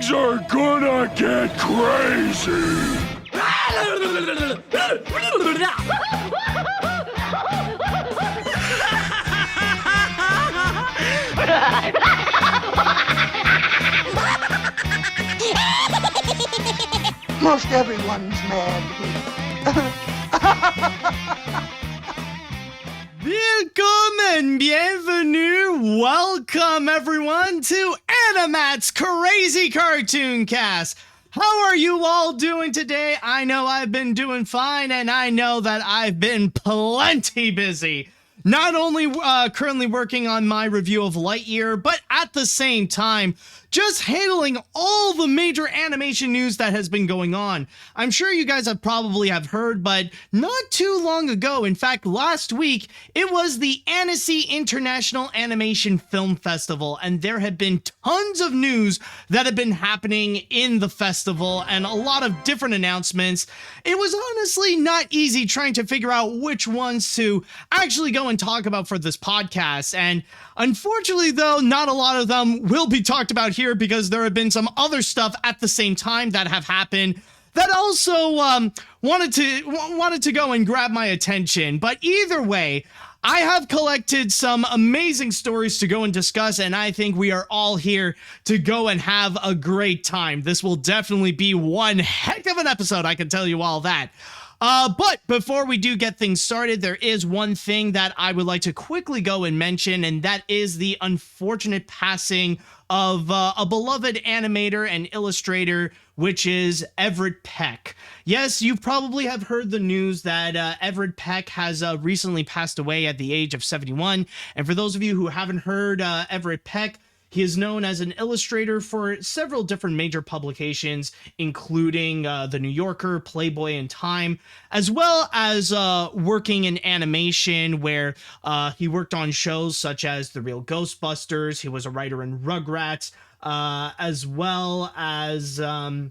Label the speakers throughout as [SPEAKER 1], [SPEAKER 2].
[SPEAKER 1] Things are gonna get crazy!
[SPEAKER 2] Most everyone's mad here.
[SPEAKER 3] Willkommen, bienvenue, welcome everyone to AniMat's Crazy Cartoon Cast. How are you all doing today? I know I've been doing fine, and I know that I've been plenty busy. Not only currently working on my review of Lightyear, but at the same time, just handling all the major animation news that has been going on. I'm sure you guys probably have heard, but not too long ago, in fact last week, it was the Annecy International Animation Film Festival, and there have been tons of news that have been happening in the festival and a lot of different announcements. It was honestly not easy trying to figure out which ones to actually go and talk about for this podcast, and unfortunately though, not a lot of them will be talked about here because there have been some other stuff at the same time that have happened that also wanted to go and grab my attention. But either way, I have collected some amazing stories to go and discuss, and I think we are all here to go and have a great time. This will definitely be one heck of an episode, I can tell you all that. But before we do get things started, there is one thing that I would like to quickly go and mention, and that is the unfortunate passing of a beloved animator and illustrator, which is Everett Peck. Yes, you probably have heard the news that Everett Peck has recently passed away at the age of 71. And for those of you who haven't heard Everett Peck, he is known as an illustrator for several different major publications, including The New Yorker, Playboy, and Time, as well as working in animation, where he worked on shows such as The Real Ghostbusters. He was a writer in Rugrats, as well as wow,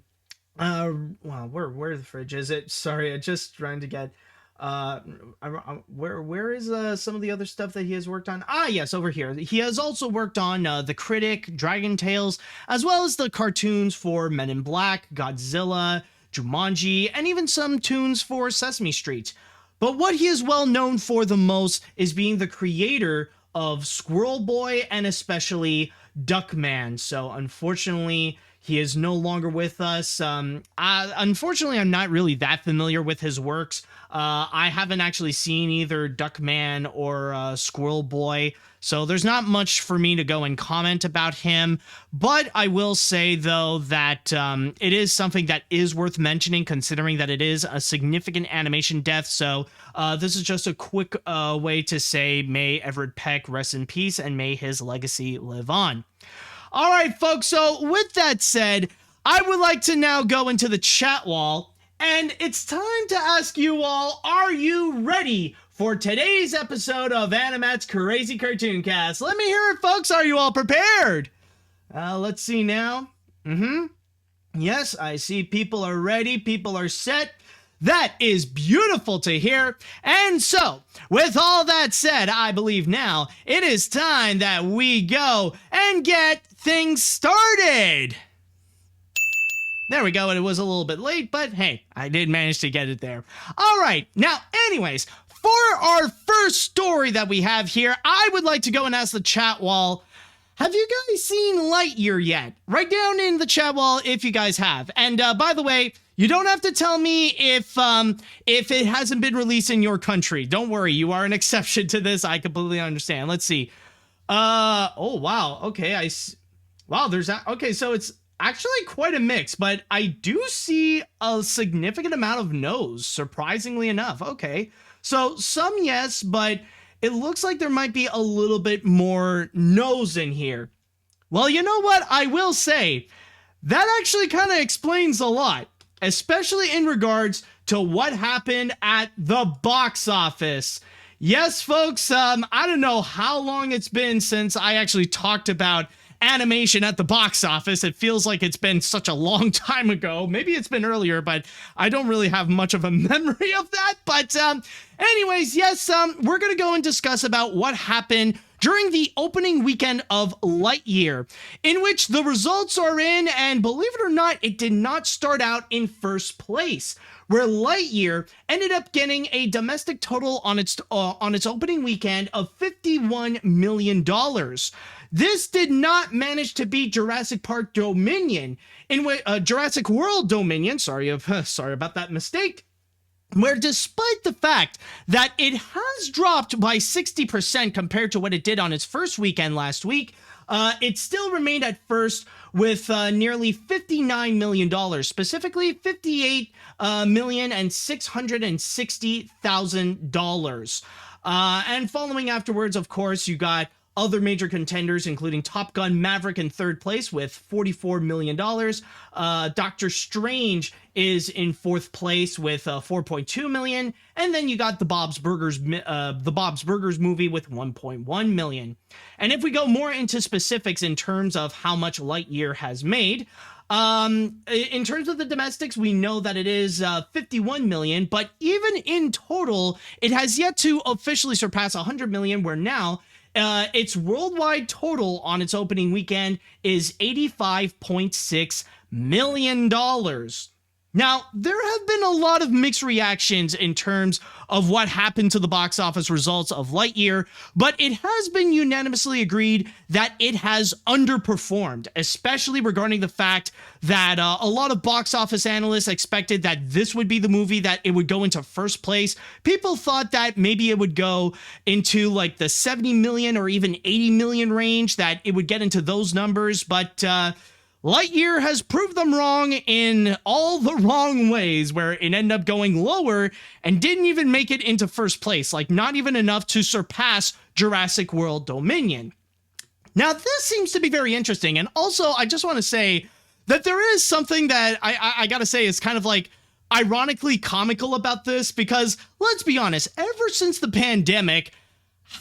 [SPEAKER 3] where the fridge is it? Sorry, I'm just trying to get where is some of the other stuff that he has worked on? Yes, over here. He has also worked on The Critic, Dragon Tales, as well as the cartoons for Men in Black, Godzilla, Jumanji, and even some tunes for Sesame Street. But what he is well known for the most is being the creator of Squirrel Boy and especially Duckman. So unfortunately, he is no longer with us. Unfortunately, I'm not really that familiar with his works. I haven't actually seen either Duckman or Squirrel Boy, so there's not much for me to go and comment about him. But I will say, though, that it is something that is worth mentioning, considering that it is a significant animation death. So this is just a quick way to say, may Everett Peck rest in peace, and may his legacy live on. All right, folks, so with that said, I would like to now go into the chat wall, and it's time to ask you all, are you ready for today's episode of AniMat's Crazy Cartoon Cast? Let me hear it, folks. Are you all prepared? Let's see now. Yes, I see people are ready. People are set. That is beautiful to hear. And so, with all that said, I believe now it is time that we go and get things started. There we go. It was a little bit late, but hey, I did manage to get it there. All right. Now, anyways, for our first story that we have here, I would like to go and ask the chat wall, have you guys seen Lightyear yet? Write down in the chat wall if you guys have. And by the way, you don't have to tell me if it hasn't been released in your country. Don't worry, you are an exception to this. I completely understand. Let's see. Oh wow. Okay, wow. There's that. Okay, so it's actually quite a mix, but I do see a significant amount of no's. Surprisingly enough. Okay, so some yes, but it looks like there might be a little bit more no's in here. Well, you know what? I will say that actually kind of explains a lot, especially in regards to what happened at the box office. Yes, folks, I don't know how long it's been since I actually talked about animation at the box office. It feels like it's been such a long time ago. Maybe it's been earlier, but I don't really have much of a memory of that. But anyways, yes, we're going to go and discuss about what happened during the opening weekend of Lightyear, in which the results are in, and believe it or not, it did not start out in first place, where Lightyear ended up getting a domestic total on its opening weekend of $51 million. This did not manage to beat Jurassic Park Dominion, Jurassic World Dominion, sorry about that mistake, where despite the fact that it has dropped by 60% compared to what it did on its first weekend last week, it still remained at first with nearly $59 million, specifically $58,660,000. And following afterwards, of course, you got other major contenders, including Top Gun Maverick in third place with $44 million. Doctor Strange is in fourth place with $4.2 million. And then you got the Bob's Burgers movie with $1.1 million. And if we go more into specifics in terms of how much Lightyear has made, in terms of the domestics, we know that it is 51 million, but even in total, it has yet to officially surpass 100 million, where now its worldwide total on its opening weekend is $85.6 million. Now, there have been a lot of mixed reactions in terms of what happened to the box office results of Lightyear, but it has been unanimously agreed that it has underperformed, especially regarding the fact that a lot of box office analysts expected that this would be the movie that it would go into first place. People thought that maybe it would go into like the 70 million or even 80 million range, that it would get into those numbers, but Lightyear has proved them wrong in all the wrong ways, where it ended up going lower and didn't even make it into first place, like not even enough to surpass Jurassic World Dominion. Now, this seems to be very interesting, and also I just want to say that there is something that I gotta say is kind of like ironically comical about this, because let's be honest, ever since the pandemic,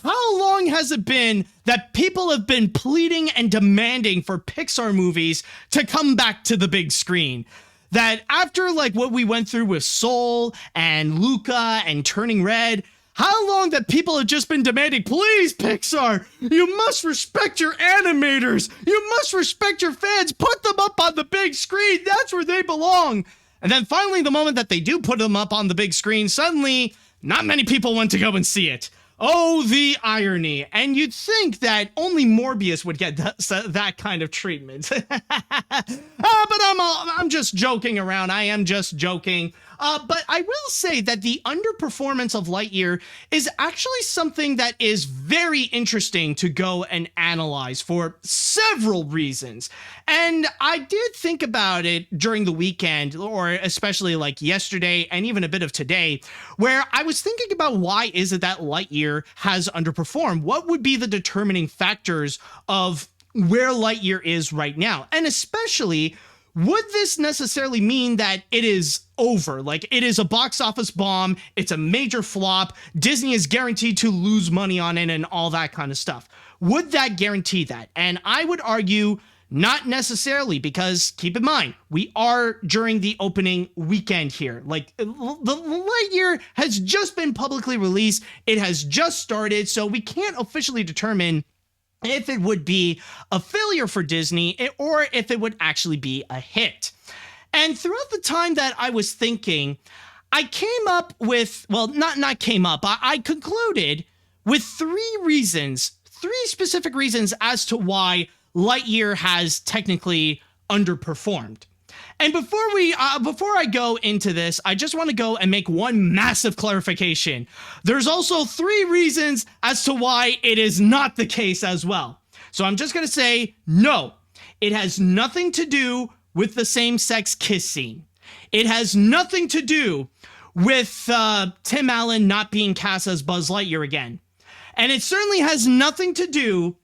[SPEAKER 3] how long has it been that people have been pleading and demanding for Pixar movies to come back to the big screen? That after like what we went through with Soul and Luca and Turning Red, how long that people have just been demanding, please Pixar, you must respect your animators, you must respect your fans, put them up on the big screen, that's where they belong. And then finally, the moment that they do put them up on the big screen, suddenly not many people want to go and see it. Oh, the irony. And you'd think that only Morbius would get that kind of treatment. But I'm just joking around. I am just joking. But I will say that the underperformance of Lightyear is actually something that is very interesting to go and analyze for several reasons. And I did think about it during the weekend, or especially like yesterday and even a bit of today, where I was thinking about why is it that Lightyear has underperformed? What would be the determining factors of where Lightyear is right now? And especially, would this necessarily mean that it is over? Like, it is a box office bomb, it's a major flop, Disney is guaranteed to lose money on it and all that kind of stuff. Would that guarantee that? And I would argue not necessarily, because keep in mind, we are during the opening weekend here. Like, the Lightyear has just been publicly released, it has just started, so we can't officially determine if it would be a failure for Disney or if it would actually be a hit. And throughout the time that I was thinking, I came up with, well, not came up, I concluded with three specific reasons as to why Lightyear has technically underperformed. And before I go into this, I just want to go and make one massive clarification. There's also 3 reasons as to why it is not the case as well. So I'm just going to say, no, it has nothing to do with the same-sex kiss scene. It has nothing to do with Tim Allen not being cast as Buzz Lightyear again. And it certainly has nothing to do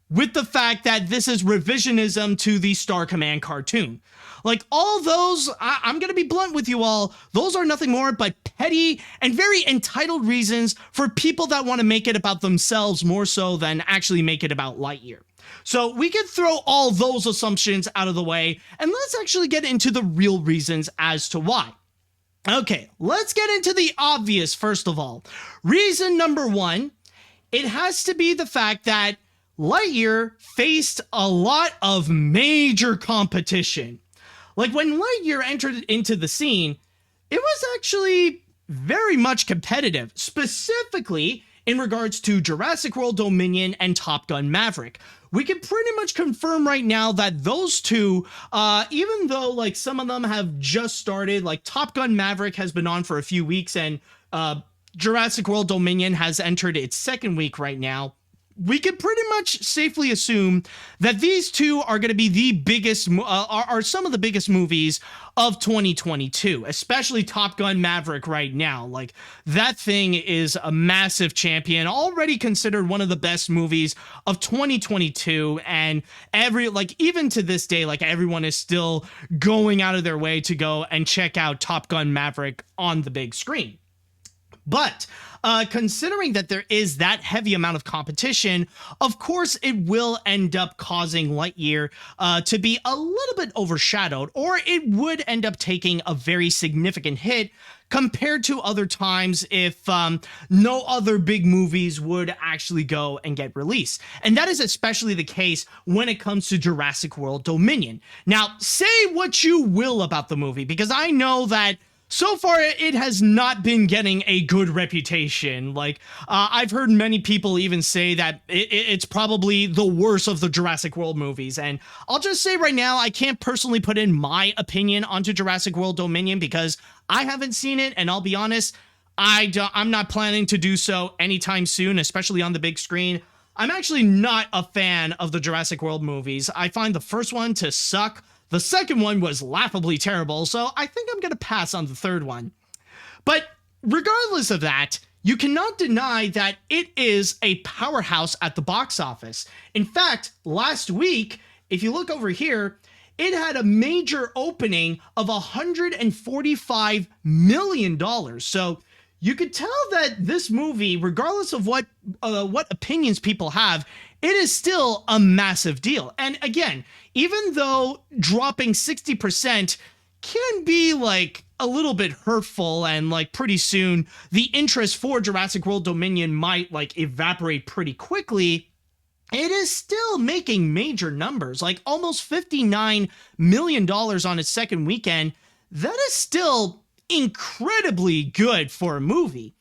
[SPEAKER 3] with the fact that this is revisionism to the Star Command cartoon. Like, all those, I'm going to be blunt with you all, those are nothing more but petty and very entitled reasons for people that want to make it about themselves more so than actually make it about Lightyear. So we can throw all those assumptions out of the way, and let's actually get into the real reasons as to why. Okay, let's get into the obvious first of all. Reason number 1 it has to be the fact that Lightyear faced a lot of major competition. Like when Lightyear entered into the scene, it was actually very much competitive, specifically in regards to Jurassic World Dominion and Top Gun Maverick. We can pretty much confirm right now that those two, even though like some of them have just started, like Top Gun Maverick has been on for a few weeks and Jurassic World Dominion has entered its second week right now, we can pretty much safely assume that these two are going to be the biggest, are some of the biggest movies of 2022, especially Top Gun Maverick right now. Like, that thing is a massive champion, already considered one of the best movies of 2022. And even to this day, like, everyone is still going out of their way to go and check out Top Gun Maverick on the big screen. But considering that there is that heavy amount of competition, of course, it will end up causing Lightyear to be a little bit overshadowed, or it would end up taking a very significant hit compared to other times if no other big movies would actually go and get released. And that is especially the case when it comes to Jurassic World Dominion. Now, say what you will about the movie, because I know that so far, it has not been getting a good reputation. Like, I've heard many people even say that it's probably the worst of the Jurassic World movies. And I'll just say right now, I can't personally put in my opinion onto Jurassic World Dominion because I haven't seen it. And I'll be honest, I'm not planning to do so anytime soon, especially on the big screen. I'm actually not a fan of the Jurassic World movies. I find the first one to suck. The second one was laughably terrible, so I think I'm going to pass on the third one. But regardless of that, you cannot deny that it is a powerhouse at the box office. In fact, last week, if you look over here, it had a major opening of $145 million. So you could tell that this movie, regardless of what opinions people have, it is still a massive deal. And again, even though dropping 60% can be like a little bit hurtful and like pretty soon the interest for Jurassic World Dominion might like evaporate pretty quickly, it is still making major numbers, like almost $59 million on its second weekend. That is still incredibly good for a movie.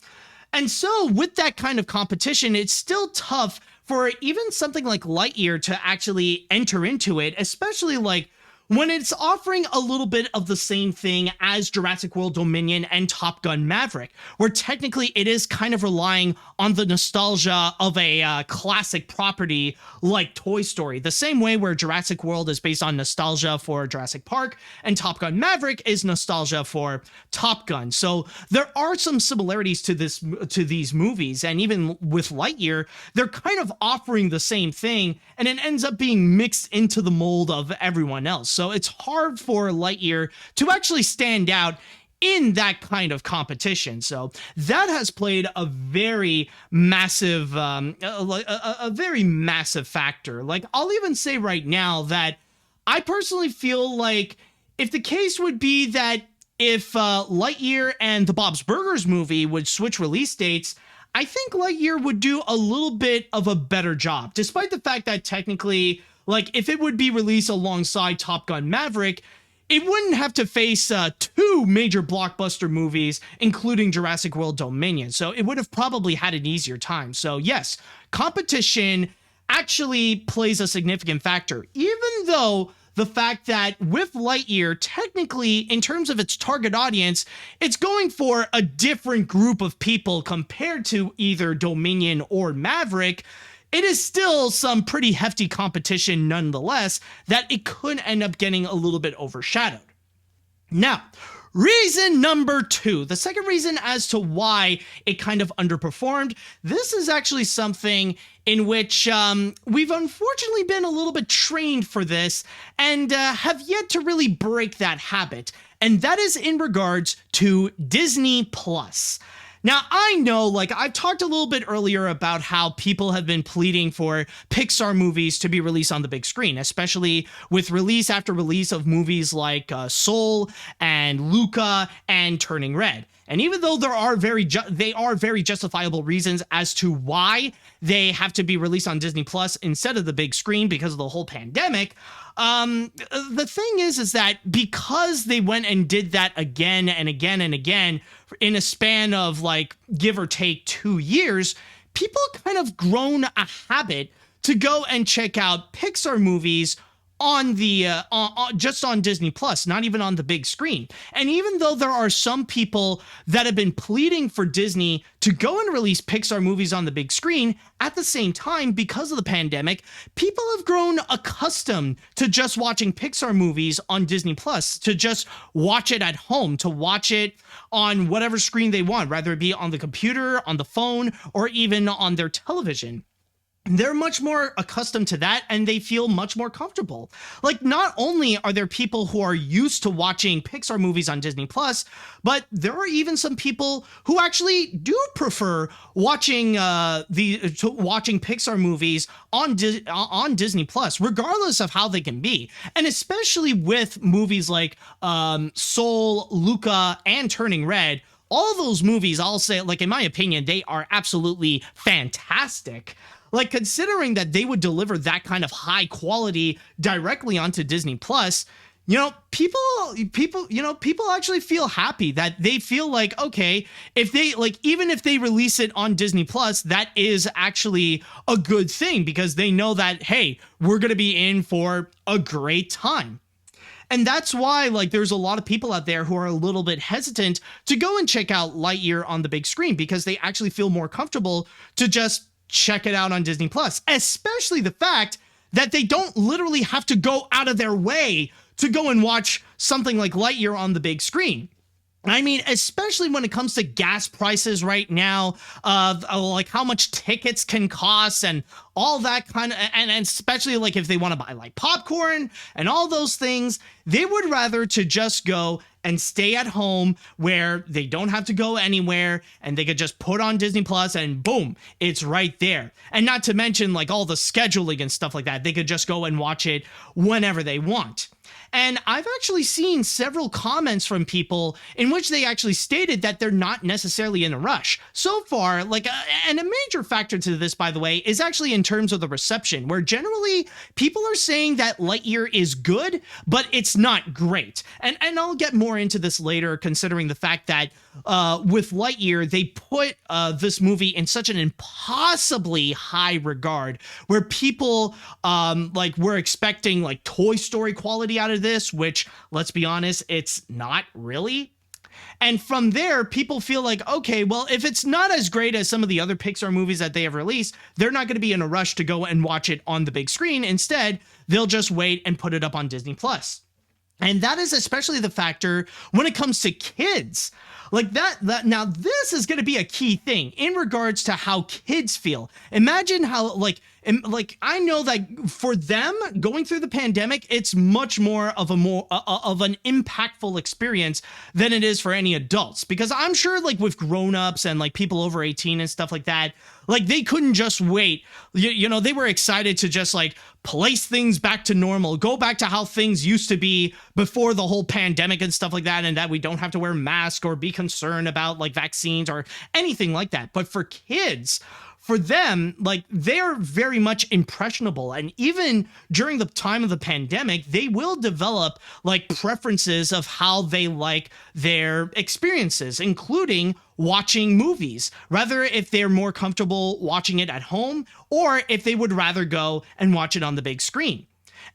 [SPEAKER 3] And so with that kind of competition, it's still tough for even something like Lightyear to actually enter into it, especially like when it's offering a little bit of the same thing as Jurassic World Dominion and Top Gun Maverick, where technically it is kind of relying on the nostalgia of a classic property like Toy Story, the same way where Jurassic World is based on nostalgia for Jurassic Park and Top Gun Maverick is nostalgia for Top Gun. So there are some similarities to these movies, and even with Lightyear, they're kind of offering the same thing, and it ends up being mixed into the mold of everyone else. So it's hard for Lightyear to actually stand out in that kind of competition. So that has played a very massive, a very massive factor. Like, I'll even say right now that I personally feel like if the case would be that if Lightyear and the Bob's Burgers movie would switch release dates, I think Lightyear would do a little bit of a better job, despite the fact that technically, like, if it would be released alongside Top Gun Maverick, it wouldn't have to face two major blockbuster movies, including Jurassic World Dominion. So it would have probably had an easier time. So yes, competition actually plays a significant factor, even though the fact that with Lightyear, technically, in terms of its target audience, it's going for a different group of people compared to either Dominion or Maverick. It is still some pretty hefty competition nonetheless that it could end up getting a little bit overshadowed. Now, reason number 2, the second reason as to why it kind of underperformed, this is actually something in which we've unfortunately been a little bit trained for this and have yet to really break that habit. And that is in regards to Disney Plus. Now, I know, like, I've talked a little bit earlier about how people have been pleading for Pixar movies to be released on the big screen, especially with release after release of movies like Soul and Luca and Turning Red. And even though there are very justifiable reasons as to why they have to be released on Disney Plus instead of the big screen because of the whole pandemic, the thing is that because they went and did that again and again and again in a span of like give or take 2 years, people kind of grown a habit to go and check out Pixar movies on the just on Disney Plus, not even on the big screen. And even though there are some people that have been pleading for Disney to go and release Pixar movies on the big screen, at the same time, because of the pandemic, people have grown accustomed to just watching Pixar movies on Disney Plus, to just watch it at home, to watch it on whatever screen they want, whether it be on the computer, on the phone, or even on their television. They're much more accustomed to that and they feel much more comfortable. Like, not only are there people who are used to watching Pixar movies on Disney Plus, but there are even some people who actually do prefer watching watching Pixar movies on Disney Plus, regardless of how they can be. And especially with movies like Soul, Luca, and Turning Red. All those movies, I'll say, like, in my opinion, they are absolutely fantastic. Like, considering that they would deliver that kind of high quality directly onto Disney Plus, people actually feel happy that they feel like, okay, if they even if they release it on Disney Plus, that is actually a good thing because they know that, hey, we're going to be in for a great time. And that's why, like, there's a lot of people out there who are a little bit hesitant to go and check out Lightyear on the big screen because they actually feel more comfortable to just check it out on Disney Plus, especially the fact that they don't literally have to go out of their way to go and watch something like Lightyear on the big screen. I mean, especially when it comes to gas prices right now, like how much tickets can cost and all that kind of, and especially like if they want to buy like popcorn and all those things, they would rather to just go and stay at home where they don't have to go anywhere and they could just put on Disney Plus and boom, it's right there. And not to mention like all the scheduling and stuff like that, they could just go and watch it whenever they want. And I've actually seen several comments from people in which they actually stated that they're not necessarily in a rush. So far, and a major factor to this, by the way, is actually in terms of the reception, where generally people are saying that Lightyear is good, but it's not great. And I'll get more into this later, considering the fact that with Lightyear, they put this movie in such an impossibly high regard, where people were expecting like Toy Story quality out of this, which, let's be honest, it's not really. And from there, people feel like, okay, well, if it's not as great as some of the other Pixar movies that they have released, they're not going to be in a rush to go and watch it on the big screen. Instead, they'll just wait and put it up on Disney Plus. And that is especially the factor when it comes to kids. Like that now this is going to be a key thing in regards to how kids feel. Imagine how I know that for them going through the pandemic, it's much more of an impactful experience than it is for any adults, because I'm sure like with grown-ups and like people over 18 and stuff like that, like they couldn't just wait. They were excited to just like place things back to normal, go back to how things used to be before the whole pandemic and stuff like that, and that we don't have to wear masks or be concerned about like vaccines or anything like that. But for kids, for them, like they're very much impressionable. And even during the time of the pandemic, they will develop like preferences of how they like their experiences, including watching movies, rather if they're more comfortable watching it at home or if they would rather go and watch it on the big screen.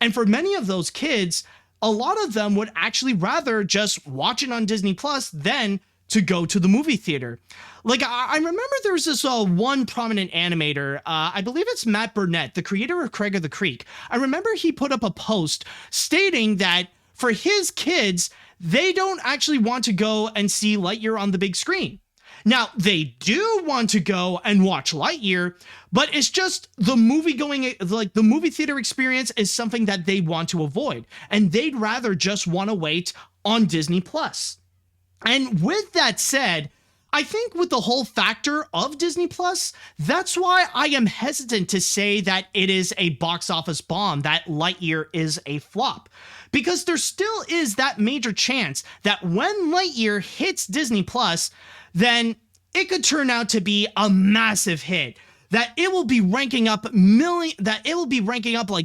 [SPEAKER 3] And for many of those kids, a lot of them would actually rather just watch it on Disney Plus than to go to the movie theater. Like, I remember there was this one prominent animator, I believe it's Matt Burnett, the creator of Craig of the Creek. I remember he put up a post stating that for his kids, they don't actually want to go and see Lightyear on the big screen. Now, they do want to go and watch Lightyear, but it's just the movie theater experience is something that they want to avoid, and they'd rather just want to wait on Disney Plus. And with that said, I think with the whole factor of Disney Plus, that's why I am hesitant to say that it is a box office bomb, that Lightyear is a flop. Because there still is that major chance that when Lightyear hits Disney Plus, then it could turn out to be a massive hit. That it will be ranking up like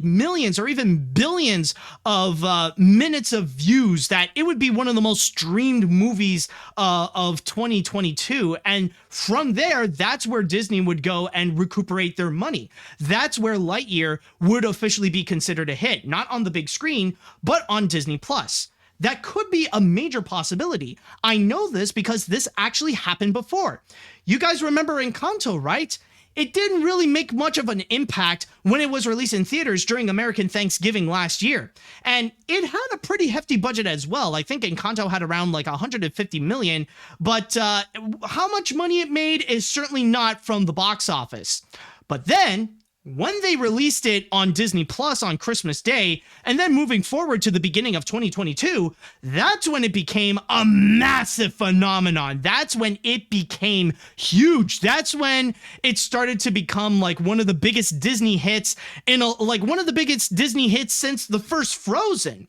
[SPEAKER 3] millions or even billions of minutes of views, that it would be one of the most streamed movies of 2022. And from there, that's where Disney would go and recuperate their money. That's where Lightyear would officially be considered a hit, not on the big screen, but on Disney Plus. That could be a major possibility. I know this because this actually happened before. You guys remember Encanto, right? It didn't really make much of an impact when it was released in theaters during American Thanksgiving last year. And it had a pretty hefty budget as well. I think Encanto had around like 150 million, but how much money it made is certainly not from the box office. But then, when they released it on Disney Plus on Christmas Day, and then moving forward to the beginning of 2022, that's when it became a massive phenomenon. That's when it became huge. That's when it started to become like one of the biggest Disney hits one of the biggest Disney hits since the first Frozen.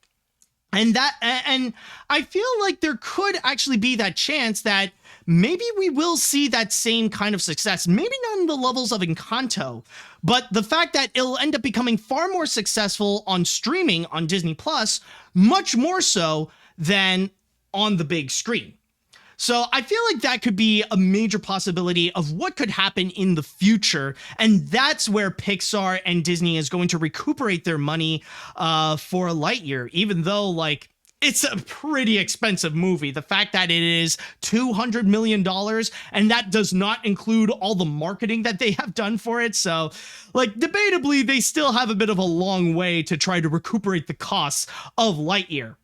[SPEAKER 3] And I feel like there could actually be that chance that maybe we will see that same kind of success, maybe not in the levels of Encanto, but the fact that it'll end up becoming far more successful on streaming on Disney Plus, much more so than on the big screen. So I feel like that could be a major possibility of what could happen in the future. And that's where Pixar and Disney is going to recuperate their money for Lightyear, even though like it's a pretty expensive movie. The fact that it is $200 million, and that does not include all the marketing that they have done for it. So, like, debatably, they still have a bit of a long way to try to recuperate the costs of Lightyear.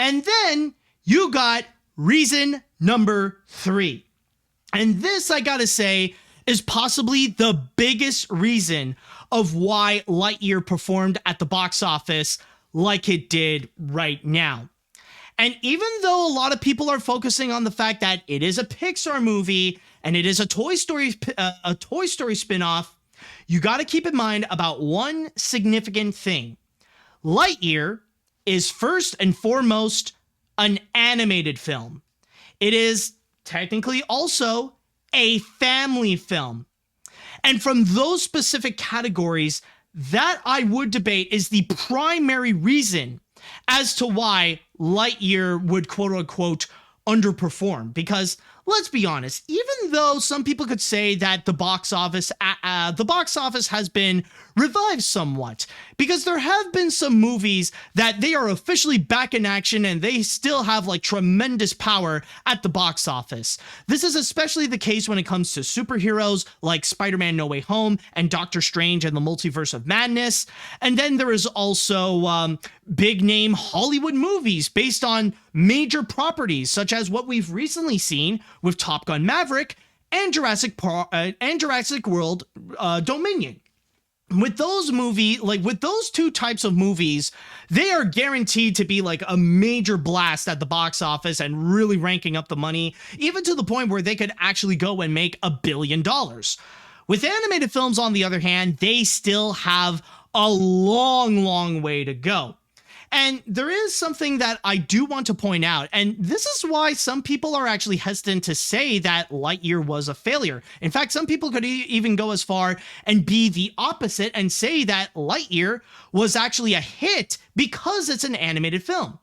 [SPEAKER 3] And then you got reason number 3. And this, I gotta say, is possibly the biggest reason of why Lightyear performed at the box office like it did right now. And even though a lot of people are focusing on the fact that it is a Pixar movie and it is a Toy Story spinoff, you got to keep in mind about one significant thing. Lightyear is first and foremost an animated film. It is technically also a family film. And from those specific categories, that I would debate is the primary reason as to why Lightyear would quote unquote underperform. Because let's be honest, even though some people could say that the box office has been revived somewhat, because there have been some movies that they are officially back in action and they still have like tremendous power at the box office. This is especially the case when it comes to superheroes like Spider-Man No Way Home and Doctor Strange and the Multiverse of Madness. And then there is also big name Hollywood movies based on major properties such as what we've recently seen with Top Gun Maverick and Jurassic World Dominion. With those two types of movies, they are guaranteed to be like a major blast at the box office and really ranking up the money, even to the point where they could actually go and make $1 billion. With animated films, on the other hand, they still have a long, long way to go. And there is something that I do want to point out, and this is why some people are actually hesitant to say that Lightyear was a failure. In fact, some people could even go as far and be the opposite and say that Lightyear was actually a hit because it's an animated film.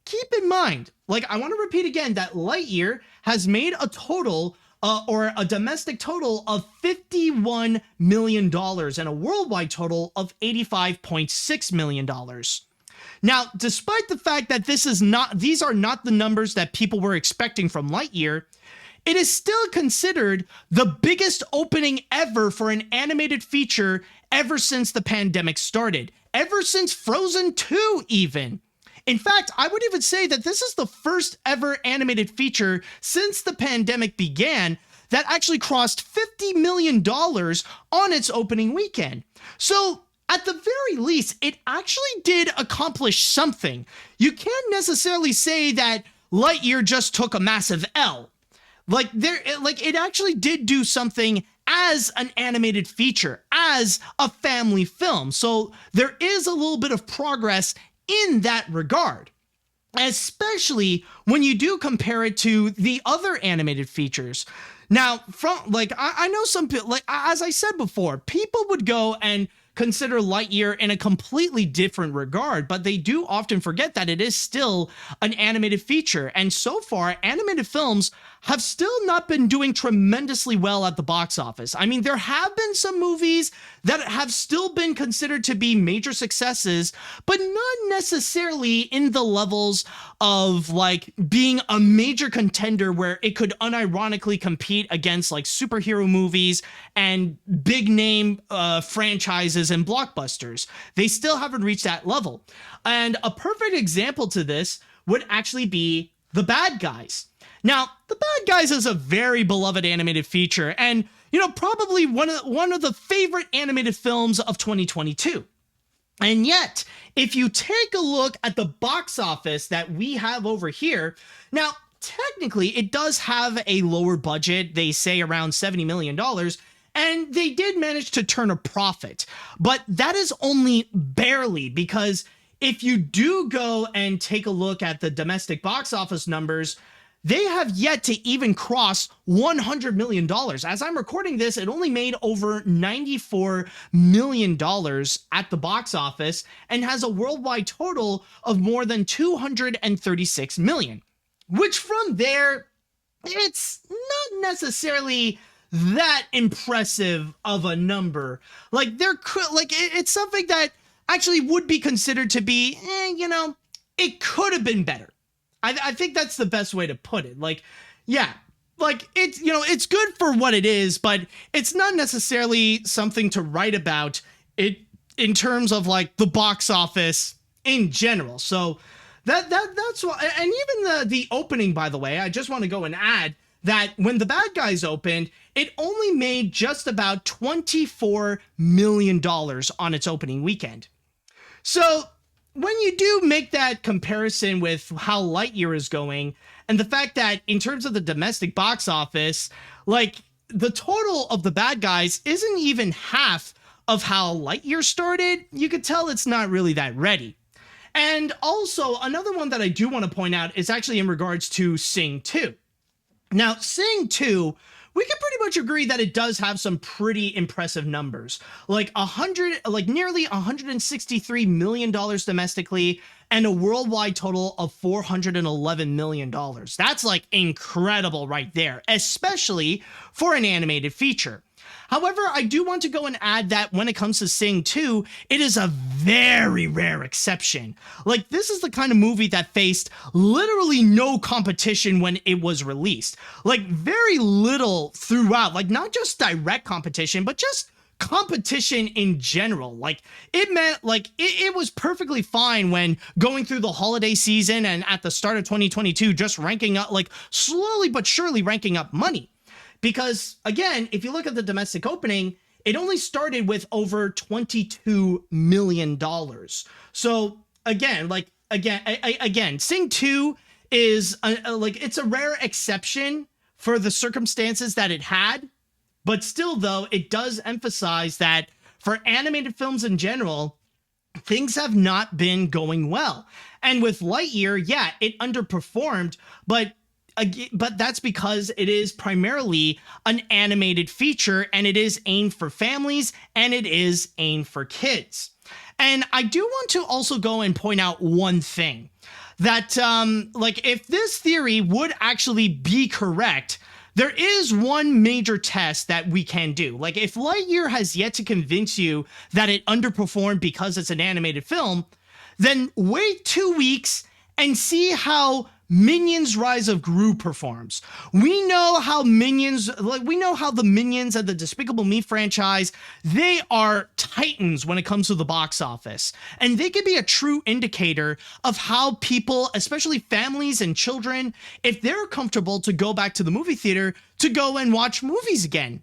[SPEAKER 3] Keep in mind, I want to repeat again that Lightyear has made a total or a domestic total of $51 million and a worldwide total of $85.6 million. Now, despite the fact that these are not the numbers that people were expecting from Lightyear, it is still considered the biggest opening ever for an animated feature ever since the pandemic started, ever since Frozen 2 even. In fact, I would even say that this is the first ever animated feature since the pandemic began that actually crossed $50 million on its opening weekend. So, at the very least, it actually did accomplish something. You can't necessarily say that Lightyear just took a massive L. It actually did do something as an animated feature, as a family film. So there is a little bit of progress in that regard, especially when you do compare it to the other animated features. Now, I know some people, as I said before, people would go and consider Lightyear in a completely different regard, but they do often forget that it is still an animated feature. And so far, animated films have still not been doing tremendously well at the box office. I mean, there have been some movies that have still been considered to be major successes, but not necessarily in the levels of being a major contender where it could unironically compete against superhero movies and big name franchises and blockbusters. They still haven't reached that level. And a perfect example to this would actually be The Bad Guys. Now, The Bad Guys is a very beloved animated feature and, probably one of the favorite animated films of 2022. And yet, if you take a look at the box office that we have over here, now, technically, it does have a lower budget. They say around $70 million. And they did manage to turn a profit, but that is only barely, because if you do go and take a look at the domestic box office numbers, they have yet to even cross $100 million. As I'm recording this, it only made over $94 million at the box office and has a worldwide total of more than $236 million, which from there, it's not necessarily that impressive of a number. It's something that actually would be considered to be, it could have been better. I think that's the best way to put it. It's good for what it is, but it's not necessarily something to write about it in terms of the box office in general. So that's why, and even the opening, by the way, I just want to go and add that when The Bad Guys opened, it only made just about $24 million on its opening weekend. So when you do make that comparison with how Lightyear is going, and the fact that in terms of the domestic box office, the total of The Bad Guys isn't even half of how Lightyear started, you could tell it's not really that ready. And also, another one that I do want to point out is actually in regards to Sing 2. Now, Sing 2, we can pretty much agree that it does have some pretty impressive numbers, nearly $163 million domestically and a worldwide total of $411 million. That's incredible right there, especially for an animated feature. However, I do want to go and add that when it comes to Sing 2, it is a very rare exception. This is the kind of movie that faced literally no competition when it was released. Very little throughout, not just direct competition, but just competition in general. It meant, it was perfectly fine when going through the holiday season and at the start of 2022, just ranking up, slowly but surely ranking up money. Because, again, if you look at the domestic opening, it only started with over $22 million. So, again, Sing 2 is, it's a rare exception for the circumstances that it had. But still, though, it does emphasize that for animated films in general, things have not been going well. And with Lightyear, yeah, it underperformed, but that's because it is primarily an animated feature and it is aimed for families and it is aimed for kids. And I do want to also go and point out one thing that, if this theory would actually be correct, there is one major test that we can do. If Lightyear has yet to convince you that it underperformed because it's an animated film, then wait 2 weeks and see how Minions Rise of Gru performs. We know how the Minions and the Despicable Me franchise, they are titans when it comes to the box office. And they can be a true indicator of how people, especially families and children, if they're comfortable to go back to the movie theater to go and watch movies again.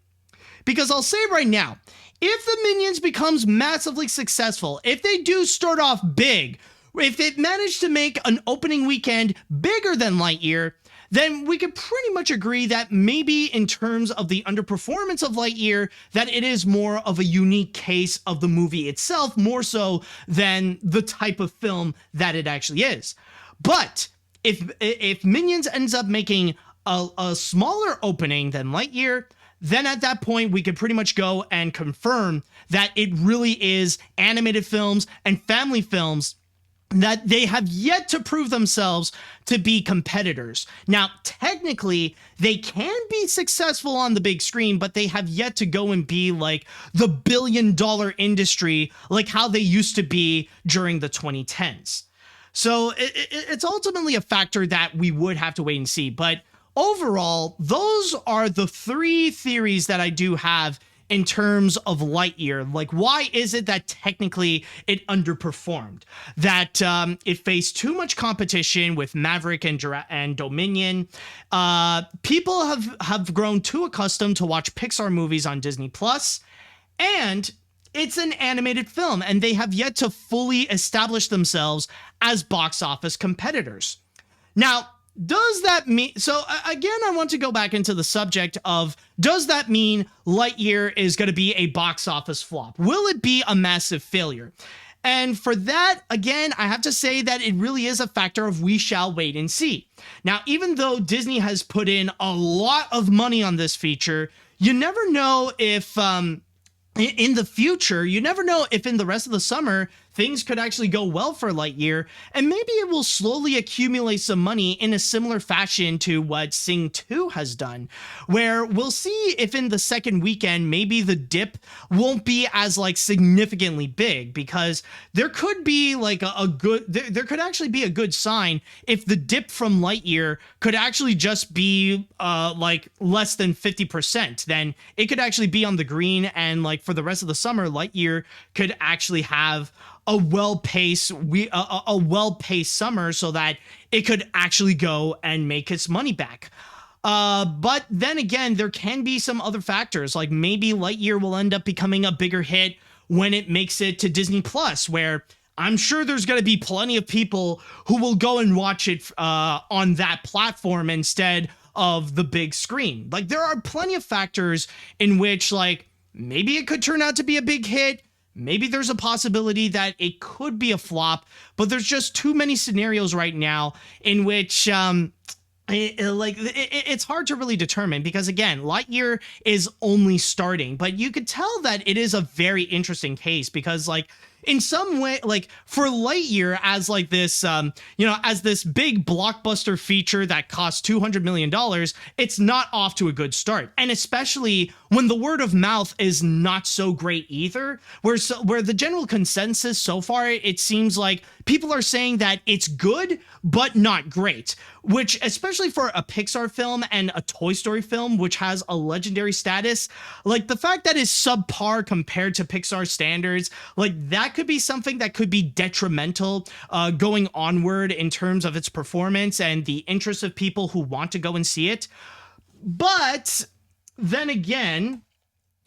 [SPEAKER 3] Because I'll say right now, if the Minions becomes massively successful, if they do start off big, if it managed to make an opening weekend bigger than Lightyear, then we could pretty much agree that maybe in terms of the underperformance of Lightyear, that it is more of a unique case of the movie itself, more so than the type of film that it actually is. But if Minions ends up making a smaller opening than Lightyear, then at that point we could pretty much go and confirm that it really is animated films and family films that they have yet to prove themselves to be competitors. Now, technically, they can be successful on the big screen, but they have yet to go and be like the billion-dollar industry like how they used to be during the 2010s. So it's ultimately a factor that we would have to wait and see. But overall, those are the three theories that I do have in terms of Lightyear. Like, why is it that technically it underperformed? That it faced too much competition with Maverick and Dominion. People have grown too accustomed to watch Pixar movies on Disney Plus, and it's an animated film, and they have yet to fully establish themselves as box office competitors. Now, does that mean, so again, I want to go back into the subject of, does that mean Lightyear is going to be a box office flop? Will it be a massive failure? And for that, again, I have to say that it really is a factor of we shall wait and see. Now, even though Disney has put in a lot of money on this feature, you never know if, in the future, you never know if in the rest of the summer, things could actually go well for Lightyear, and maybe it will slowly accumulate some money in a similar fashion to what Sing 2 has done, where we'll see if in the second weekend, maybe the dip won't be as like significantly big, because there could be like there could actually be a good sign if the dip from Lightyear could actually just be like less than 50%, then it could actually be on the green, and like for the rest of the summer, Lightyear could actually have a well-paced summer so that it could actually go and make its money back. But then again, there can be some other factors, like maybe Lightyear will end up becoming a bigger hit when it makes it to Disney Plus, where I'm sure there's going to be plenty of people who will go and watch it on that platform instead of the big screen. Like, there are plenty of factors in which, like, maybe it could turn out to be a big hit. Maybe there's a possibility that it could be a flop, but there's just too many scenarios right now in which it's hard to really determine, because again, Lightyear is only starting, but you could tell that it is a very interesting case, because like in some way, like for Lightyear as like this, as this big blockbuster feature that costs $200 million, it's not off to a good start. And especially when the word of mouth is not so great either, where the general consensus so far, it seems like people are saying that it's good, but not great, which especially for a Pixar film and a Toy Story film, which has a legendary status, like the fact that it's subpar compared to Pixar standards, like that could be something that could be detrimental going onward in terms of its performance and the interest of people who want to go and see it. But then again,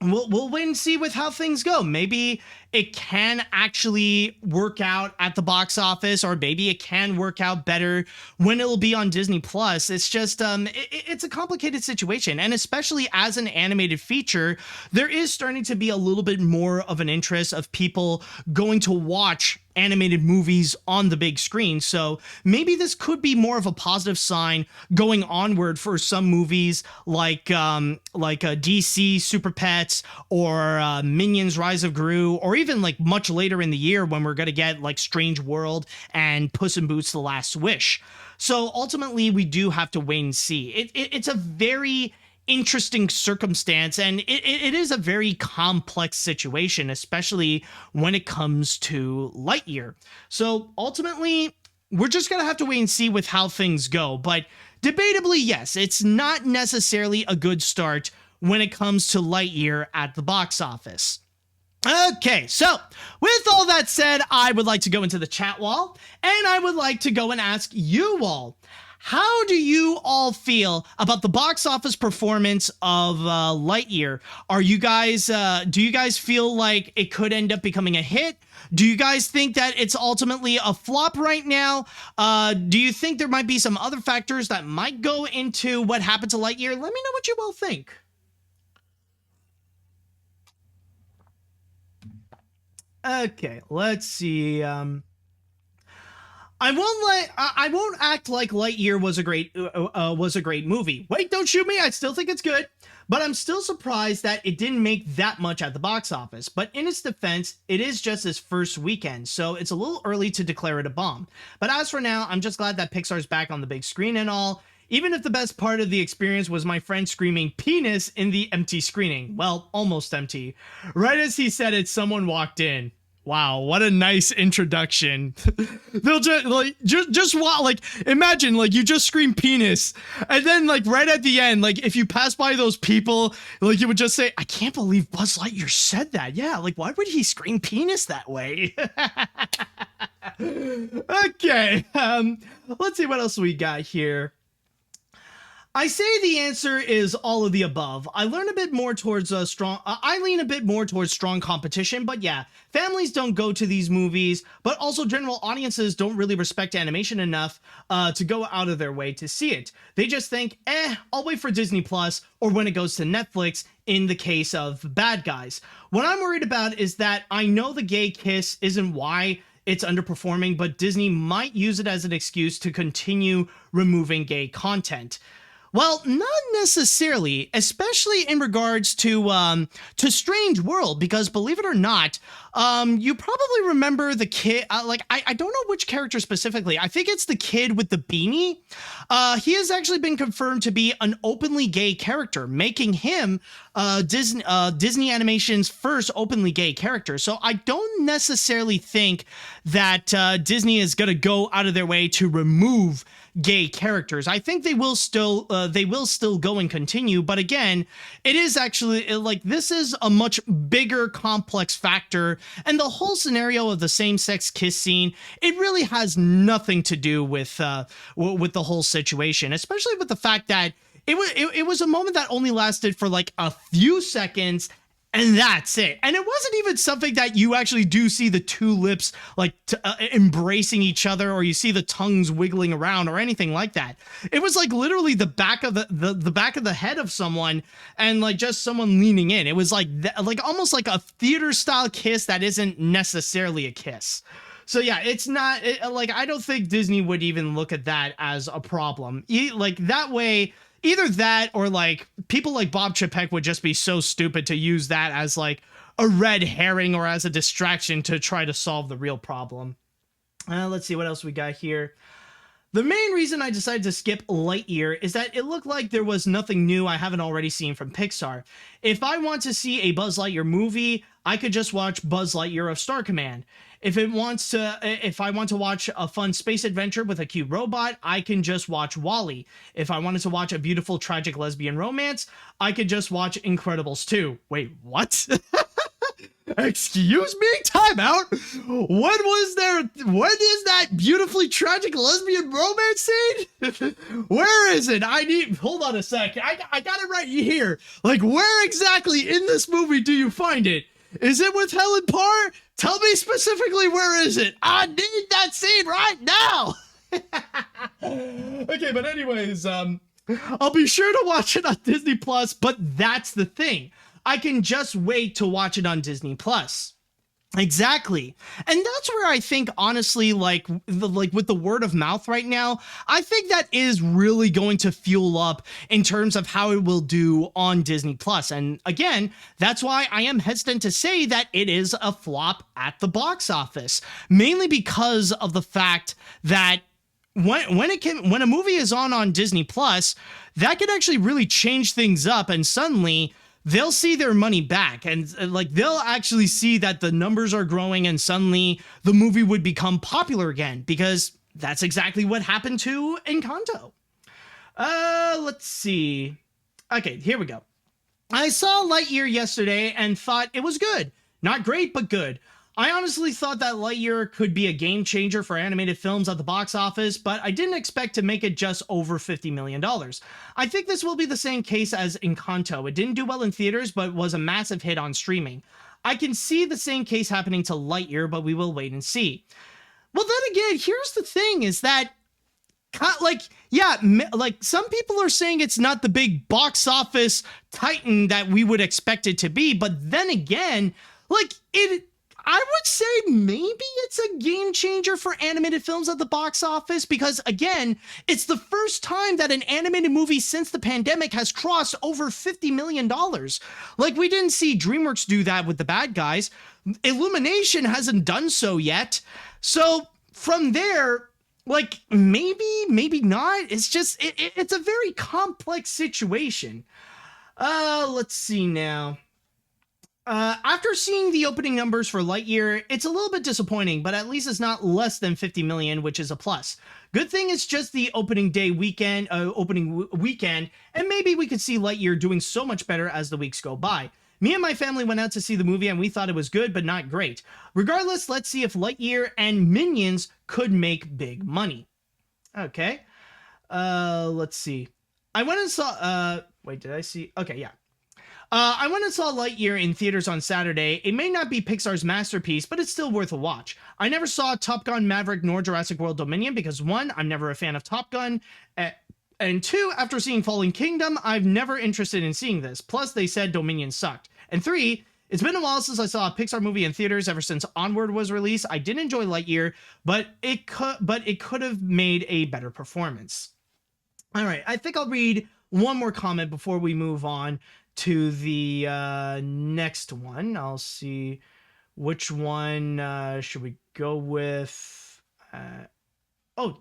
[SPEAKER 3] we'll wait and see with how things go. Maybe it can actually work out at the box office, or maybe it can work out better when it'll be on Disney Plus. It's just it's a complicated situation, and especially as an animated feature, there is starting to be a little bit more of an interest of people going to watch animated movies on the big screen. So maybe this could be more of a positive sign going onward for some movies like DC Super Pets, or Minions Rise of Gru, or even like much later in the year when we're going to get like Strange World and Puss in Boots: The Last Wish. So ultimately we do have to wait and see. It's a very interesting circumstance, and it is a very complex situation, especially when it comes to Lightyear. So ultimately, we're just gonna have to wait and see with how things go. But debatably, yes, it's not necessarily a good start when it comes to Lightyear at the box office. Okay, so with all that said, I would like to go into the chat wall, and I would like to go and ask you all, how do you all feel about the box office performance of Lightyear? Are you guys, do you guys feel like it could end up becoming a hit? Do you guys think that it's ultimately a flop right now? Do you think there might be some other factors that might go into what happened to Lightyear? Let me know what you all think. Okay, let's see. I won't act like Lightyear was a great movie. Wait, don't shoot me. I still think it's good, but I'm still surprised that it didn't make that much at the box office. But in its defense, it is just its first weekend, so it's a little early to declare it a bomb. But as for now, I'm just glad that Pixar's back on the big screen and all. Even if the best part of the experience was my friend screaming penis in the empty screening. Well, almost empty. Right as he said it, someone walked in. Wow, what a nice introduction. They'll just imagine you just scream penis, and then right at the end, if you pass by those people, you would just say, I can't believe Buzz Lightyear said that. Yeah, why would he scream penis that way? Okay, let's see what else we got here. I say the answer is all of the above. I lean a bit more towards strong competition, but yeah, families don't go to these movies, but also general audiences don't really respect animation enough to go out of their way to see it. They just think, I'll wait for Disney Plus or when it goes to Netflix in the case of Bad Guys. What I'm worried about is that I know the gay kiss isn't why it's underperforming, but Disney might use it as an excuse to continue removing gay content. Well, not necessarily, especially in regards to Strange World, because believe it or not, you probably remember the kid, I don't know which character specifically. I think it's the kid with the beanie. He has actually been confirmed to be an openly gay character, making him Disney Animation's first openly gay character. So I don't necessarily think that Disney is going to go out of their way to remove gay characters. I think they will still go and continue, but again, it is actually this is a much bigger complex factor, and the whole scenario of the same-sex kiss scene, it really has nothing to do with the whole situation, especially with the fact that it was a moment that only lasted for a few seconds, and that's it. And it wasn't even something that you actually do see the two lips embracing each other, or you see the tongues wiggling around or anything like that. It was literally the back of the back of the head of someone, and just someone leaning in. It was almost like a theater style kiss that isn't necessarily a kiss. So yeah, it's not I don't think Disney would even look at that as a problem. That way. Either that or people like Bob Chapek would just be so stupid to use that as a red herring or as a distraction to try to solve the real problem. Let's see what else we got here. The main reason I decided to skip Lightyear is that it looked like there was nothing new I haven't already seen from Pixar. If I want to see a Buzz Lightyear movie, I could just watch Buzz Lightyear of Star Command. If I want to watch a fun space adventure with a cute robot, I can just watch WALL-E. If I wanted to watch a beautiful tragic lesbian romance, I could just watch Incredibles 2. Wait, what? Excuse me? Time out. What is that beautifully tragic lesbian romance scene? Where is it? Hold on a sec. I got it right here. Where exactly in this movie do you find it? Is it with Helen Parr? Tell me specifically, where is it? I need that scene right now. Okay, but anyways, I'll be sure to watch it on Disney Plus, but that's the thing. I can just wait to watch it on Disney Plus. Exactly. And that's where I think, honestly, with the word of mouth right now, I think that is really going to fuel up in terms of how it will do on Disney Plus. And again, that's why I am hesitant to say that it is a flop at the box office, mainly because of the fact that when a movie is on Disney Plus, that could actually really change things up, and suddenly they'll see their money back, and they'll actually see that the numbers are growing, and suddenly the movie would become popular again, because that's exactly what happened to Encanto. Let's see. Okay, here we go. I saw Lightyear yesterday and thought it was good. Not great, but good. I honestly thought that Lightyear could be a game changer for animated films at the box office, but I didn't expect to make it just over $50 million. I think this will be the same case as Encanto. It didn't do well in theaters, but was a massive hit on streaming. I can see the same case happening to Lightyear, but we will wait and see. Well, then again, here's the thing, is that some people are saying it's not the big box office titan that we would expect it to be, but then again, I would say maybe it's a game changer for animated films at the box office, because again, it's the first time that an animated movie since the pandemic has crossed over $50 million. Like, we didn't see DreamWorks do that with The Bad Guys. Illumination hasn't done so yet. So from there, maybe not. It's just, it's a very complex situation. Let's see now. After seeing the opening numbers for Lightyear, it's a little bit disappointing, but at least it's not less than 50 million, which is a plus. Good thing it's just the opening weekend, and maybe we could see Lightyear doing so much better as the weeks go by. Me and my family went out to see the movie and we thought it was good, but not great. Regardless, let's see if Lightyear and Minions could make big money. Okay. Let's see. I went and saw, I went and saw Lightyear in theaters on Saturday. It may not be Pixar's masterpiece, but it's still worth a watch. I never saw Top Gun Maverick nor Jurassic World Dominion because 1, I'm never a fan of Top Gun, and 2, after seeing Fallen Kingdom, I've never interested in seeing this. Plus, they said Dominion sucked. And 3, it's been a while since I saw a Pixar movie in theaters. Ever since Onward was released, I did enjoy Lightyear, but it could have made a better performance. All right, I think I'll read one more comment before we move on to the next one. I'll see which one should we go with.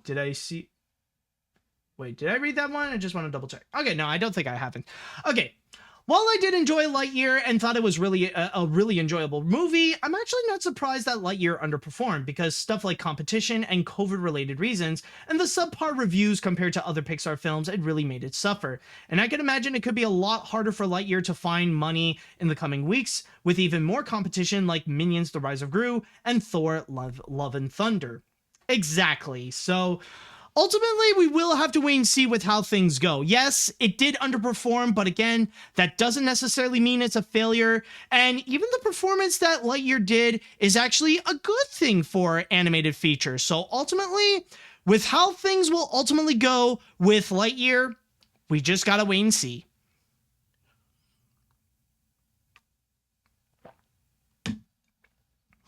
[SPEAKER 3] Did I see? Wait, did I read that one? I just want to double check. Okay, no, I don't think I haven't. Okay. While I did enjoy Lightyear and thought it was really a really enjoyable movie, I'm actually not surprised that Lightyear underperformed, because stuff like competition and COVID-related reasons and the subpar reviews compared to other Pixar films, it really made it suffer. And I can imagine it could be a lot harder for Lightyear to find money in the coming weeks, with even more competition like Minions: The Rise of Gru and Thor: Love and Thunder. Exactly. So ultimately, we will have to wait and see with how things go. Yes, it did underperform, but again, that doesn't necessarily mean it's a failure. And even the performance that Lightyear did is actually a good thing for animated features. So ultimately, with how things will ultimately go with Lightyear, we just gotta wait and see.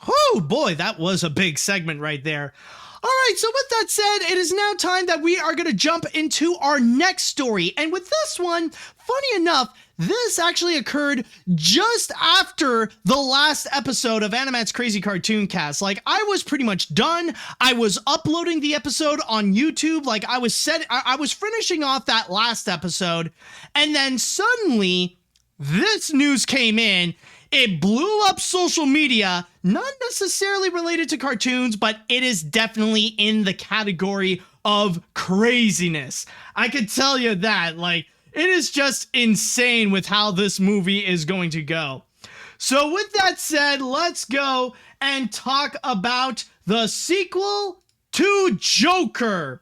[SPEAKER 3] Oh boy, that was a big segment right there. All right, so with that said, it is now time that we are going to jump into our next story. And with this one, funny enough, this actually occurred just after the last episode of AniMat's Crazy Cartoon Cast. Like, I was pretty much done. I was uploading the episode on YouTube. Like, I was finishing off that last episode. And then suddenly, this news came in. It blew up social media, not necessarily related to cartoons, but it is definitely in the category of craziness. I could tell you that, like, it is just insane with how this movie is going to go. So with that said, let's go and talk about the sequel to Joker.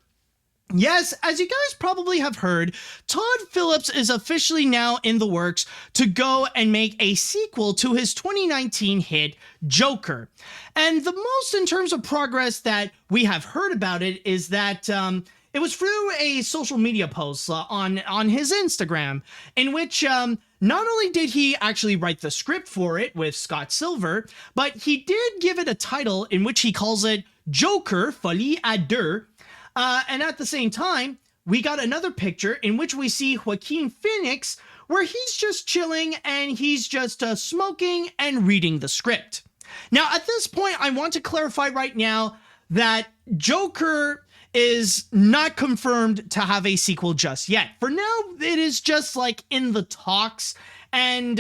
[SPEAKER 3] Yes, as you guys probably have heard, Todd Phillips is officially now in the works to go and make a sequel to his 2019 hit, Joker. And the most in terms of progress that we have heard about it is that it was through a social media post on his Instagram, in which not only did he actually write the script for it with Scott Silver, but he did give it a title in which he calls it Joker, Folie à Deux. And at the same time, we got another picture in which we see Joaquin Phoenix, where he's just chilling and he's just smoking and reading the script. Now, at this point, I want to clarify right now that Joker is not confirmed to have a sequel just yet. For now, it is just like in the talks. And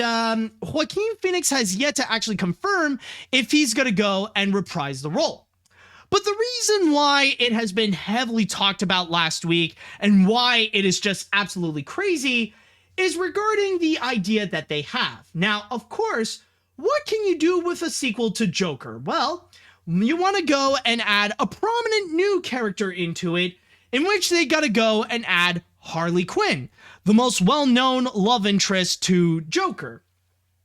[SPEAKER 3] Joaquin Phoenix has yet to actually confirm if he's going to go and reprise the role. But the reason why it has been heavily talked about last week and why it is just absolutely crazy is regarding the idea that they have. Now, of course, what can you do with a sequel to Joker? Well, you want to go and add a prominent new character into it, in which they got to go and add Harley Quinn, the most well-known love interest to Joker.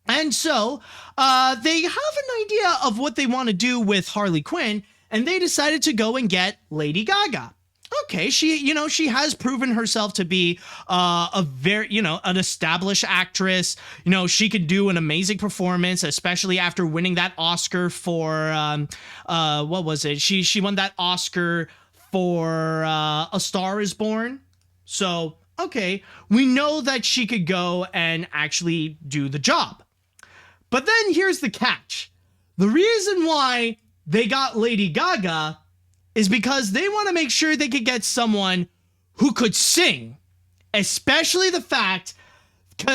[SPEAKER 3] And so they have an idea of what they want to do with Harley Quinn, and they decided to go and get Lady Gaga. Okay, she has proven herself to be a very, an established actress. She could do an amazing performance, especially after winning that Oscar for, what was it? She won that Oscar for A Star is Born. So, okay, we know that she could go and actually do the job. But then here's the catch. The reason why they got Lady Gaga is because they want to make sure they could get someone who could sing, especially the fact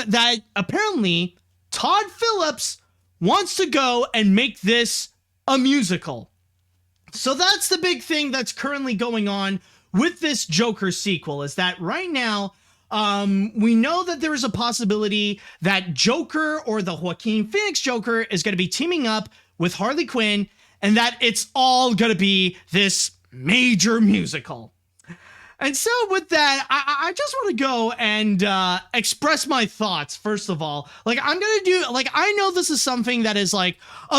[SPEAKER 3] that apparently Todd Phillips wants to go and make this a musical. So that's the big thing that's currently going on with this Joker sequel, is that right now, we know that there is a possibility that Joker, or the Joaquin Phoenix Joker, is going to be teaming up with Harley Quinn, and that it's all going to be this major musical. And so with that, I just want to go and express my thoughts, first of all. I'm going to do, I know this is something that is, a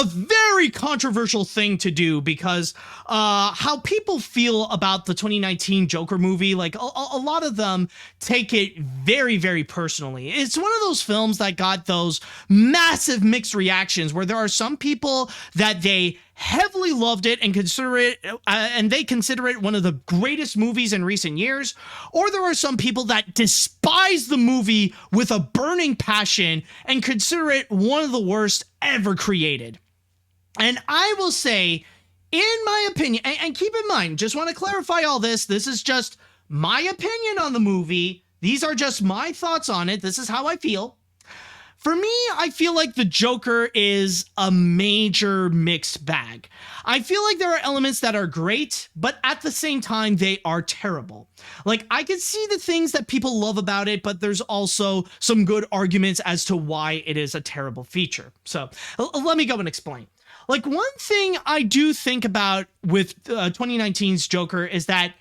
[SPEAKER 3] very controversial thing to do, because how people feel about the 2019 Joker movie, a lot of them take it very, very personally. It's one of those films that got those massive mixed reactions, where there are some people that they heavily loved it and consider it one of the greatest movies in recent years, or there are some people that despise the movie with a burning passion and consider it one of the worst ever created. And I will say, in my opinion, and keep in mind, just want to clarify all this is just my opinion on the movie. These are just my thoughts on it. This is how I feel. For me, I feel like the Joker is a major mixed bag. I feel like there are elements that are great, but at the same time, they are terrible. I can see the things that people love about it, but there's also some good arguments as to why it is a terrible feature. So let me go and explain. One thing I do think about with 2019's Joker is that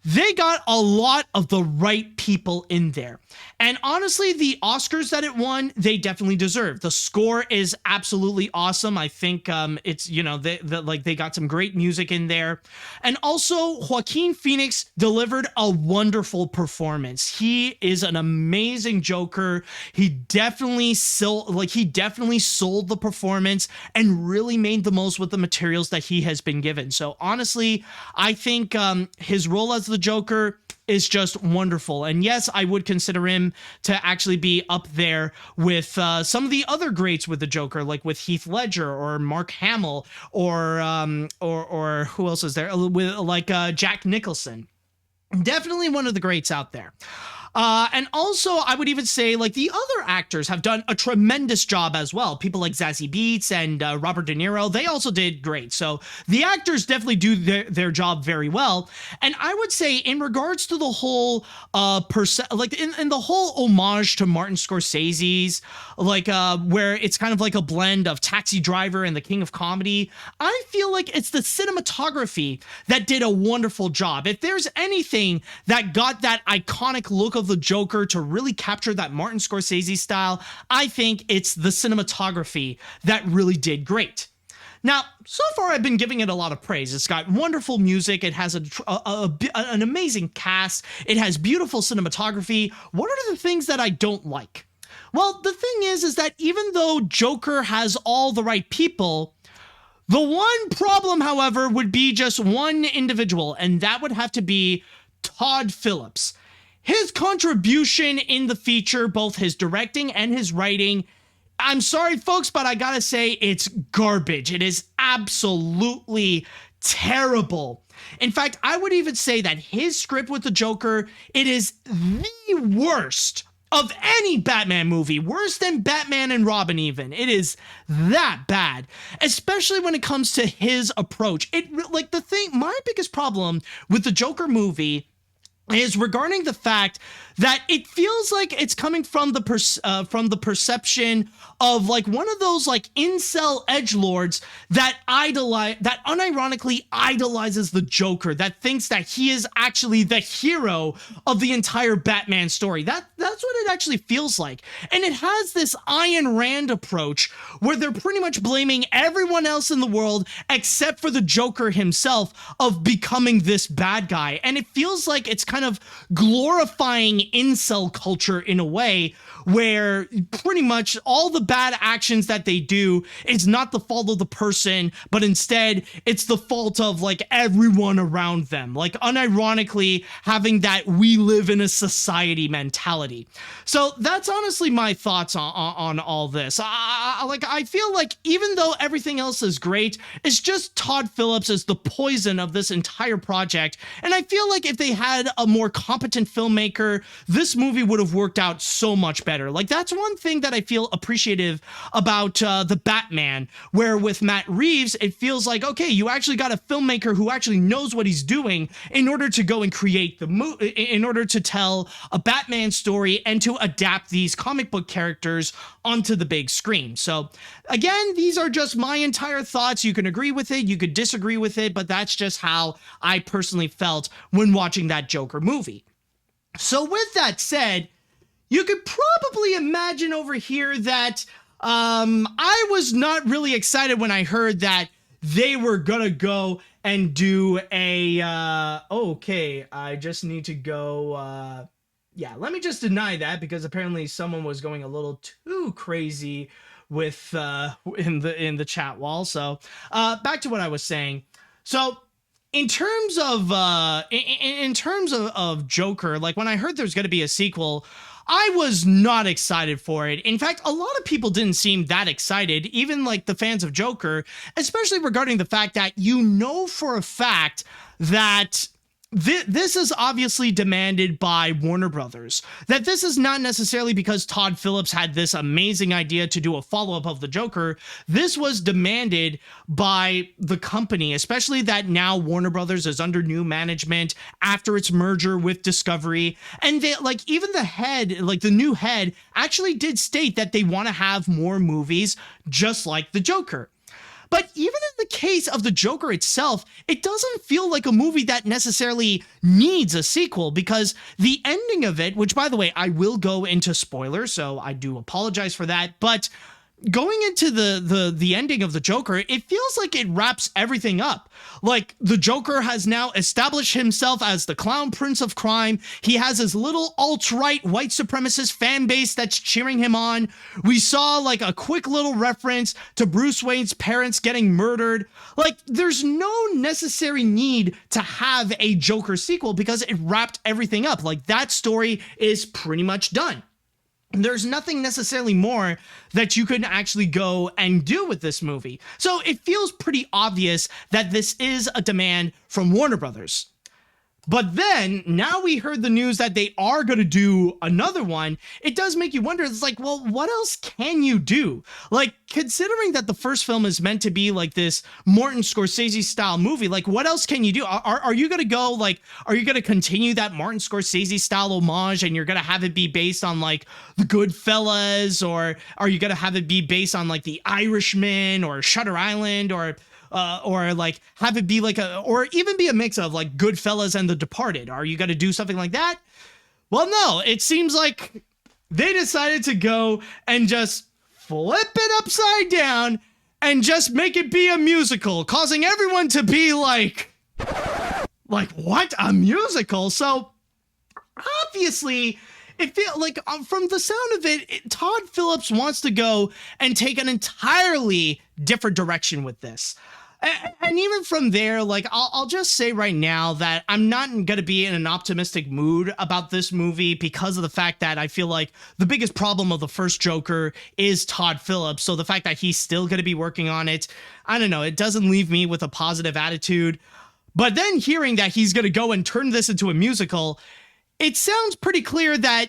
[SPEAKER 3] they got a lot of the right people in there. And honestly, the Oscars that it won, they definitely deserve. The score is absolutely awesome. I think it's, they got some great music in there. And also, Joaquin Phoenix delivered a wonderful performance. He is an amazing Joker. He definitely sold the performance and really made the most with the materials that he has been given. So honestly, I think his role as the Joker is just wonderful. And yes, I would consider him to actually be up there with some of the other greats with the Joker, like with Heath Ledger or Mark Hamill or who else is there, with Jack Nicholson. Definitely one of the greats out there. And also, I would even say, the other actors have done a tremendous job as well. People like Zazie Beetz and Robert De Niro, they also did great. So the actors definitely do their job very well. And I would say, in regards to the whole in the whole homage to Martin Scorsese's, where it's kind of like a blend of Taxi Driver and The King of Comedy, I feel like it's the cinematography that did a wonderful job. If there's anything that got that iconic look of the Joker to really capture that Martin Scorsese style, I think it's the cinematography that really did great. Now, so far I've been giving it a lot of praise. It's got wonderful music. It has an amazing cast. It has beautiful cinematography. What are the things that I don't like? Well, the thing is that even though Joker has all the right people, the one problem, however, would be just one individual, and that would have to be Todd Phillips. His contribution in the feature, both his directing and his writing, I'm sorry, folks, but I gotta say, it's garbage. It is absolutely terrible. In fact, I would even say that his script with the Joker, it is the worst of any Batman movie, worse than Batman and Robin even. It is that bad, especially when it comes to his approach. My biggest problem with the Joker movie is regarding the fact that it feels like it's coming from the perception of like one of those like incel edgelords that unironically idolizes the Joker, that thinks that he is actually the hero of the entire Batman story. That's what it actually feels like. And it has this Ayn Rand approach where they're pretty much blaming everyone else in the world except for the Joker himself of becoming this bad guy. And it feels like it's kind of glorifying incel culture in a way where pretty much all the bad actions that they do is not the fault of the person, but instead it's the fault of like everyone around them, like unironically having that we live in a society mentality. So that's honestly my thoughts on all this. I feel like even though everything else is great, it's just Todd Phillips is the poison of this entire project. And I feel like if they had a more competent filmmaker, this movie would have worked out so much better. Like, that's one thing that I feel appreciative about the Batman, where with Matt Reeves, it feels like, okay, you actually got a filmmaker who actually knows what he's doing in order to go and create the movie, in order to tell a Batman story and to adapt these comic book characters onto the big screen. So again, these are just my entire thoughts. You can agree with it, you could disagree with it, but that's just how I personally felt when watching that Joker movie. So with that said, you could probably imagine over here that I was not really excited when I heard that they were gonna go and do a okay, I just need to go yeah, let me just deny that because apparently someone was going a little too crazy with in the chat wall. So back to what I was saying. So in terms of Joker, like when I heard there's going to be a sequel, I was not excited for it. In fact, a lot of people didn't seem that excited, even like the fans of Joker, especially regarding the fact that you know for a fact that this is obviously demanded by Warner Brothers. That this is not necessarily because Todd Phillips had this amazing idea to do a follow-up of the Joker. This was demanded by the company, especially that now Warner Brothers is under new management after its merger with Discovery. And they, like, even the head, like the new head, actually did state that they want to have more movies just like the Joker. But even in the case of the Joker itself, it doesn't feel like a movie that necessarily needs a sequel, because the ending of it, which by the way, I will go into spoilers, so I do apologize for that, but going into the ending of the Joker, it feels like it wraps everything up. Like, the Joker has now established himself as the clown prince of crime. He has his little alt-right white supremacist fan base that's cheering him on. We saw like a quick little reference to Bruce Wayne's parents getting murdered. Like, there's no necessary need to have a Joker sequel because it wrapped everything up. Like, that story is pretty much done. There's nothing necessarily more that you could actually go and do with this movie. So it feels pretty obvious that this is a demand from Warner Brothers. But then, now we heard the news that they are going to do another one. It does make you wonder, it's like, well, what else can you do? Like, considering that the first film is meant to be like this Martin Scorsese style movie, like, what else can you do? Are you going to go, like, are you going to continue that Martin Scorsese style homage and you're going to have it be based on like the Goodfellas, or are you going to have it be based on like The Irishman or Shutter Island, or like have it be like or even be a mix of like Goodfellas and The Departed? Are you going to do something like that? Well, no, it seems like they decided to go and just flip it upside down and just make it be a musical, causing everyone to be like, what, a musical? So obviously, it feels like from the sound of it, Todd Phillips wants to go and take an entirely different direction with this. And even from there, like, I'll just say right now that I'm not going to be in an optimistic mood about this movie because of the fact that I feel like the biggest problem of the first Joker is Todd Phillips. So the fact that he's still going to be working on it, I don't know, it doesn't leave me with a positive attitude. But then hearing that he's going to go and turn this into a musical, it sounds pretty clear that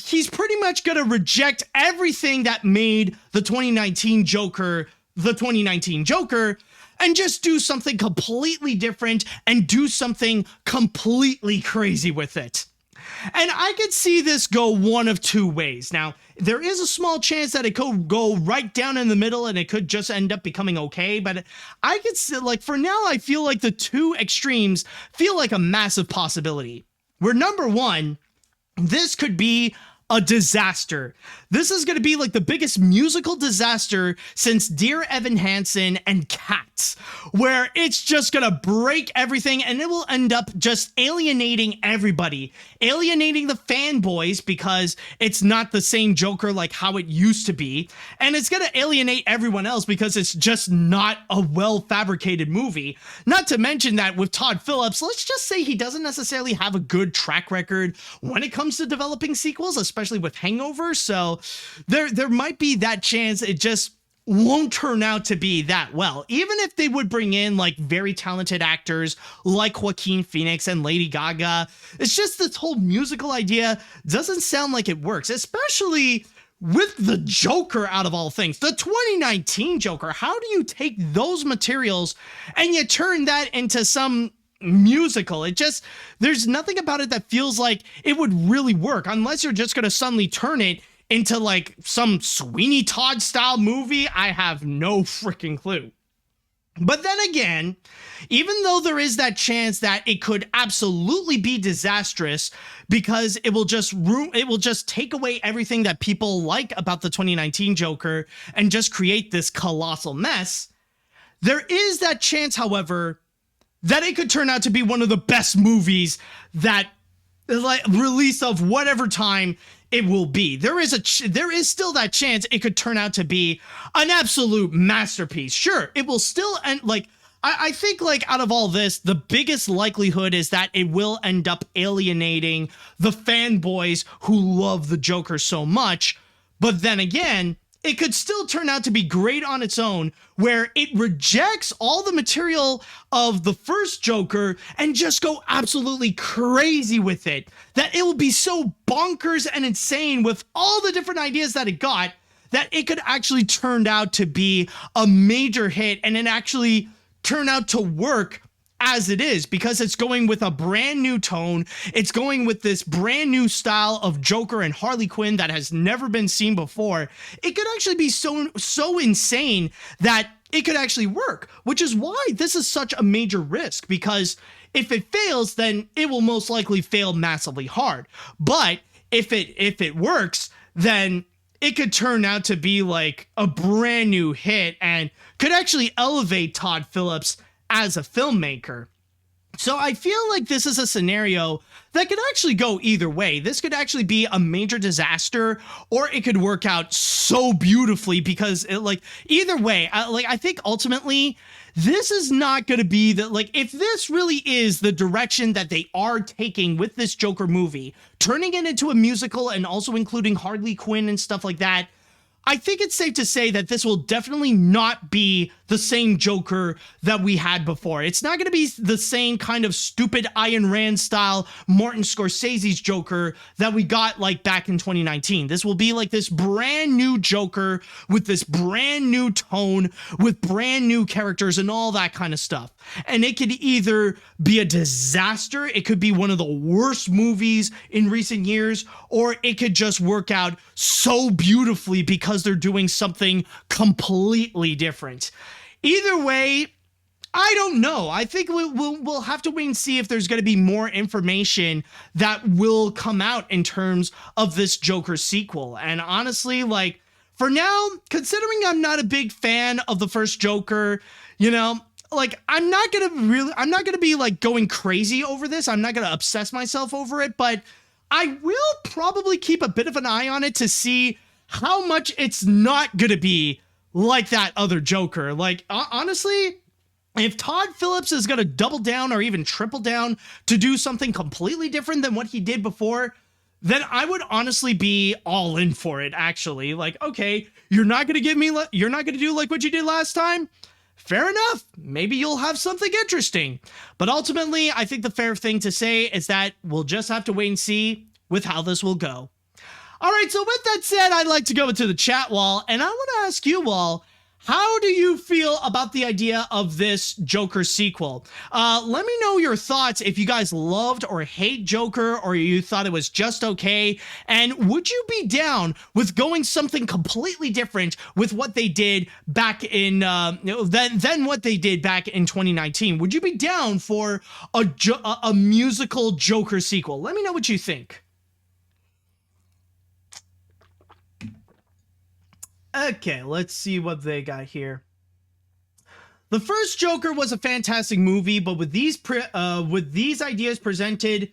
[SPEAKER 3] he's pretty much going to reject everything that made the 2019 Joker the 2019 Joker, and just do something completely different and do something completely crazy with it. And I could see this go one of two ways. Now, there is a small chance that it could go right down in the middle and it could just end up becoming okay, but I could see, like, for now, I feel like the two extremes feel like a massive possibility. Where number one, this could be a disaster. This is going to be like the biggest musical disaster since Dear Evan Hansen and Cats, where it's just going to break everything and it will end up just alienating everybody, alienating the fanboys because it's not the same Joker like how it used to be. And it's going to alienate everyone else because it's just not a well fabricated movie. Not to mention that with Todd Phillips, let's just say he doesn't necessarily have a good track record when it comes to developing sequels, especially with Hangover. So there might be that chance it just won't turn out to be that well. Even if they would bring in like very talented actors like Joaquin Phoenix and Lady Gaga, it's just this whole musical idea doesn't sound like it works, especially with the Joker out of all things, the 2019 Joker. How do you take those materials and you turn that into some musical? It just, there's nothing about it that feels like it would really work unless you're just going to suddenly turn it into like some Sweeney Todd style movie. I have no freaking clue. But then again, even though there is that chance that it could absolutely be disastrous because it will just take away everything that people like about the 2019 Joker and just create this colossal mess, there is that chance, however, that it could turn out to be one of the best movies that like release of whatever time it will be. There is still that chance it could turn out to be an absolute masterpiece. Sure, it will still end like I think like out of all this, the biggest likelihood is that it will end up alienating the fanboys who love the Joker so much. But then again, it could still turn out to be great on its own, where it rejects all the material of the first Joker and just go absolutely crazy with it. That it will be so bonkers and insane with all the different ideas that it got, that it could actually turn out to be a major hit and it actually turn out to work as it is, because it's going with a brand new tone. It's going with this brand new style of Joker and Harley Quinn that has never been seen before. It could actually be so insane that it could actually work, which is why this is such a major risk, because if it fails, then it will most likely fail massively hard. But if it works, then it could turn out to be like a brand new hit and could actually elevate Todd Phillips as a filmmaker. So I feel like this is a scenario that could actually go either way. This could actually be a major disaster, or it could work out so beautifully, because it, like, either way, I think ultimately this is not going to be the, like, if this really is the direction that they are taking with this Joker movie, turning it into a musical and also including Harley Quinn and stuff like that, I think it's safe to say that this will definitely not be the same Joker that we had before. It's not going to be the same kind of stupid Ayn Rand style Martin Scorsese's Joker that we got like back in 2019. This will be like this brand new Joker with this brand new tone, with brand new characters and all that kind of stuff. And it could either be a disaster, it could be one of the worst movies in recent years, or it could just work out so beautifully because they're doing something completely different. Either way, I don't know. I think we'll have to wait and see if there's going to be more information that will come out in terms of this Joker sequel. And honestly, like, for now, considering I'm not a big fan of the first Joker, you know, like, I'm not gonna be like going crazy over this. I'm not gonna obsess myself over it, but I will probably keep a bit of an eye on it to see how much it's not gonna be like that other Joker. Like, honestly, if Todd Phillips is gonna double down or even triple down to do something completely different than what he did before, then I would honestly be all in for it, actually. Like, okay, you're not gonna do like what you did last time? Fair enough. Maybe you'll have something interesting. But ultimately, I think the fair thing to say is that we'll just have to wait and see with how this will go. All right, so with that said, I'd like to go into the chat wall, and I want to ask you all, how do you feel about the idea of this Joker sequel? Let me know your thoughts if you guys loved or hate Joker, or you thought it was just okay. And would you be down with going something completely different with what they did back in than what they did back in 2019? Would you be down for a musical Joker sequel? Let me know what you think. Okay, let's see what they got here. The first Joker was a fantastic movie, but with these ideas presented,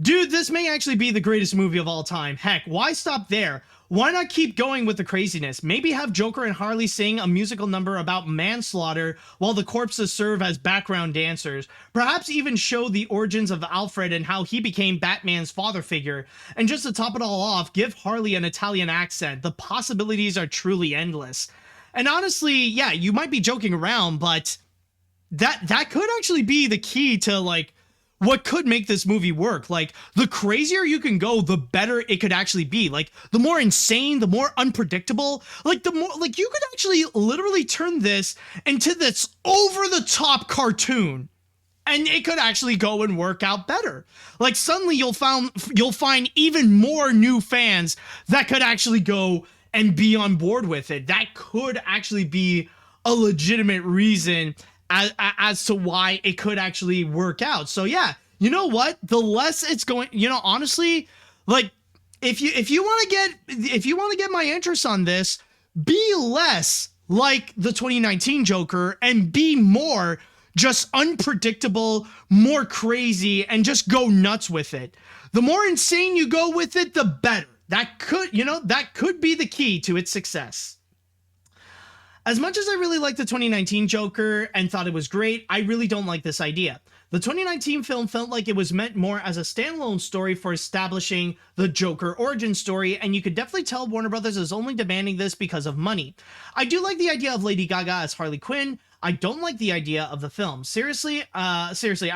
[SPEAKER 3] dude, this may actually be the greatest movie of all time. Heck, why stop there? Why not keep going with the craziness? Maybe have Joker and Harley sing a musical number about manslaughter while the corpses serve as background dancers. Perhaps even show the origins of Alfred and how he became Batman's father figure. And just to top it all off, give Harley an Italian accent. The possibilities are truly endless. And honestly, yeah, you might be joking around, but that could actually be the key to, like, what could make this movie work. Like, the crazier you can go, the better it could actually be. Like, the more insane, the more unpredictable, like, the more, like, you could actually literally turn this into this over-the-top cartoon, and it could actually go and work out better. Like, suddenly you'll find even more new fans that could actually go and be on board with it. That could actually be a legitimate reason as to why it could actually work out. So yeah, you know what? The less it's going, you know, honestly, like, if you want to get my interest on this, be less like the 2019 Joker and be more just unpredictable, more crazy, and just go nuts with it. The more insane you go with it, the better. That could be the key to its success. As much as I really liked the 2019 Joker and thought it was great, I really don't like this idea. The 2019 film felt like it was meant more as a standalone story for establishing the Joker origin story, and you could definitely tell Warner Brothers is only demanding this because of money. I do like the idea of Lady Gaga as Harley Quinn. I don't like the idea of the film. Seriously, I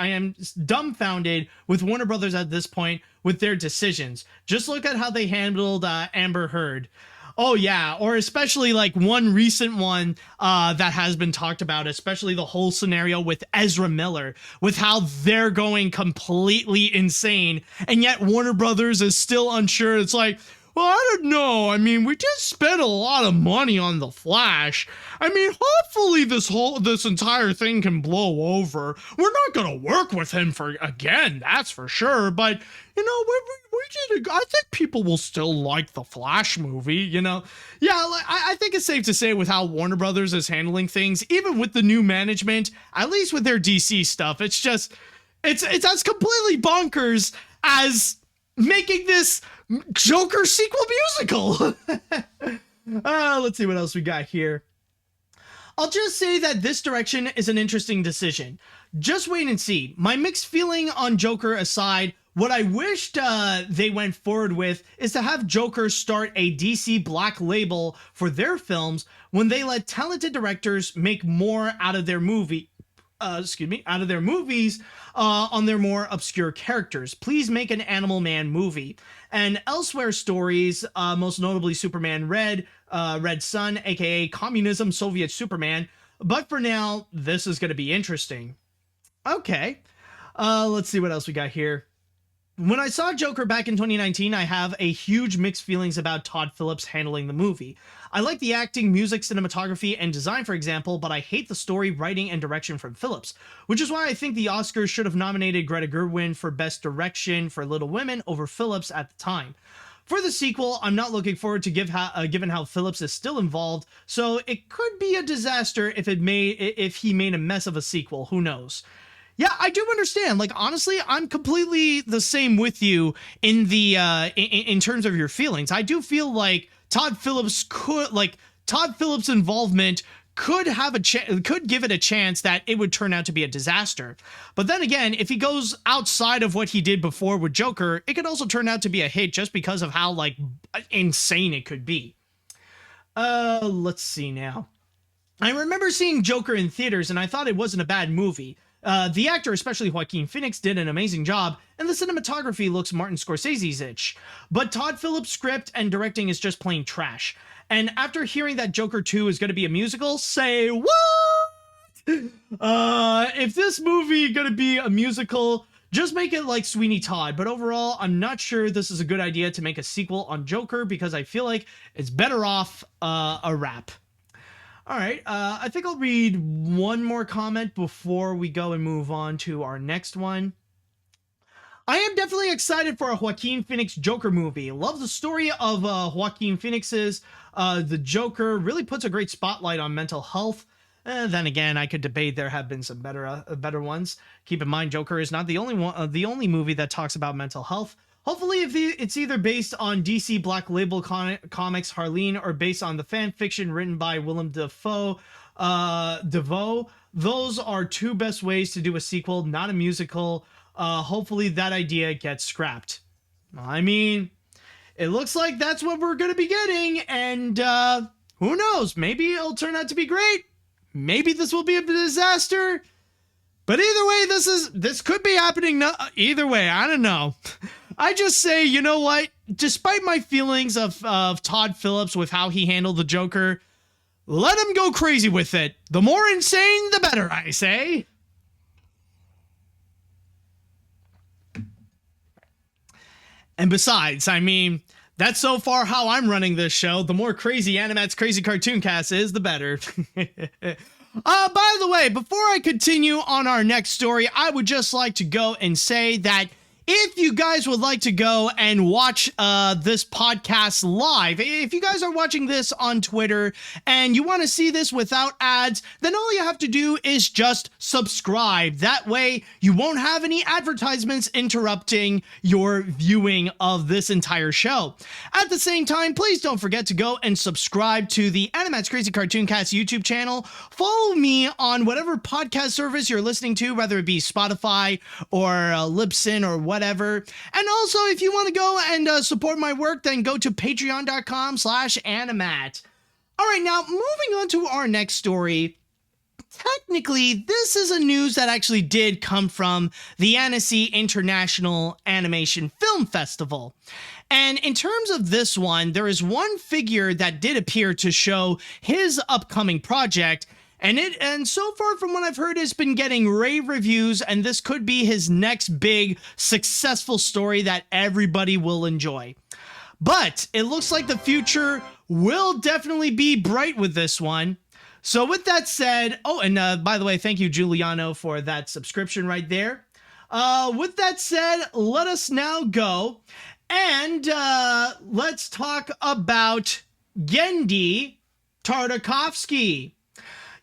[SPEAKER 3] am dumbfounded with Warner Brothers at this point with their decisions. Just look at how they handled Amber Heard. Oh yeah, or especially like one recent one that has been talked about, especially the whole scenario with Ezra Miller, with how they're going completely insane, and yet Warner Brothers is still unsure. It's like, well, I don't know. I mean, we just spent a lot of money on The Flash. I mean, hopefully this entire thing can blow over. We're not gonna work with him again, that's for sure. But you know, I think people will still like the Flash movie. You know, yeah. Like, I think it's safe to say with how Warner Brothers is handling things, even with the new management, at least with their DC stuff, it's as completely bonkers as making this Joker sequel musical. Let's see what else we got here. I'll just say that this direction is an interesting decision. Just wait and see. My mixed feeling on Joker aside, what I wished they went forward with is to have Joker start a DC Black label for their films when they let talented directors make more out of their movies on their more obscure characters. Please make an Animal Man movie. And elsewhere stories, most notably Superman Red, Red Sun, aka Communism Soviet Superman. But for now, this is going to be interesting. Okay, let's see what else we got here. When I saw Joker back in 2019, I have a huge mixed feelings about Todd Phillips handling the movie. I like the acting, music, cinematography, and design, for example, but I hate the story, writing, and direction from Phillips, which is why I think the Oscars should have nominated Greta Gerwig for Best Direction for Little Women over Phillips at the time. For the sequel, I'm not looking forward to given how Phillips is still involved, so it could be a disaster if he made a mess of a sequel, who knows. Yeah, I do understand. Like, honestly, I'm completely the same with you in the in terms of your feelings. I do feel like Todd Phillips' involvement could give it a chance that it would turn out to be a disaster. But then again, if he goes outside of what he did before with Joker, it could also turn out to be a hit just because of how, like, insane it could be. Let's see now. I remember seeing Joker in theaters and I thought it wasn't a bad movie. The actor, especially Joaquin Phoenix, did an amazing job, and the cinematography looks Martin Scorsese's-ish. But Todd Phillip's script and directing is just plain trash. And after hearing that Joker 2 is going to be a musical, say what? If this movie going to be a musical, just make it like Sweeney Todd. But overall, I'm not sure this is a good idea to make a sequel on Joker, because I feel like it's better off a rap. All right, I think I'll read one more comment before we go and move on to our next one. I am definitely excited for a Joaquin Phoenix Joker movie. Love the story of Joaquin Phoenix's The Joker. Really puts a great spotlight on mental health. Then again, I could debate there have been some better ones. Keep in mind, Joker is not the only movie that talks about mental health. Hopefully, if it's either based on DC Black Label Comics Harleen or based on the fan fiction written by Willem Dafoe, those are two best ways to do a sequel, not a musical. Hopefully that idea gets scrapped. I mean, it looks like that's what we're going to be getting, and who knows? Maybe it'll turn out to be great. Maybe this will be a disaster. But either way, this could be happening. No, either way, I don't know. I just say, you know what? Despite my feelings of Todd Phillips with how he handled the Joker, let him go crazy with it. The more insane, the better, I say. And besides, I mean, that's so far how I'm running this show. The more crazy AniMat's Crazy Cartoon Cast is, the better. By the way, before I continue on our next story, I would just like to go and say that if you guys would like to go and watch this podcast live, if you guys are watching this on Twitter and you want to see this without ads, then all you have to do is just subscribe. That way you won't have any advertisements interrupting your viewing of this entire show. At the same time, please don't forget to go and subscribe to the AniMat's Crazy Cartoon Cast YouTube channel. Follow me on whatever podcast service you're listening to, whether it be Spotify or Libsyn or whatever. And also, if you want to go and support my work, then go to patreon.com/animat. All right, now moving on to our next story. Technically, this is a news that actually did come from the Annecy International Animation Film Festival. And in terms of this one, there is one figure that did appear to show his upcoming project. And so far from what I've heard, has been getting rave reviews, and this could be his next big successful story that everybody will enjoy. But it looks like the future will definitely be bright with this one. So with that said, and by the way, thank you, Giuliano, for that subscription right there. With that said, let us now go and let's talk about Genndy Tartakovsky.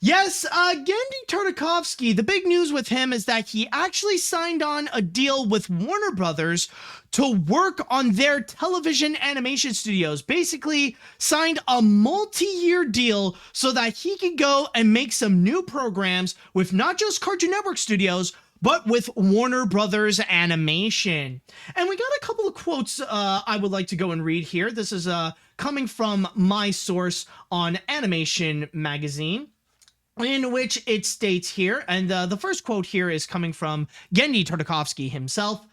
[SPEAKER 3] Yes, Genndy Tartakovsky, the big news with him is that he actually signed on a deal with Warner Brothers to work on their television animation studios. Basically, signed a multi-year deal so that he could go and make some new programs with not just Cartoon Network Studios, but with Warner Brothers Animation. And we got a couple of quotes I would like to go and read here. This is coming from my source on Animation Magazine, in which it states here, and the first quote here is coming from Genndy Tartakovsky himself.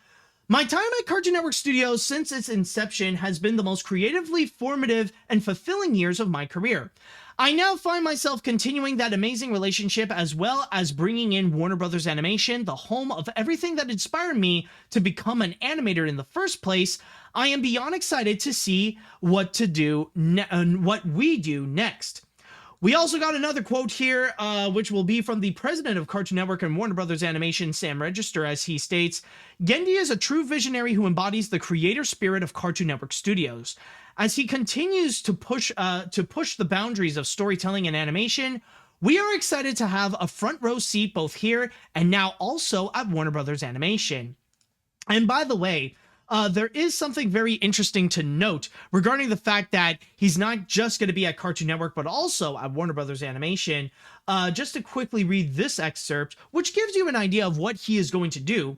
[SPEAKER 3] My time at Cartoon Network Studios since its inception has been the most creatively formative and fulfilling years of my career. I now find myself continuing that amazing relationship as well as bringing in Warner Brothers Animation, the home of everything that inspired me to become an animator in the first place. I am beyond excited to see what we do next. We also got another quote here, which will be from the president of Cartoon Network and Warner Brothers Animation, Sam Register, as he states, Genndy is a true visionary who embodies the creator spirit of Cartoon Network Studios. As he continues to push the boundaries of storytelling and animation, we are excited to have a front row seat both here and now also at Warner Brothers Animation. And by the way, there is something very interesting to note regarding the fact that he's not just going to be at Cartoon Network, but also at Warner Brothers Animation. Just to quickly read this excerpt, which gives you an idea of what he is going to do.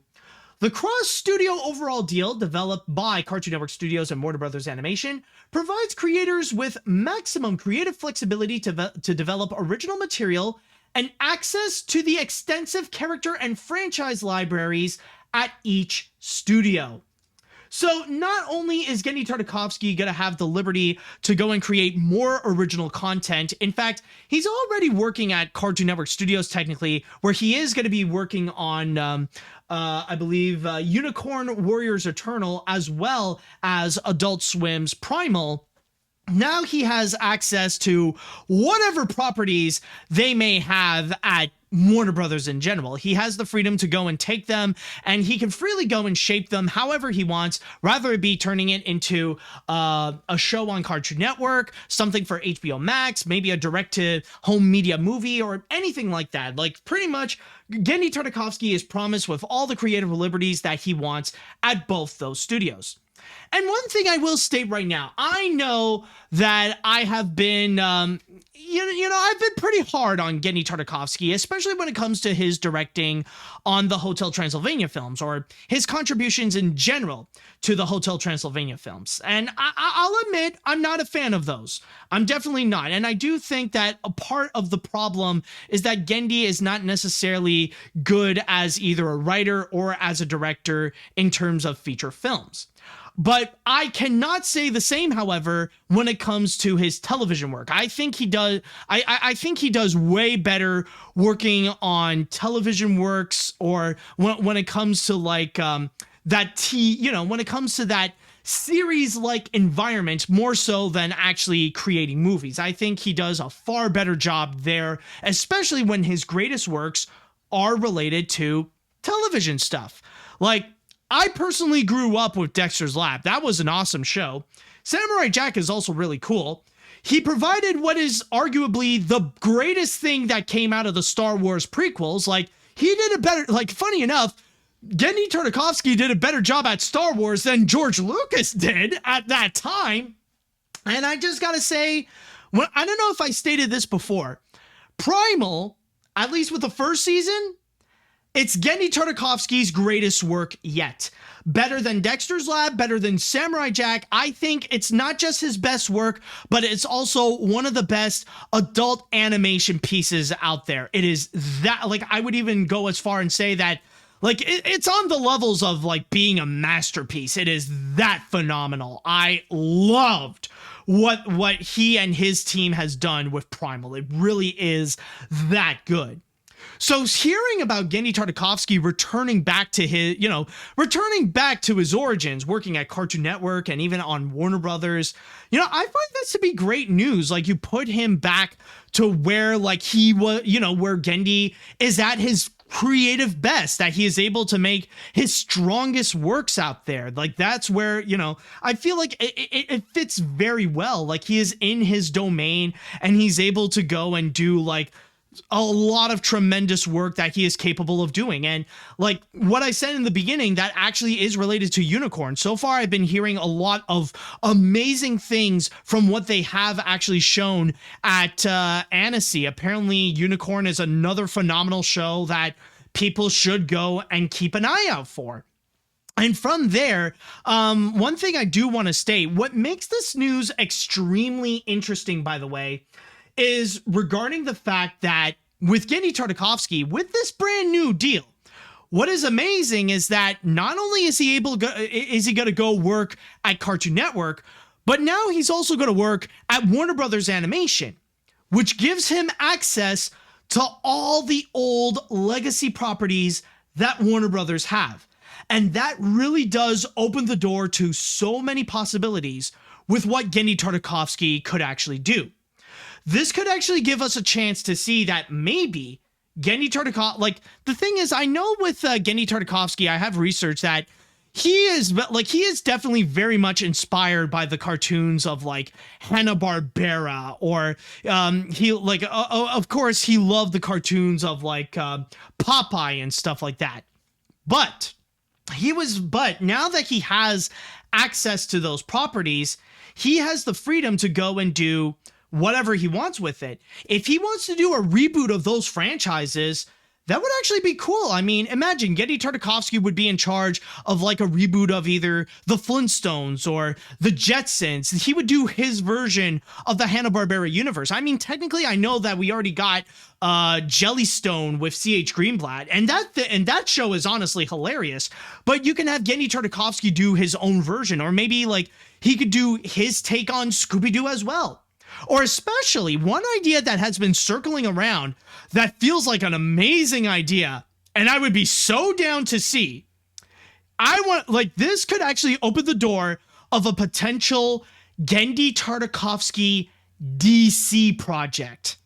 [SPEAKER 3] The cross-studio overall deal developed by Cartoon Network Studios and Warner Brothers Animation provides creators with maximum creative flexibility to develop original material and access to the extensive character and franchise libraries at each studio. So not only is Genndy Tartakovsky going to have the liberty to go and create more original content, in fact, he's already working at Cartoon Network Studios, technically, where he is going to be working on, I believe, Unicorn Warriors Eternal, as well as Adult Swim's Primal. Now he has access to whatever properties they may have at Warner Brothers in general. He has the freedom to go and take them, and he can freely go and shape them however he wants, rather it be turning it into a show on Cartoon Network, something for HBO Max, maybe a direct-to-home media movie, or anything like that. Like, pretty much, Genndy Tartakovsky is promised with all the creative liberties that he wants at both those studios. And one thing I will state right now, I know that I have been, I've been pretty hard on Genndy Tartakovsky, especially when it comes to his directing on the Hotel Transylvania films, or his contributions in general to the Hotel Transylvania films. And I'll admit, I'm not a fan of those. I'm definitely not. And I do think that a part of the problem is that Genndy is not necessarily good as either a writer or as a director in terms of feature films. But I cannot say the same, however, when it comes to his television work. I think he does. I think he does way better working on television works, or when it comes to like when it comes to that series-like environment, more so than actually creating movies. I think he does a far better job there, especially when his greatest works are related to television stuff. Like, I personally grew up with Dexter's Lab. That was an awesome show. Samurai Jack is also really cool. He provided what is arguably the greatest thing that came out of the Star Wars prequels. Like, he did a better, like, funny enough, Genndy Tartakovsky did a better job at Star Wars than George Lucas did at that time. And I just gotta say, I don't know if I stated this before, Primal, at least with the first season, it's Genndy Tartakovsky's greatest work yet. Better than Dexter's Lab, better than Samurai Jack. I think it's not just his best work, but it's also one of the best adult animation pieces out there. It is that, like, I would even go as far and say that, like, it's on the levels of, like, being a masterpiece. It is that phenomenal. I loved what he and his team has done with Primal. It really is that good. So hearing about Genndy Tartakovsky returning back to his origins, working at Cartoon Network and even on Warner Brothers, I find this to be great news. Like, you put him back to where, like, he was, where Genndy is at his creative best, that he is able to make his strongest works out there. Like, that's where, I feel like it fits very well. Like, he is in his domain and he's able to go and do, like, a lot of tremendous work that he is capable of doing. And like what I said in the beginning, that actually is related to Unicorn. So far, I've been hearing a lot of amazing things from what they have actually shown at Annecy. Apparently, Unicorn is another phenomenal show that people should go and keep an eye out for. And from there, one thing I do want to state, what makes this news extremely interesting, by the way, is regarding the fact that with Genndy Tartakovsky, with this brand new deal, what is amazing is that not only is he going to go work at Cartoon Network, but now he's also going to work at Warner Brothers Animation, which gives him access to all the old legacy properties that Warner Brothers have. And that really does open the door to so many possibilities with what Genndy Tartakovsky could actually do. This could actually give us a chance to see that maybe Genndy Tartakovsky, like, the thing is, I know with Genndy Tartakovsky, I have researched that he is definitely very much inspired by the cartoons of, like, Hanna-Barbera, or of course, he loved the cartoons of, like, Popeye and stuff like that. But now that he has access to those properties, he has the freedom to go and do whatever he wants with it. If he wants to do a reboot of those franchises, That would actually be cool. I mean, imagine Genndy Tartakovsky would be in charge of like a reboot of either the Flintstones or the Jetsons. He would do his version of the Hanna-Barbera universe. I mean, technically, I know that we already got Jellystone with C.H. Greenblatt, and that show is honestly hilarious. But you can have Genndy Tartakovsky do his own version, or maybe like he could do his take on Scooby-Doo as well. Or especially one idea that has been circling around that feels like an amazing idea, and I would be so down to see. This could actually open the door of a potential Genndy Tartakovsky DC project.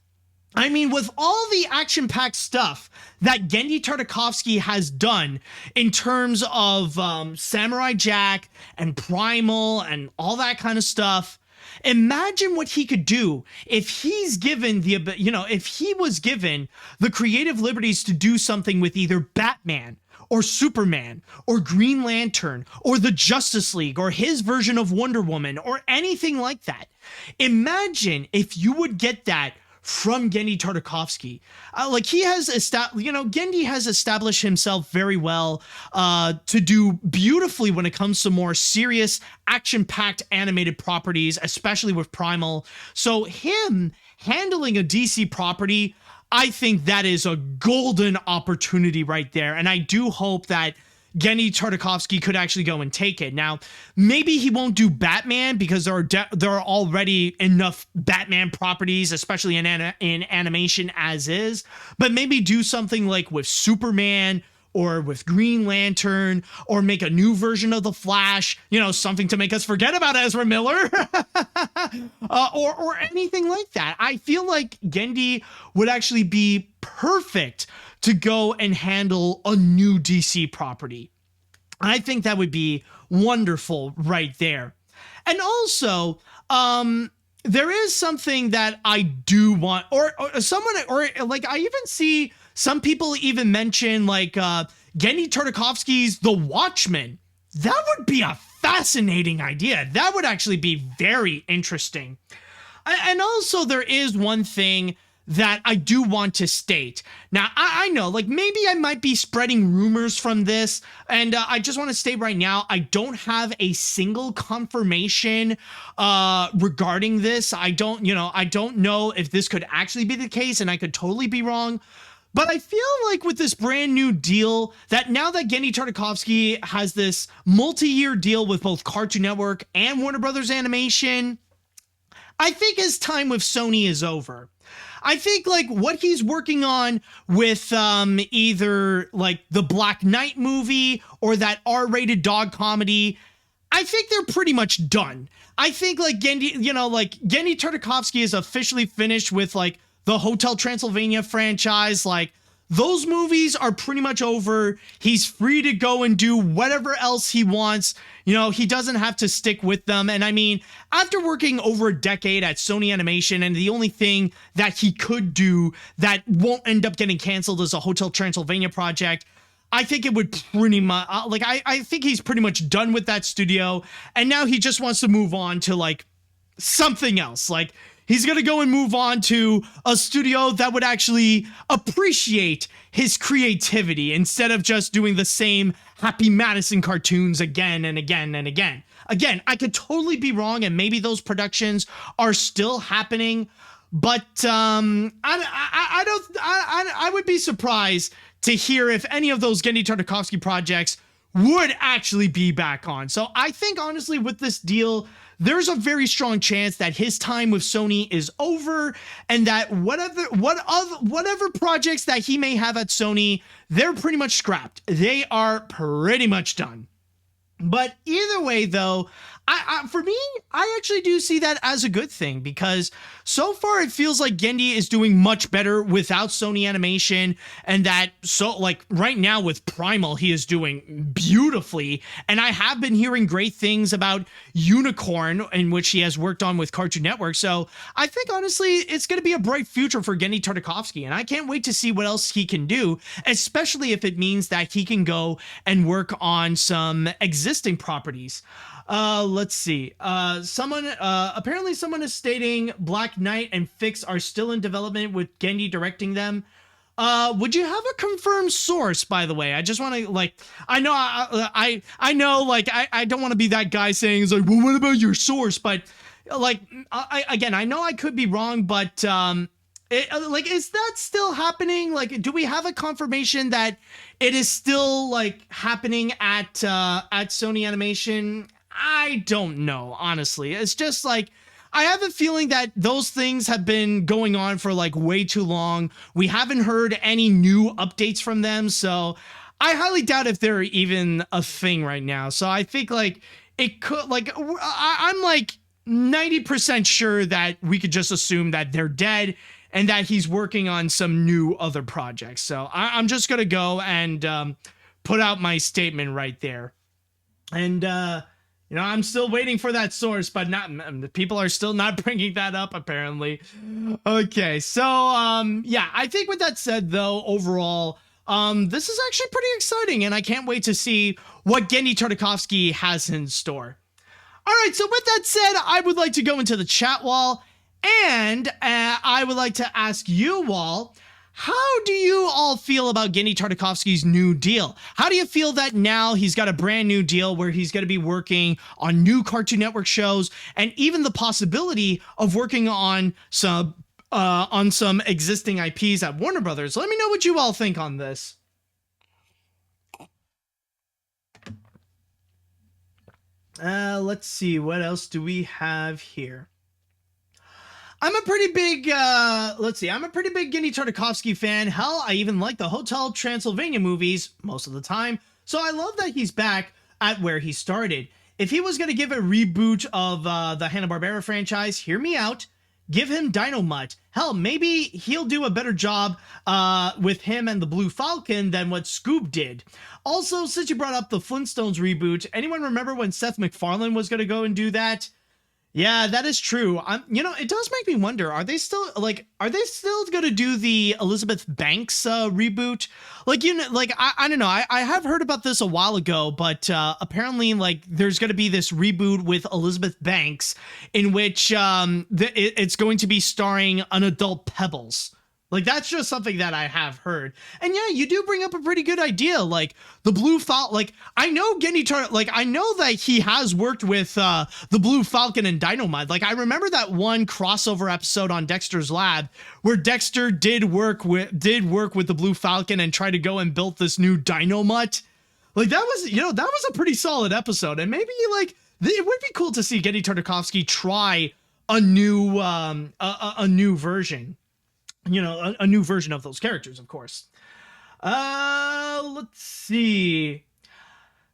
[SPEAKER 3] I mean, with all the action-packed stuff that Genndy Tartakovsky has done in terms of Samurai Jack and Primal and all that kind of stuff, imagine what he could do if he's given if he was given the creative liberties to do something with either Batman or Superman or Green Lantern or the Justice League or his version of Wonder Woman or anything like that. Imagine if you would get that from Genndy Tartakovsky. Genndy has established himself very well to do beautifully when it comes to more serious, action-packed animated properties, especially with Primal. So him handling a DC property, I think that is a golden opportunity right there. And I do hope that Genndy Tartakovsky could actually go and take it. Now, maybe he won't do Batman because there are already enough Batman properties, especially in animation as is. But maybe do something like with Superman or with Green Lantern, or make a new version of the Flash. Something to make us forget about Ezra Miller, or anything like that. I feel like Genndy would actually be perfect to go and handle a new DC property. I think that would be wonderful right there. And also, there is something that I do want, or I even see some people even mention Genndy Tartakovsky's The Watchmen. That would be a fascinating idea. That would actually be very interesting. And also there is one thing that I do want to state. Now, I know, maybe I might be spreading rumors from this, and I just want to state right now, I don't have a single confirmation regarding this. I don't know if this could actually be the case, and I could totally be wrong. But I feel like with this brand new deal, that now that Genndy Tartakovsky has this multi-year deal with both Cartoon Network and Warner Brothers Animation, I think his time with Sony is over. I think what he's working on with either the Black Knight movie or that R-rated dog comedy, I think they're pretty much done. I think Genndy Tartakovsky is officially finished with the Hotel Transylvania franchise. Those movies are pretty much over. He's free to go and do whatever else he wants. He doesn't have to stick with them. And I mean, after working over a decade at Sony Animation, and the only thing that he could do that won't end up getting canceled is a Hotel Transylvania project, I think it would pretty much, I think he's pretty much done with that studio. And now he just wants to move on to something else. He's going to go and move on to a studio that would actually appreciate his creativity instead of just doing the same Happy Madison cartoons again and again and again. Again, I could totally be wrong, and maybe those productions are still happening, but I would be surprised to hear if any of those Genndy Tartakovsky projects would actually be back on. So I think honestly with this deal, there's a very strong chance that his time with Sony is over, and that whatever projects that he may have at Sony, they're pretty much scrapped. They are pretty much done. But either way, though, for me, I actually do see that as a good thing, because so far it feels like Genndy is doing much better without Sony Animation, and that right now with Primal, he is doing beautifully. And I have been hearing great things about Unicorn, in which he has worked on with Cartoon Network. So I think honestly, it's going to be a bright future for Genndy Tartakovsky, and I can't wait to see what else he can do, especially if it means that he can go and work on some existing properties. Let's see. Apparently someone is stating Black Knight and Fix are still in development with Genndy directing them. Would you have a confirmed source, by the way? I just want to, like, I know, I know, like, I don't want to be that guy saying, it's like, well, what about your source? But, like, again, I know I could be wrong, but, like, is that still happening? Like, do we have a confirmation that it is still, like, happening at Sony Animation? I don't know, honestly. It's just, like, I have a feeling that those things have been going on for, like, way too long. We haven't heard any new updates from them, so I highly doubt if they're even a thing right now. So I think, like, it could, like, I'm, like, 90% sure that we could just assume that they're dead and that he's working on some new other projects. So I'm just going to go and put out my statement right there. And, you know, I'm still waiting for that source, but the people are still not bringing that up, apparently. Okay, so, yeah, I think with that said, though, overall, this is actually pretty exciting, and I can't wait to see what Genndy Tartakovsky has in store. All right, so with that said, I would like to go into the chat wall, and I would like to ask you all, how do you all feel about Genndy Tartakovsky's new deal? How do you feel that now he's got a brand new deal where he's going to be working on new Cartoon Network shows and even the possibility of working on some existing IPs at Warner Brothers? Let me know what you all think on this. Let's see, what else do we have here? I'm a pretty big, I'm a pretty big Genndy Tartakovsky fan. Hell, I even like the Hotel Transylvania movies most of the time. So I love that he's back at where he started. If he was going to give a reboot of the Hanna-Barbera franchise, hear me out. Give him Dynamite. Hell, maybe he'll do a better job with him and the Blue Falcon than what Scoob did. Also, since you brought up the Flintstones reboot, anyone remember when Seth MacFarlane was going to go and do that? Yeah, that is true. You know, it does make me wonder, are they still going to do the Elizabeth Banks reboot? Like, you know, like, I don't know. I have heard about this a while ago, but apparently, like, there's going to be this reboot with Elizabeth Banks in which it's going to be starring an adult Pebbles. Like, that's just something that I have heard. And yeah, you do bring up a pretty good idea. Like, the Blue Falcon, like, I know I know that he has worked with the Blue Falcon and Dynamite. Like, I remember that one crossover episode on Dexter's Lab where Dexter did work with the Blue Falcon and try to go and build this new Dynamite. Like, that was, you know, that was a pretty solid episode. And maybe, like, it would be cool to see Genndy Tartakovsky try a new version. You know, a new version of those characters, of course. Let's see.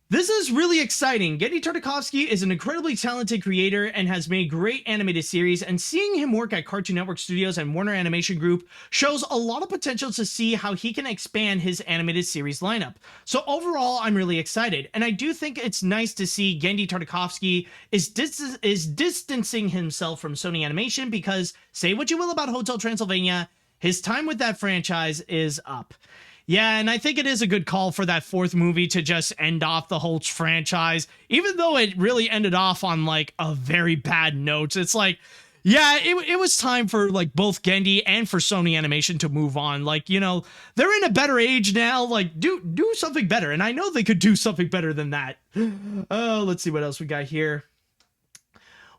[SPEAKER 3] This is really exciting. Genndy Tartakovsky is an incredibly talented creator and has made great animated series, and seeing him work at Cartoon Network Studios and Warner Animation Group shows a lot of potential to see how he can expand his animated series lineup. So overall, I'm really excited, and I do think it's nice to see Genndy Tartakovsky is distancing himself from Sony Animation, because say what you will about Hotel Transylvania, his time with that franchise is up. Yeah, and I think it is a good call for that fourth movie to just end off the whole franchise, even though it really ended off on, like, a very bad note. It's like, yeah, it was time for, like, both Genndy and for Sony Animation to move on. Like, you know, they're in a better age now. Like, do something better, and I know they could do something better than that. Oh, let's see what else we got here.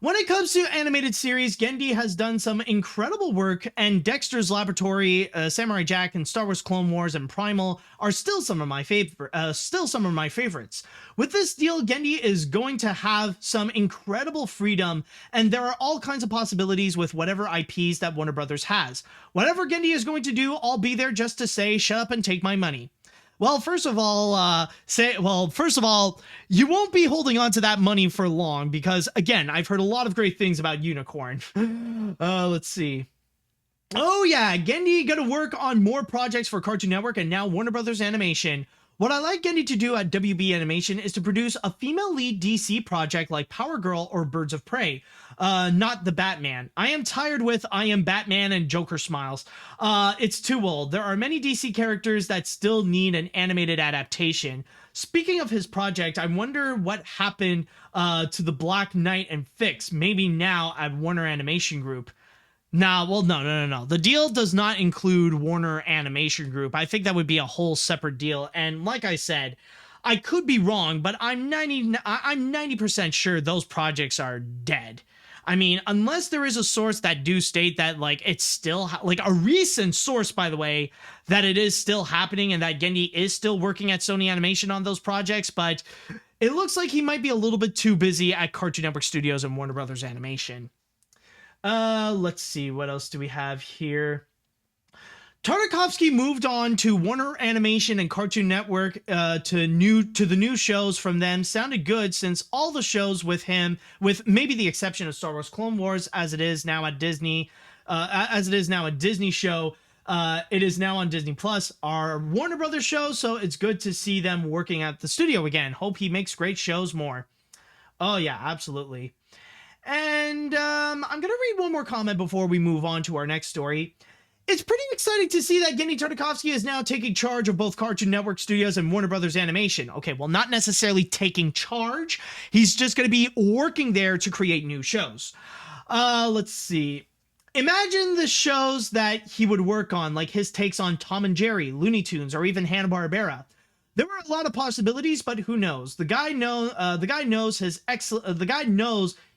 [SPEAKER 3] When it comes to animated series, Genndy has done some incredible work, and Dexter's Laboratory, Samurai Jack, and Star Wars Clone Wars and Primal are still some of my favorites. With this deal, Genndy is going to have some incredible freedom, and there are all kinds of possibilities with whatever IPs that Warner Brothers has. Whatever Genndy is going to do, I'll be there just to say, shut up and take my money. Well, first of all, you won't be holding on to that money for long because, again, I've heard a lot of great things about Unicorn. Let's see. Oh, yeah, Genndy gonna work on more projects for Cartoon Network and now Warner Brothers Animation. What I like Genndy to do at WB Animation is to produce a female lead DC project like Power Girl or Birds of Prey, not the Batman. I am tired with I Am Batman and Joker smiles. It's too old. There are many DC characters that still need an animated adaptation. Speaking of his project, I wonder what happened to the Black Knight and Fix, maybe now at Warner Animation Group. Nah, well, no. The deal does not include Warner Animation Group. I think that would be a whole separate deal. And like I said, I could be wrong, but I'm 90% sure those projects are dead. I mean, unless there is a source that do state that, like, it's still, like, a recent source, by the way, that it is still happening and that Genndy is still working at Sony Animation on those projects, but it looks like he might be a little bit too busy at Cartoon Network Studios and Warner Brothers Animation. Let's see, what else do we have here? Tartakovsky moved on to Warner Animation and Cartoon Network to the new shows from them. Sounded good since all the shows with him, with maybe the exception of Star Wars Clone Wars, as it is now a Disney show, it is now on Disney Plus, are Warner Brothers shows, so it's good to see them working at the studio again. Hope he makes great shows more. Oh yeah, absolutely. And I'm gonna read one more comment before we move on to our next story. It's pretty exciting to see that Genndy Tartakovsky is now taking charge of both Cartoon Network Studios and Warner Brothers Animation. Okay, well, not necessarily taking charge. He's just going to be working there to create new shows. Let's see. Imagine the shows that he would work on, like his takes on Tom and Jerry, Looney Tunes, or even Hanna-Barbera. There were a lot of possibilities, but who knows? The guy knows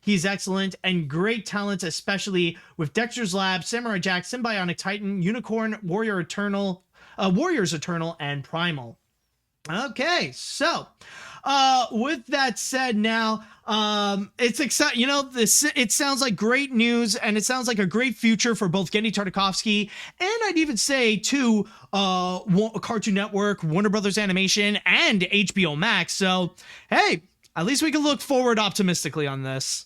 [SPEAKER 3] he's excellent and great talent, especially with Dexter's Lab, Samurai Jack, Symbiotic Titan, Unicorn, Warriors Eternal, and Primal. Okay, so with that said, now it's exciting. You know, it sounds like great news, and it sounds like a great future for both Genndy Tartakovsky and I'd even say too Cartoon Network, Warner Brothers Animation, and HBO Max. So hey, at least we can look forward optimistically on this.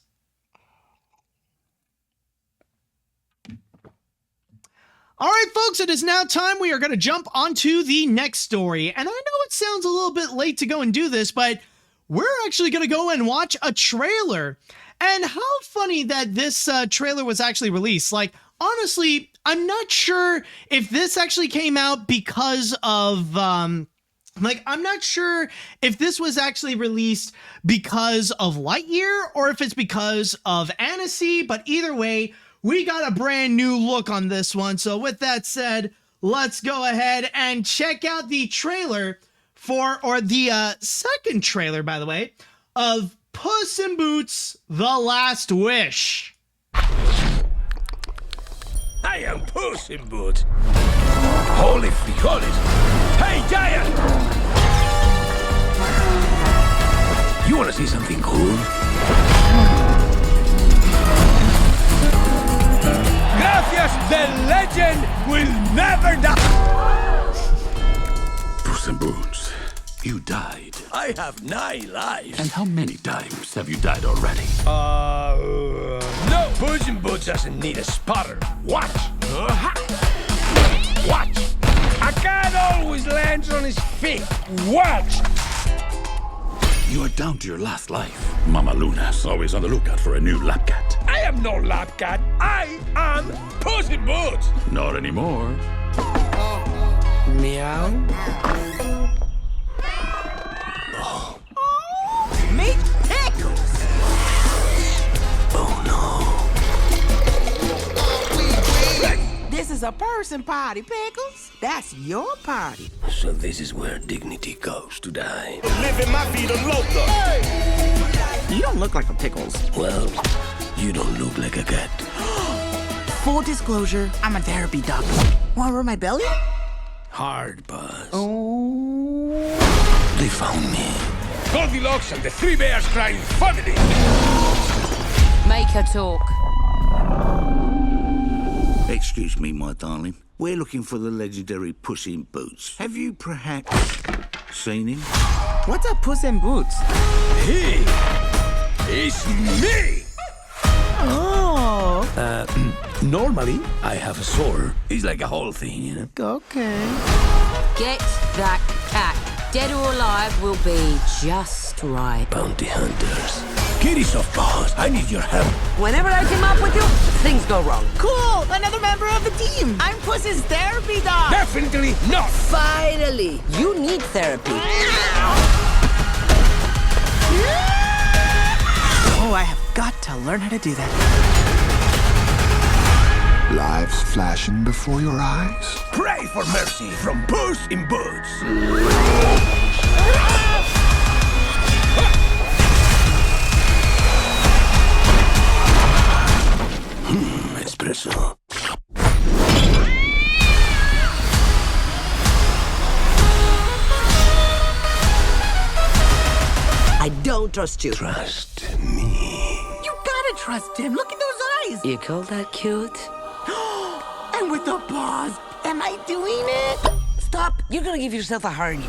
[SPEAKER 3] All right, folks, it is now time. We are going to jump onto the next story. And I know it sounds a little bit late to go and do this, but we're actually going to go and watch a trailer. And how funny that this trailer was actually released. Like, honestly, I'm not sure if this actually came out because of... I'm not sure if this was actually released because of Lightyear or if it's because of Annecy, but either way, we got a brand new look on this one. So with that said, let's go ahead and check out the trailer the second trailer, by the way, of Puss in Boots: The Last Wish.
[SPEAKER 1] I am Puss in Boots. Holy frijoles. Hey, Giant! You want to see something cool? Gracias, the legend will never die!
[SPEAKER 4] Puss in Boots, you died.
[SPEAKER 1] I have 9 lives.
[SPEAKER 4] And how many times have you died already?
[SPEAKER 1] No. Puss in Boots doesn't need a spotter. Watch. Watch. A cat always lands on his feet. Watch.
[SPEAKER 4] You are down to your last life. Mama Luna's always on the lookout for a new lap cat.
[SPEAKER 1] I am no lap cat. I am Puss in Boots.
[SPEAKER 4] Not anymore.
[SPEAKER 1] Meow.
[SPEAKER 5] Meet Pickles!
[SPEAKER 1] Oh no.
[SPEAKER 5] This is a person party, Pickles. That's your party.
[SPEAKER 1] So this is where dignity goes to die.
[SPEAKER 6] Living my vida loca.
[SPEAKER 5] You don't look like a Pickles.
[SPEAKER 1] Well, you don't look like a cat.
[SPEAKER 5] Full disclosure, I'm a therapy dog. Wanna rub my belly?
[SPEAKER 1] Hard Buzz.
[SPEAKER 5] Oh.
[SPEAKER 1] They found me. Goldilocks and the Three Bears Crying family.
[SPEAKER 7] Make her talk.
[SPEAKER 8] Excuse me, my darling. We're looking for the legendary Puss in Boots. Have you perhaps seen him?
[SPEAKER 5] What's a Puss in Boots?
[SPEAKER 1] He is me.
[SPEAKER 5] Oh.
[SPEAKER 1] Normally, I have a sword. It's like a whole thing, you know?
[SPEAKER 5] Okay.
[SPEAKER 7] Get that cat. Dead or alive will be just right.
[SPEAKER 1] Bounty hunters. Kitty soft paws, I need your help.
[SPEAKER 5] Whenever I team up with you, things go wrong. Cool! Another member of the team. I'm Puss's therapy dog.
[SPEAKER 1] Definitely not.
[SPEAKER 7] Finally, you need therapy.
[SPEAKER 5] Oh, I have got to learn how to do that.
[SPEAKER 1] Lives flashing before your eyes.
[SPEAKER 6] Pray for mercy from Puss in Boots.
[SPEAKER 4] Espresso.
[SPEAKER 5] I don't trust you.
[SPEAKER 1] Trust me.
[SPEAKER 5] You gotta trust him. Look at those eyes.
[SPEAKER 7] You call that cute?
[SPEAKER 5] And with the paws. Am I doing it? Stop. You're gonna give yourself a hernia.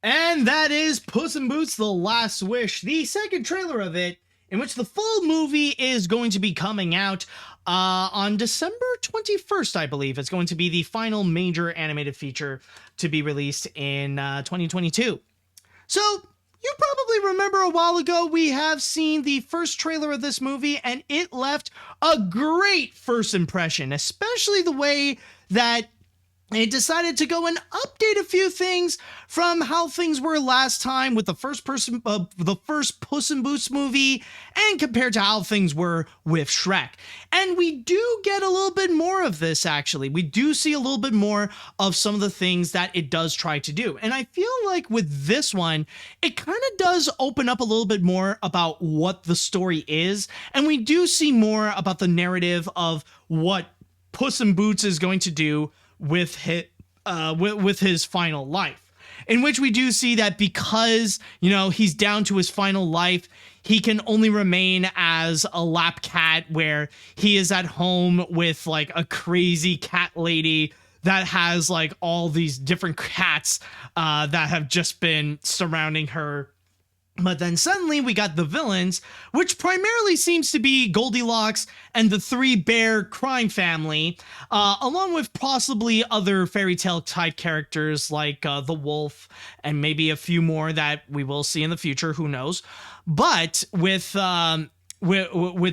[SPEAKER 3] And that is Puss in Boots: The Last Wish, the second trailer of it, in which the full movie is going to be coming out on December 21st, I believe. It's going to be the final major animated feature to be released in 2022. So, you probably remember a while ago we have seen the first trailer of this movie, and it left a great first impression, especially the way that it decided to go and update a few things from how things were last time with the first Puss in Boots movie, and compared to how things were with Shrek. And we do get a little bit more of this, actually. We do see a little bit more of some of the things that it does try to do. And I feel like with this one, it kind of does open up a little bit more about what the story is. And we do see more about the narrative of what Puss in Boots is going to do with his final life, in which we do see that because, you know, he's down to his final life, he can only remain as a lap cat, where he is at home with like a crazy cat lady that has like all these different cats that have just been surrounding her. But then suddenly we got the villains, which primarily seems to be Goldilocks and the three bear crime family, along with possibly other fairy tale type characters like the wolf and maybe a few more that we will see in the future. Who knows? But with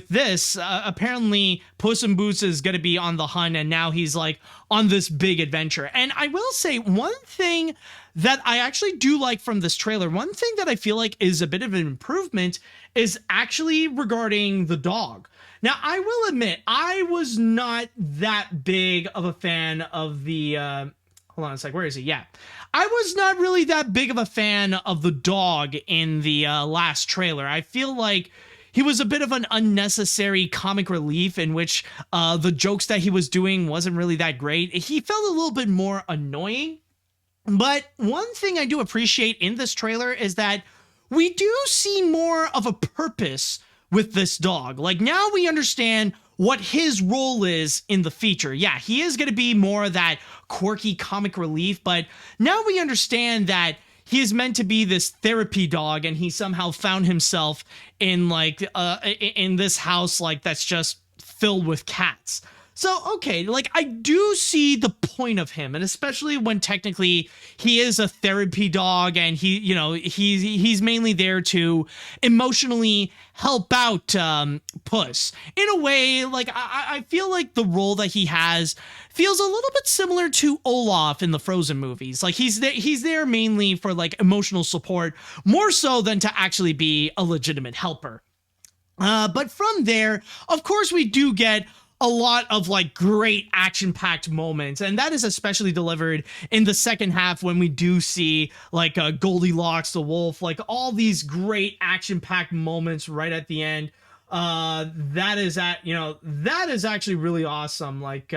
[SPEAKER 3] this, apparently Puss in Boots is going to be on the hunt, and now he's like on this big adventure. And I will say one thing that I actually do like from this trailer, one thing that I feel like is a bit of an improvement, is actually regarding the dog. Now, I will admit, I was not that big of a fan of the, hold on a sec, where is he? Yeah. I was not really that big of a fan of the dog in the last trailer. I feel like he was a bit of an unnecessary comic relief, in which the jokes that he was doing wasn't really that great. He felt a little bit more annoying. But one thing I do appreciate in this trailer is that we do see more of a purpose with this dog. Like, now we understand what his role is in the feature. Yeah, he is going to be more of that quirky comic relief, but now we understand that he is meant to be this therapy dog, and he somehow found himself in like in this house like that's just filled with cats. So, okay, like, I do see the point of him, and especially when technically he is a therapy dog, and he, you know, he's mainly there to emotionally help out Puss. In a way, like, I feel like the role that he has feels a little bit similar to Olaf in the Frozen movies. Like, he's there mainly for, like, emotional support, more so than to actually be a legitimate helper. But from there, of course, we do get a lot of like great action-packed moments, and that is especially delivered in the second half, when we do see like Goldilocks, the wolf, like all these great action-packed moments right at the end. That is actually really awesome. Like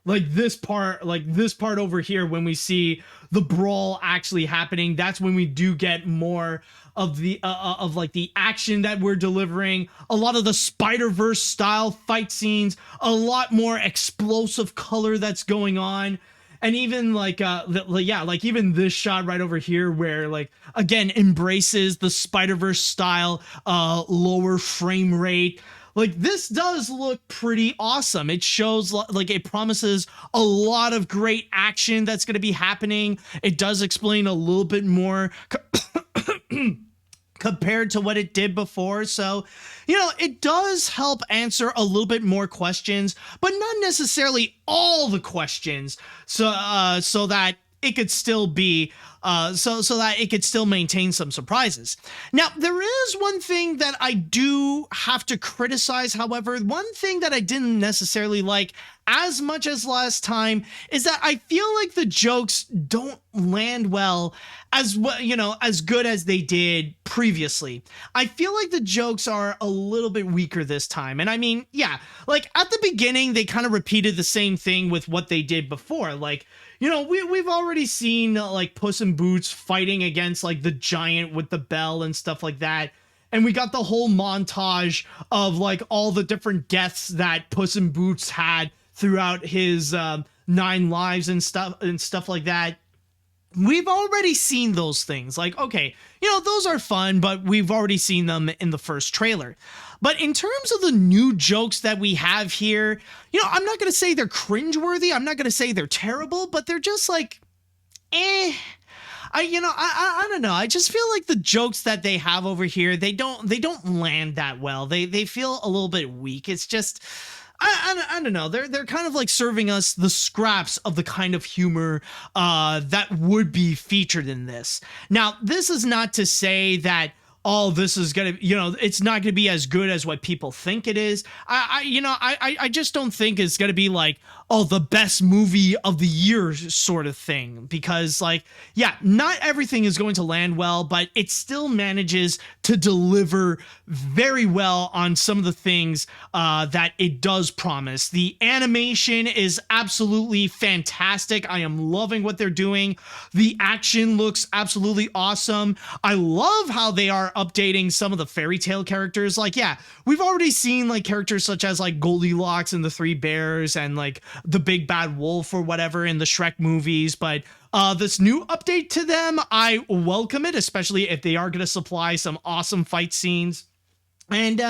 [SPEAKER 3] this part over here, when we see the brawl actually happening, that's when we do get more of the of like the action that we're delivering, a lot of the Spider-Verse style fight scenes, a lot more explosive color that's going on. And even like even this shot right over here, where like again embraces the Spider-Verse style lower frame rate. Like, this does look pretty awesome. It shows, like, it promises a lot of great action that's going to be happening. It does explain a little bit more compared to what it did before. So, you know, it does help answer a little bit more questions, but not necessarily all the questions. So that it could still be so that it could still maintain some surprises. Now, there is one thing that I do have to criticize, however. One thing that I didn't necessarily like as much as last time is that I feel like the jokes don't land well as well, you know, as good as they did previously. I feel like the jokes are a little bit weaker this time. And I mean, yeah, like at the beginning, they kind of repeated the same thing with what they did before. Like, you know, we've already seen like Puss in Boots fighting against like the giant with the bell and stuff like that. And we got the whole montage of like all the different deaths that Puss in Boots had throughout his 9 lives and stuff like that. We've already seen those things. Like, okay, you know, those are fun, but we've already seen them in the first trailer. But in terms of the new jokes that we have here, you know, I'm not going to say they're cringeworthy. I'm not going to say they're terrible, but they're just like, I don't know. I just feel like the jokes that they have over here, they don't land that well. They feel a little bit weak. It's just, I don't know. They're kind of like serving us the scraps of the kind of humor that would be featured in this. Now, this is not to say that, oh, this is gonna, you know, it's not gonna be as good as what people think it is. I just don't think it's gonna be like, oh, the best movie of the year sort of thing, because like, yeah, not everything is going to land well, but it still manages to deliver very well on some of the things that it does promise. The animation is absolutely fantastic. I am loving what they're doing. The action looks absolutely awesome. I love how they are updating some of the fairy tale characters. Like, yeah, we've already seen like characters such as like Goldilocks and the Three Bears and like the Big Bad Wolf or whatever in the Shrek movies, but this new update to them, I welcome it, especially if they are going to supply some awesome fight scenes. And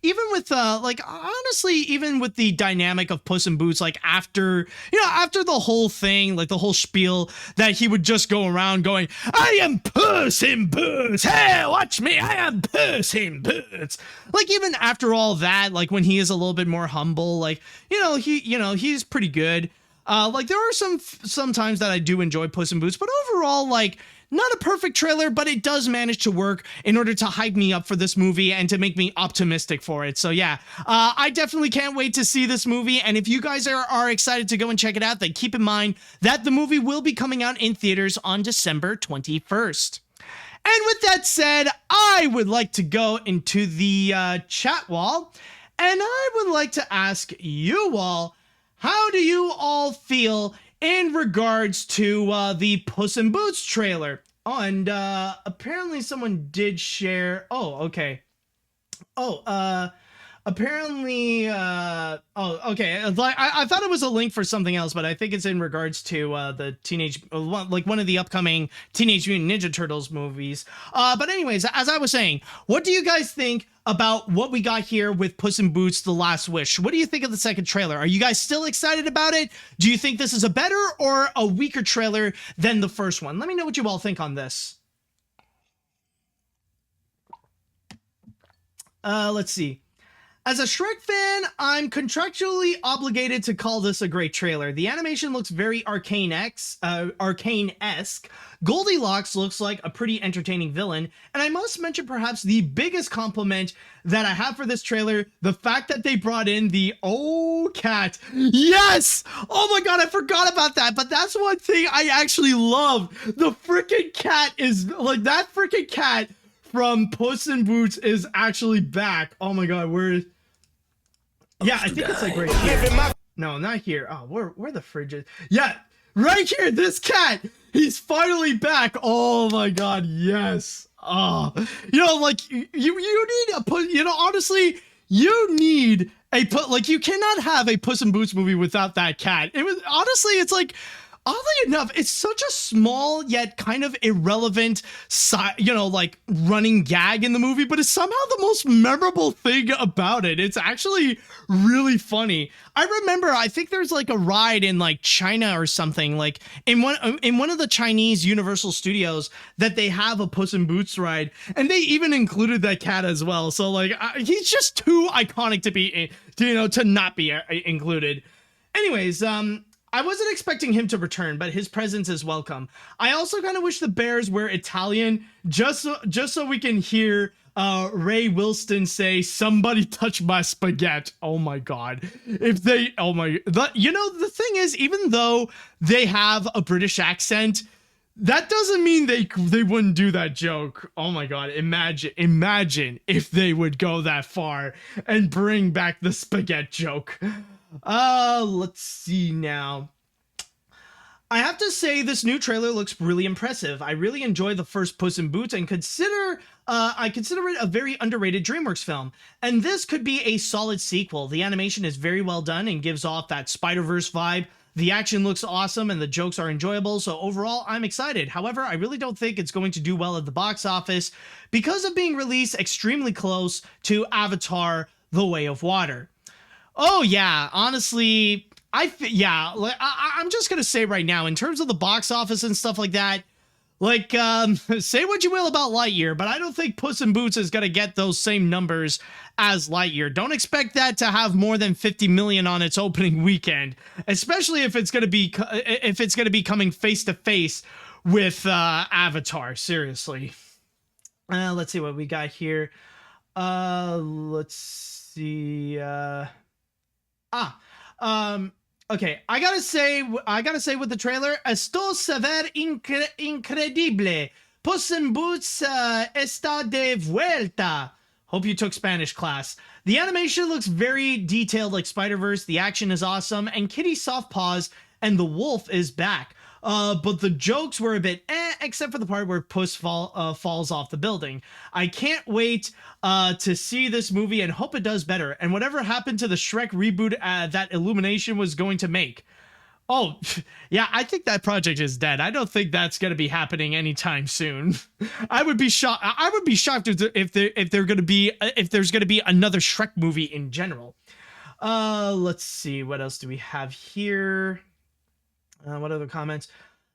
[SPEAKER 3] even with like, honestly, even with the dynamic of Puss in Boots, like after the whole thing, like the whole spiel that he would just go around going, I am Puss in Boots, hey, watch me, I am Puss in Boots. Like even after all that, like when he is a little bit more humble, like, he's pretty good. Like there are some times that I do enjoy Puss in Boots, but overall, like, not a perfect trailer, but it does manage to work in order to hype me up for this movie and to make me optimistic for it. So yeah, I definitely can't wait to see this movie. And if you guys are excited to go and check it out, then keep in mind that the movie will be coming out in theaters on December 21st. And with that said, I would like to go into the chat wall, and I would like to ask you all, how do you all feel in regards to the Puss in Boots trailer? Oh, and apparently someone did share. Oh, okay. Oh, apparently. Oh, okay. I thought it was a link for something else, but I think it's in regards to the one of the upcoming Teenage Mutant Ninja Turtles movies. But anyways, as I was saying, what do you guys think about what we got here with Puss in Boots: The Last Wish? What do you think of the second trailer? Are you guys still excited about it? Do you think this is a better or a weaker trailer than the first one? Let me know what you all think on this. Let's see. As a Shrek fan, I'm contractually obligated to call this a great trailer. The animation looks very arcane-esque. Goldilocks looks like a pretty entertaining villain. And I must mention perhaps the biggest compliment that I have for this trailer, the fact that they brought in the old cat. Yes! Oh my god, I forgot about that. But that's one thing I actually love. The freaking cat is, like, that freaking cat from Puss in Boots is actually back. Oh my god, where... Yeah, I think it's like right here. No, not here. Oh, where the fridge is. Yeah, right here. This cat. He's finally back. Oh my god, yes. Oh, like you need a Puss. Honestly, you need a like you cannot have a Puss in Boots movie without that cat. It was honestly, it's like. Oddly enough, it's such a small yet kind of irrelevant, like running gag in the movie, but it's somehow the most memorable thing about it. It's actually really funny. I remember, I think there's like a ride in like China or something, like in one of the Chinese Universal Studios that they have a Puss in Boots ride, and they even included that cat as well. So like, he's just too iconic to be, to not be included. Anyways, I wasn't expecting him to return, but his presence is welcome. I also kind of wish the Bears were Italian, just so we can hear Ray Wilston say, "Somebody touch my spaghetti." Oh my God. The thing is, even though they have a British accent, that doesn't mean they wouldn't do that joke. Oh my God. Imagine if they would go that far and bring back the spaghetti joke. Let's see now. I have to say this new trailer looks really impressive. I really enjoy the first Puss in Boots and I consider it a very underrated DreamWorks film. And this could be a solid sequel. The animation is very well done and gives off that Spider-Verse vibe. The action looks awesome and the jokes are enjoyable, so overall, I'm excited. However, I really don't think it's going to do well at the box office because of being released extremely close to Avatar: The Way of Water. Oh yeah, honestly, I'm just gonna say right now, in terms of the box office and stuff like that, say what you will about Lightyear, but I don't think Puss in Boots is gonna get those same numbers as Lightyear. Don't expect that to have more than 50 million on its opening weekend, especially if it's gonna be coming face to face with Avatar. Seriously. Let's see what we got here. Let's see. Okay, I gotta say with the trailer, esto se ver increíble. Puss in Boots está de vuelta. Hope you took Spanish class. The animation looks very detailed like Spider-Verse, the action is awesome, and Kitty's soft paws and the wolf is back. But the jokes were a bit except for the part where Puss falls off the building. I can't wait to see this movie and hope it does better. And whatever happened to the Shrek reboot that Illumination was going to make. Oh, yeah, I think that project is dead. I don't think that's going to be happening anytime soon. I would be shocked. I would be shocked if there's going to be another Shrek movie in general. Let's see, what else do we have here? What other comments?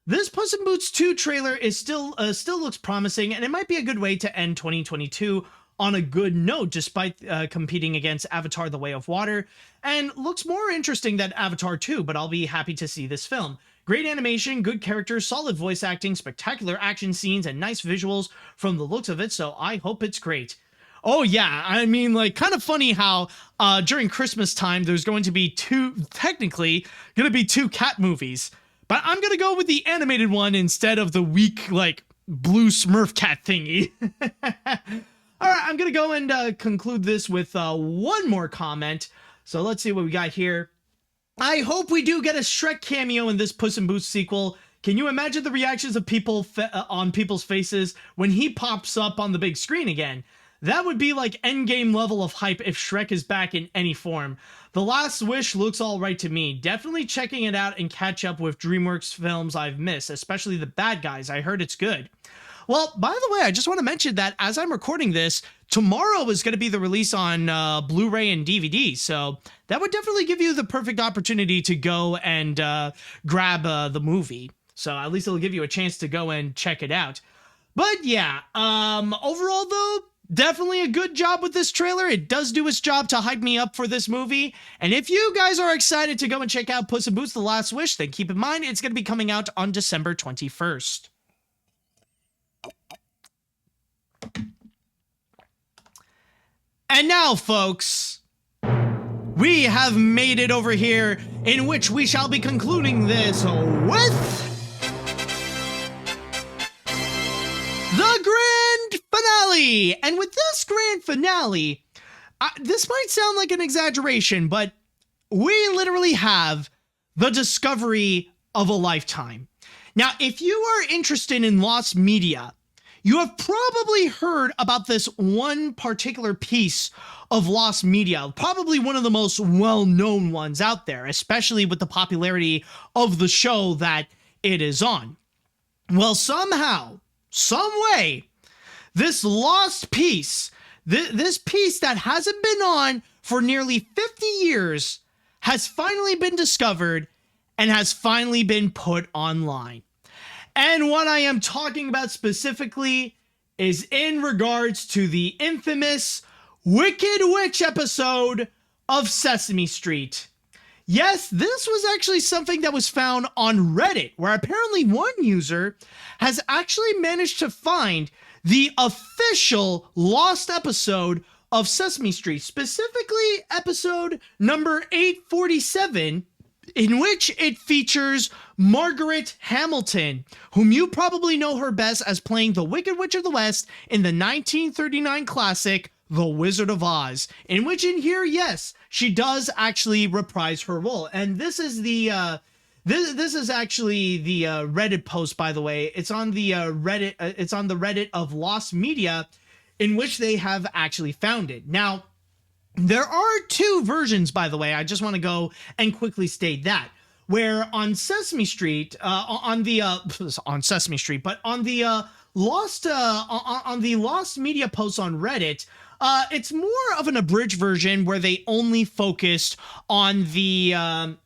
[SPEAKER 3] This Puss in Boots 2 trailer is still looks promising, and it might be a good way to end 2022 on a good note, despite competing against Avatar: The Way of Water, and looks more interesting than Avatar 2, but I'll be happy to see this film. Great animation, good characters, solid voice acting, spectacular action scenes, and nice visuals from the looks of it, so I hope it's great. Oh yeah, I mean, kind of funny how during Christmas time there's going to be two cat movies. But I'm going to go with the animated one instead of the weak, blue Smurf cat thingy. All right, I'm going to go and conclude this with one more comment. So let's see what we got here. I hope we do get a Shrek cameo in this Puss in Boots sequel. Can you imagine the reactions of people on people's faces when he pops up on the big screen again? That would be like endgame level of hype if Shrek is back in any form. The Last Wish looks alright to me. Definitely checking it out and catch up with DreamWorks films I've missed, especially The Bad Guys. I heard it's good. Well, by the way, I just want to mention that as I'm recording this, tomorrow is going to be the release on Blu-ray and DVD, so that would definitely give you the perfect opportunity to go and grab the movie. So at least it'll give you a chance to go and check it out. But yeah, overall though, definitely a good job with this trailer. It does do its job to hype me up for this movie. And if you guys are excited to go and check out Puss in Boots: The Last Wish, then keep in mind it's going to be coming out on December 21st. And now, folks, we have made it over here in which we shall be concluding this with the grand finale. And with this grand finale, this might sound like an exaggeration, but we literally have the discovery of a lifetime. Now, if you are interested in lost media, you have probably heard about this one particular piece of lost media, probably one of the most well-known ones out there, especially with the popularity of the show that it is on. Well, somehow, some way, this lost piece, this piece that hasn't been on for nearly 50 years, has finally been discovered and has finally been put online. And what I am talking about specifically is in regards to the infamous Wicked Witch episode of Sesame Street. Yes, this was actually something that was found on Reddit, where apparently one user has actually managed to find the official lost episode of Sesame Street, specifically episode number 847, in which it features Margaret Hamilton, whom you probably know her best as playing the Wicked Witch of the West in the 1939 classic The Wizard of Oz, in which in here, yes, she does actually reprise her role. And this is the this is actually the Reddit post, by the way. It's on the Reddit. It's on the Reddit of Lost Media, in which they have actually found it. Now, there are two versions, by the way. I just want to go and quickly state that. Where on Sesame Street, on Sesame Street, but on the Lost Media posts on Reddit, it's more of an abridged version where they only focused on the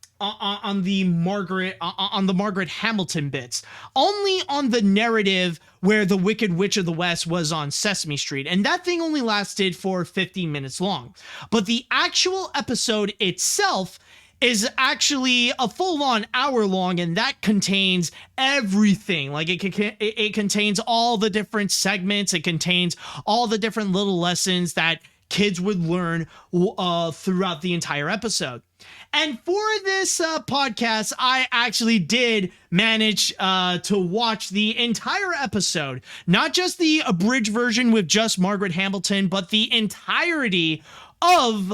[SPEAKER 3] Margaret Hamilton bits, only on the narrative where the Wicked Witch of the West was on Sesame Street, and that thing only lasted for 15 minutes long. But the actual episode itself is actually a full-on hour long, and that contains everything. Like it contains all the different segments. It contains all the different little lessons that kids would learn throughout the entire episode. And for this podcast, I actually did manage to watch the entire episode, not just the abridged version with just Margaret Hamilton, but the entirety of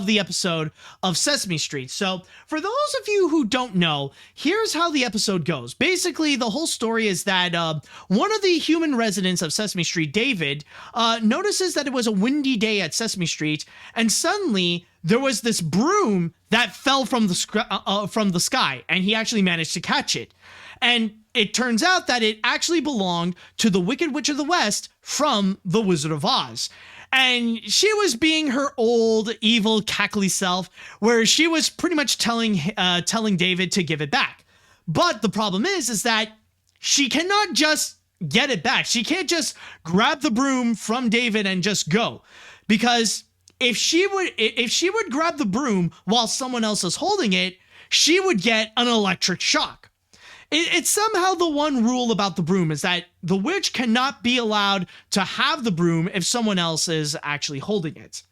[SPEAKER 3] the episode of Sesame Street. So for those of you who don't know, here's how the episode goes. Basically, the whole story is that one of the human residents of Sesame Street, David, notices that it was a windy day at Sesame Street, and suddenly there was this broom that fell from the sky, and he actually managed to catch it. And it turns out that it actually belonged to the Wicked Witch of the West from The Wizard of Oz. And she was being her old, evil, cackly self, where she was pretty much telling David to give it back. But the problem is that she cannot just get it back. She can't just grab the broom from David and just go. Because if she would grab the broom while someone else is holding it, she would get an electric shock. It's somehow the one rule about the broom is that the witch cannot be allowed to have the broom if someone else is actually holding it.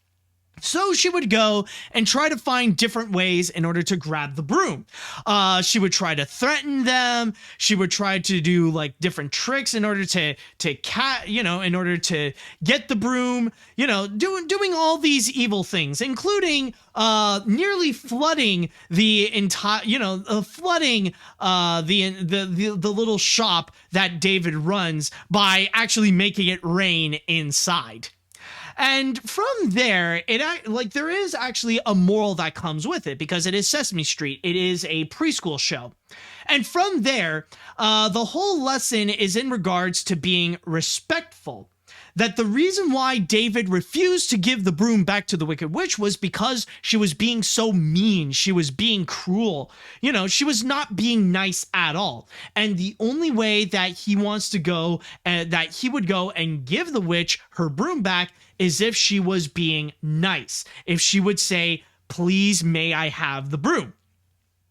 [SPEAKER 3] So she would go and try to find different ways in order to grab the broom. She would try to threaten them. She would try to do like different tricks in order to in order to get the broom, doing all these evil things, including nearly flooding the entire, flooding the little shop that David runs by actually making it rain inside. And from there, there is actually a moral that comes with it, because it is Sesame Street. It is a preschool show. And from there, the whole lesson is in regards to being respectful. That the reason why David refused to give the broom back to the Wicked Witch was because she was being so mean. She was being cruel. She was not being nice at all. And the only way that he wants to go, that he would go and give the witch her broom back, is if she was being nice. If she would say, please, may I have the broom?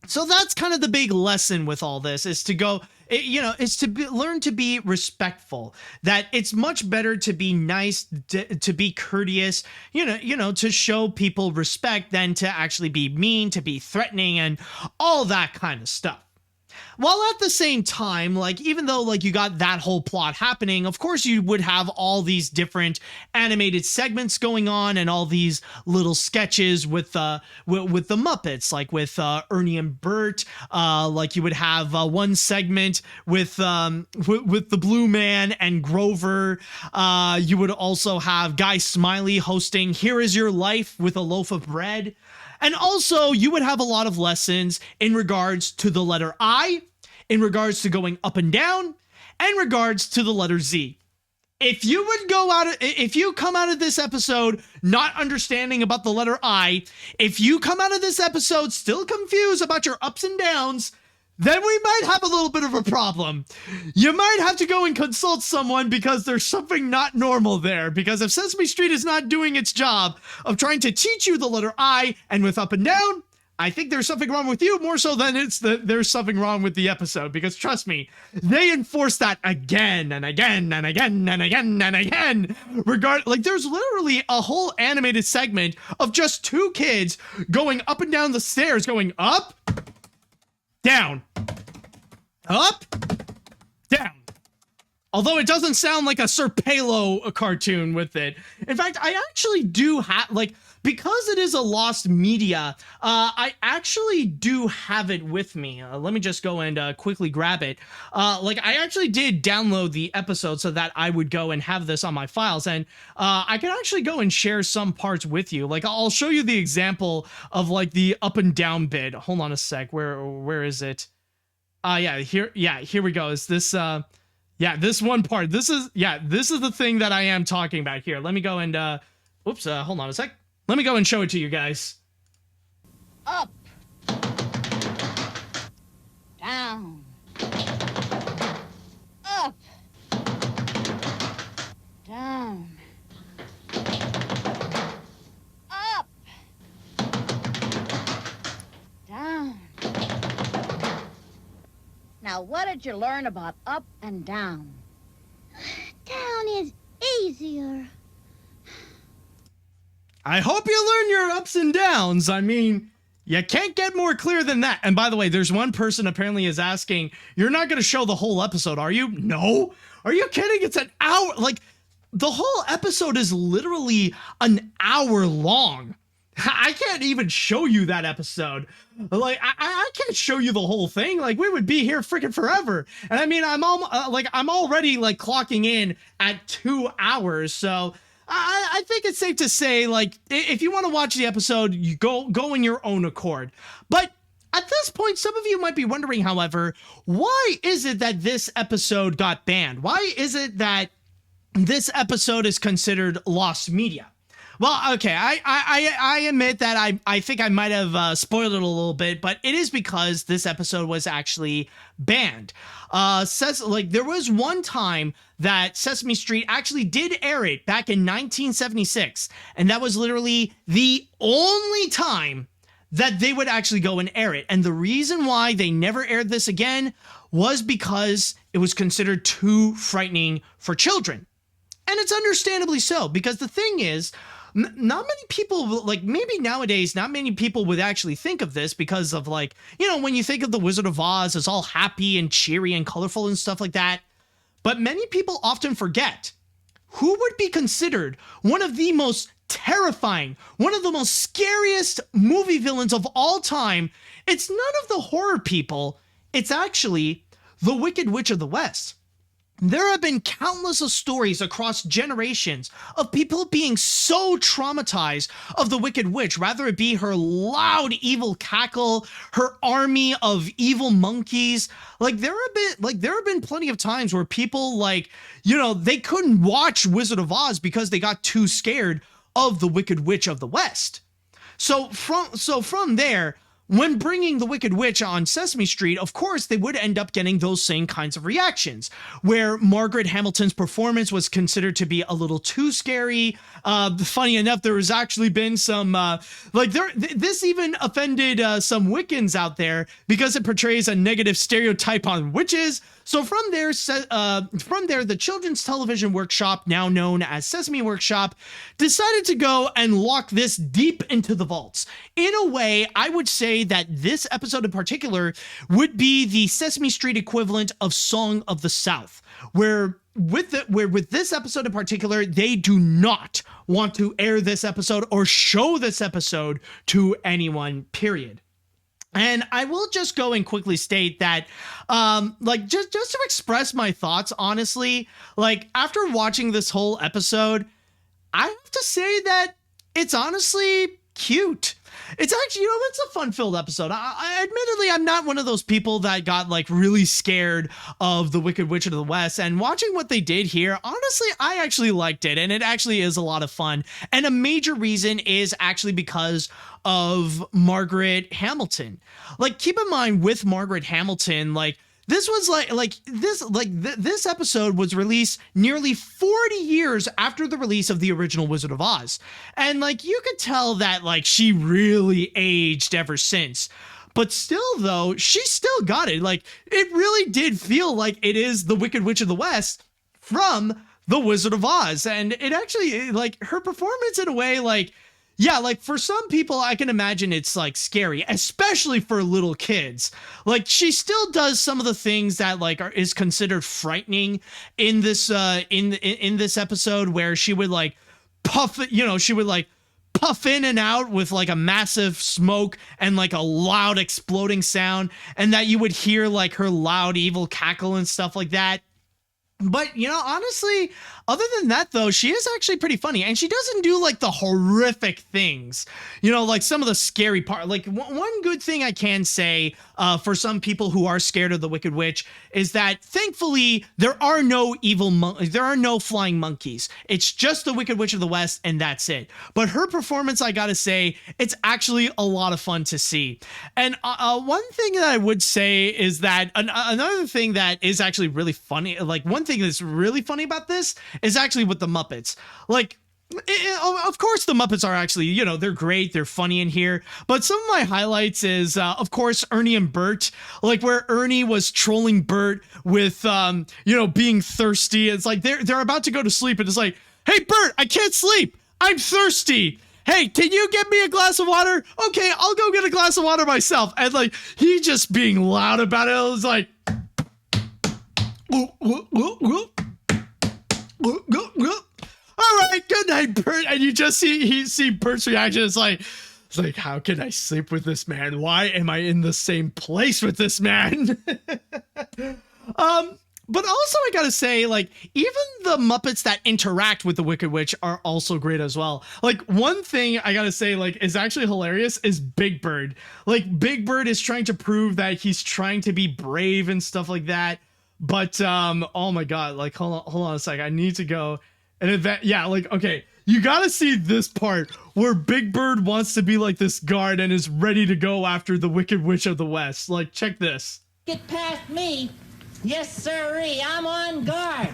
[SPEAKER 3] So that's kind of the big lesson with all this, is to go, is to learn to be respectful, that it's much better to be nice, to be courteous, to show people respect than to actually be mean, to be threatening, and all that kind of stuff. While at the same time, even though you got that whole plot happening, of course you would have all these different animated segments going on and all these little sketches with the Muppets, like with Ernie and Bert. You would have one segment with the Blue Man and Grover. You would also have Guy Smiley hosting Here Is Your Life with a Loaf of Bread. And also, you would have a lot of lessons in regards to the letter I, in regards to going up and down, and in regards to the letter Z. If you come out of this episode not understanding about the letter I, if you come out of this episode still confused about your ups and downs, then we might have a little bit of a problem. You might have to go and consult someone because there's something not normal there. Because if Sesame Street is not doing its job of trying to teach you the letter I and with up and down, I think there's something wrong with you more so than there's something wrong with the episode. Because trust me, they enforce that again and again and again and again and again. Like there's literally a whole animated segment of just two kids going up and down the stairs, going up, down, up, down. Although it doesn't sound like a Sir Palo cartoon with it. In fact, I actually do have, like, because it is a lost media, I actually do have it with me. Let me just go and quickly grab it. Like, I actually did download the episode so that I would go and have this on my files. And I can actually go and share some parts with you. Like, I'll show you the example of, like, the up and down bit. Hold on a sec. Where is it? Yeah, here we go. Is this... Yeah, this one part. This is the thing that I am talking about here. Let me go and, hold on a sec. Let me go and show it to you guys.
[SPEAKER 9] Up. Down. Up. Down. Up. Down. Now, what did you learn about up and down?
[SPEAKER 10] Down is easier.
[SPEAKER 3] I hope you learn your ups and downs. I mean, you can't get more clear than that. And by the way, there's one person apparently is asking, you're not going to show the whole episode, are you? No. Are you kidding? It's an hour. Like, the whole episode is literally an hour long. I can't even show you that episode. Like, I can't show you the whole thing. Like, we would be here freaking forever. And I mean, I'm already like clocking in at 2 hours. So I think it's safe to say, like, if you want to watch the episode, you go in your own accord. But at this point, some of you might be wondering, however, why is it that this episode got banned? Why is it that this episode is considered lost media? Well, okay, I admit that I think I might have spoiled it a little bit, but it is because this episode was actually banned. There was one time that Sesame Street actually did air it back in 1976, and that was literally the only time that they would actually go and air it. And the reason why they never aired this again was because it was considered too frightening for children. And it's understandably so, because the thing is, not many people, like, maybe nowadays, not many people would actually think of this because of, like, you know, when you think of the Wizard of Oz, it's all happy and cheery and colorful and stuff like that. But many people often forget who would be considered one of the most terrifying, one of the most scariest movie villains of all time. It's none of the horror people. It's actually the Wicked Witch of the West. There have been countless of stories across generations of people being so traumatized of the Wicked Witch, rather it be her loud evil cackle, her army of evil monkeys. Like, there have been plenty of times where people, like, you know, they couldn't watch Wizard of Oz because they got too scared of the Wicked Witch of the West. So from there, when bringing the Wicked Witch on Sesame Street, of course, they would end up getting those same kinds of reactions, where Margaret Hamilton's performance was considered to be a little too scary. Funny enough, there has actually been some, this even offended some Wiccans out there because it portrays a negative stereotype on witches. So from there, the Children's Television Workshop, now known as Sesame Workshop, decided to go and lock this deep into the vaults. In a way, I would say that this episode in particular would be the Sesame Street equivalent of Song of the South, where with this episode in particular, they do not want to air this episode or show this episode to anyone, period. And I will just go and quickly state that, just to express my thoughts, honestly, like, after watching this whole episode, I have to say that it's honestly cute. it's actually, it's a fun-filled episode. Admittedly, I'm not one of those people that got like really scared of the Wicked Witch of the West, and watching what they did here, honestly, I actually liked it, and it actually is a lot of fun. And a major reason is actually because of Margaret Hamilton. Like, keep in mind, with Margaret Hamilton, like, this was this episode was released nearly 40 years after the release of the original Wizard of Oz. And like, you could tell that like she really aged ever since. But still, though, she still got it. Like, it really did feel like it is the Wicked Witch of the West from the Wizard of Oz. And it actually, like, her performance in a way, like, yeah, like for some people, I can imagine it's like scary, especially for little kids. Like, she still does some of the things that like is considered frightening in this in this episode, where she would like puff in and out with like a massive smoke and like a loud exploding sound, and that you would hear like her loud evil cackle and stuff like that. But, honestly, other than that, though, she is actually pretty funny, and she doesn't do like the horrific things, like some of the scary part. Like, one good thing I can say for some people who are scared of the Wicked Witch is that thankfully there are no there are no flying monkeys. It's just the Wicked Witch of the West, and that's it. But her performance, I gotta say, it's actually a lot of fun to see. And one thing that I would say is that another thing that is actually really funny, like one thing that's really funny about this is actually with the Muppets. Like, of course the Muppets are actually, they're great, they're funny in here, but some of my highlights is of course Ernie and Bert, like where Ernie was trolling Bert with being thirsty. It's like they're about to go to sleep, and it's like, hey Bert, I can't sleep, I'm thirsty. Hey, can you get me a glass of water? Okay, I'll go get a glass of water myself. And like, he just being loud about it. It was like, all right, good night, Bert. And you just see Bert's reaction. It's like, how can I sleep with this man? Why am I in the same place with this man? But also, I gotta say, like, even the Muppets that interact with the Wicked Witch are also great as well. Like, one thing I gotta say, like, is actually hilarious is Big Bird. Like, Big Bird is trying to prove that he's trying to be brave and stuff like that. But, oh my god, like, hold on a sec, I need to go. And okay, you gotta see this part where Big Bird wants to be like this guard and is ready to go after the Wicked Witch of the West. Like, check this.
[SPEAKER 11] Get past me. Yes, sirree, I'm on guard.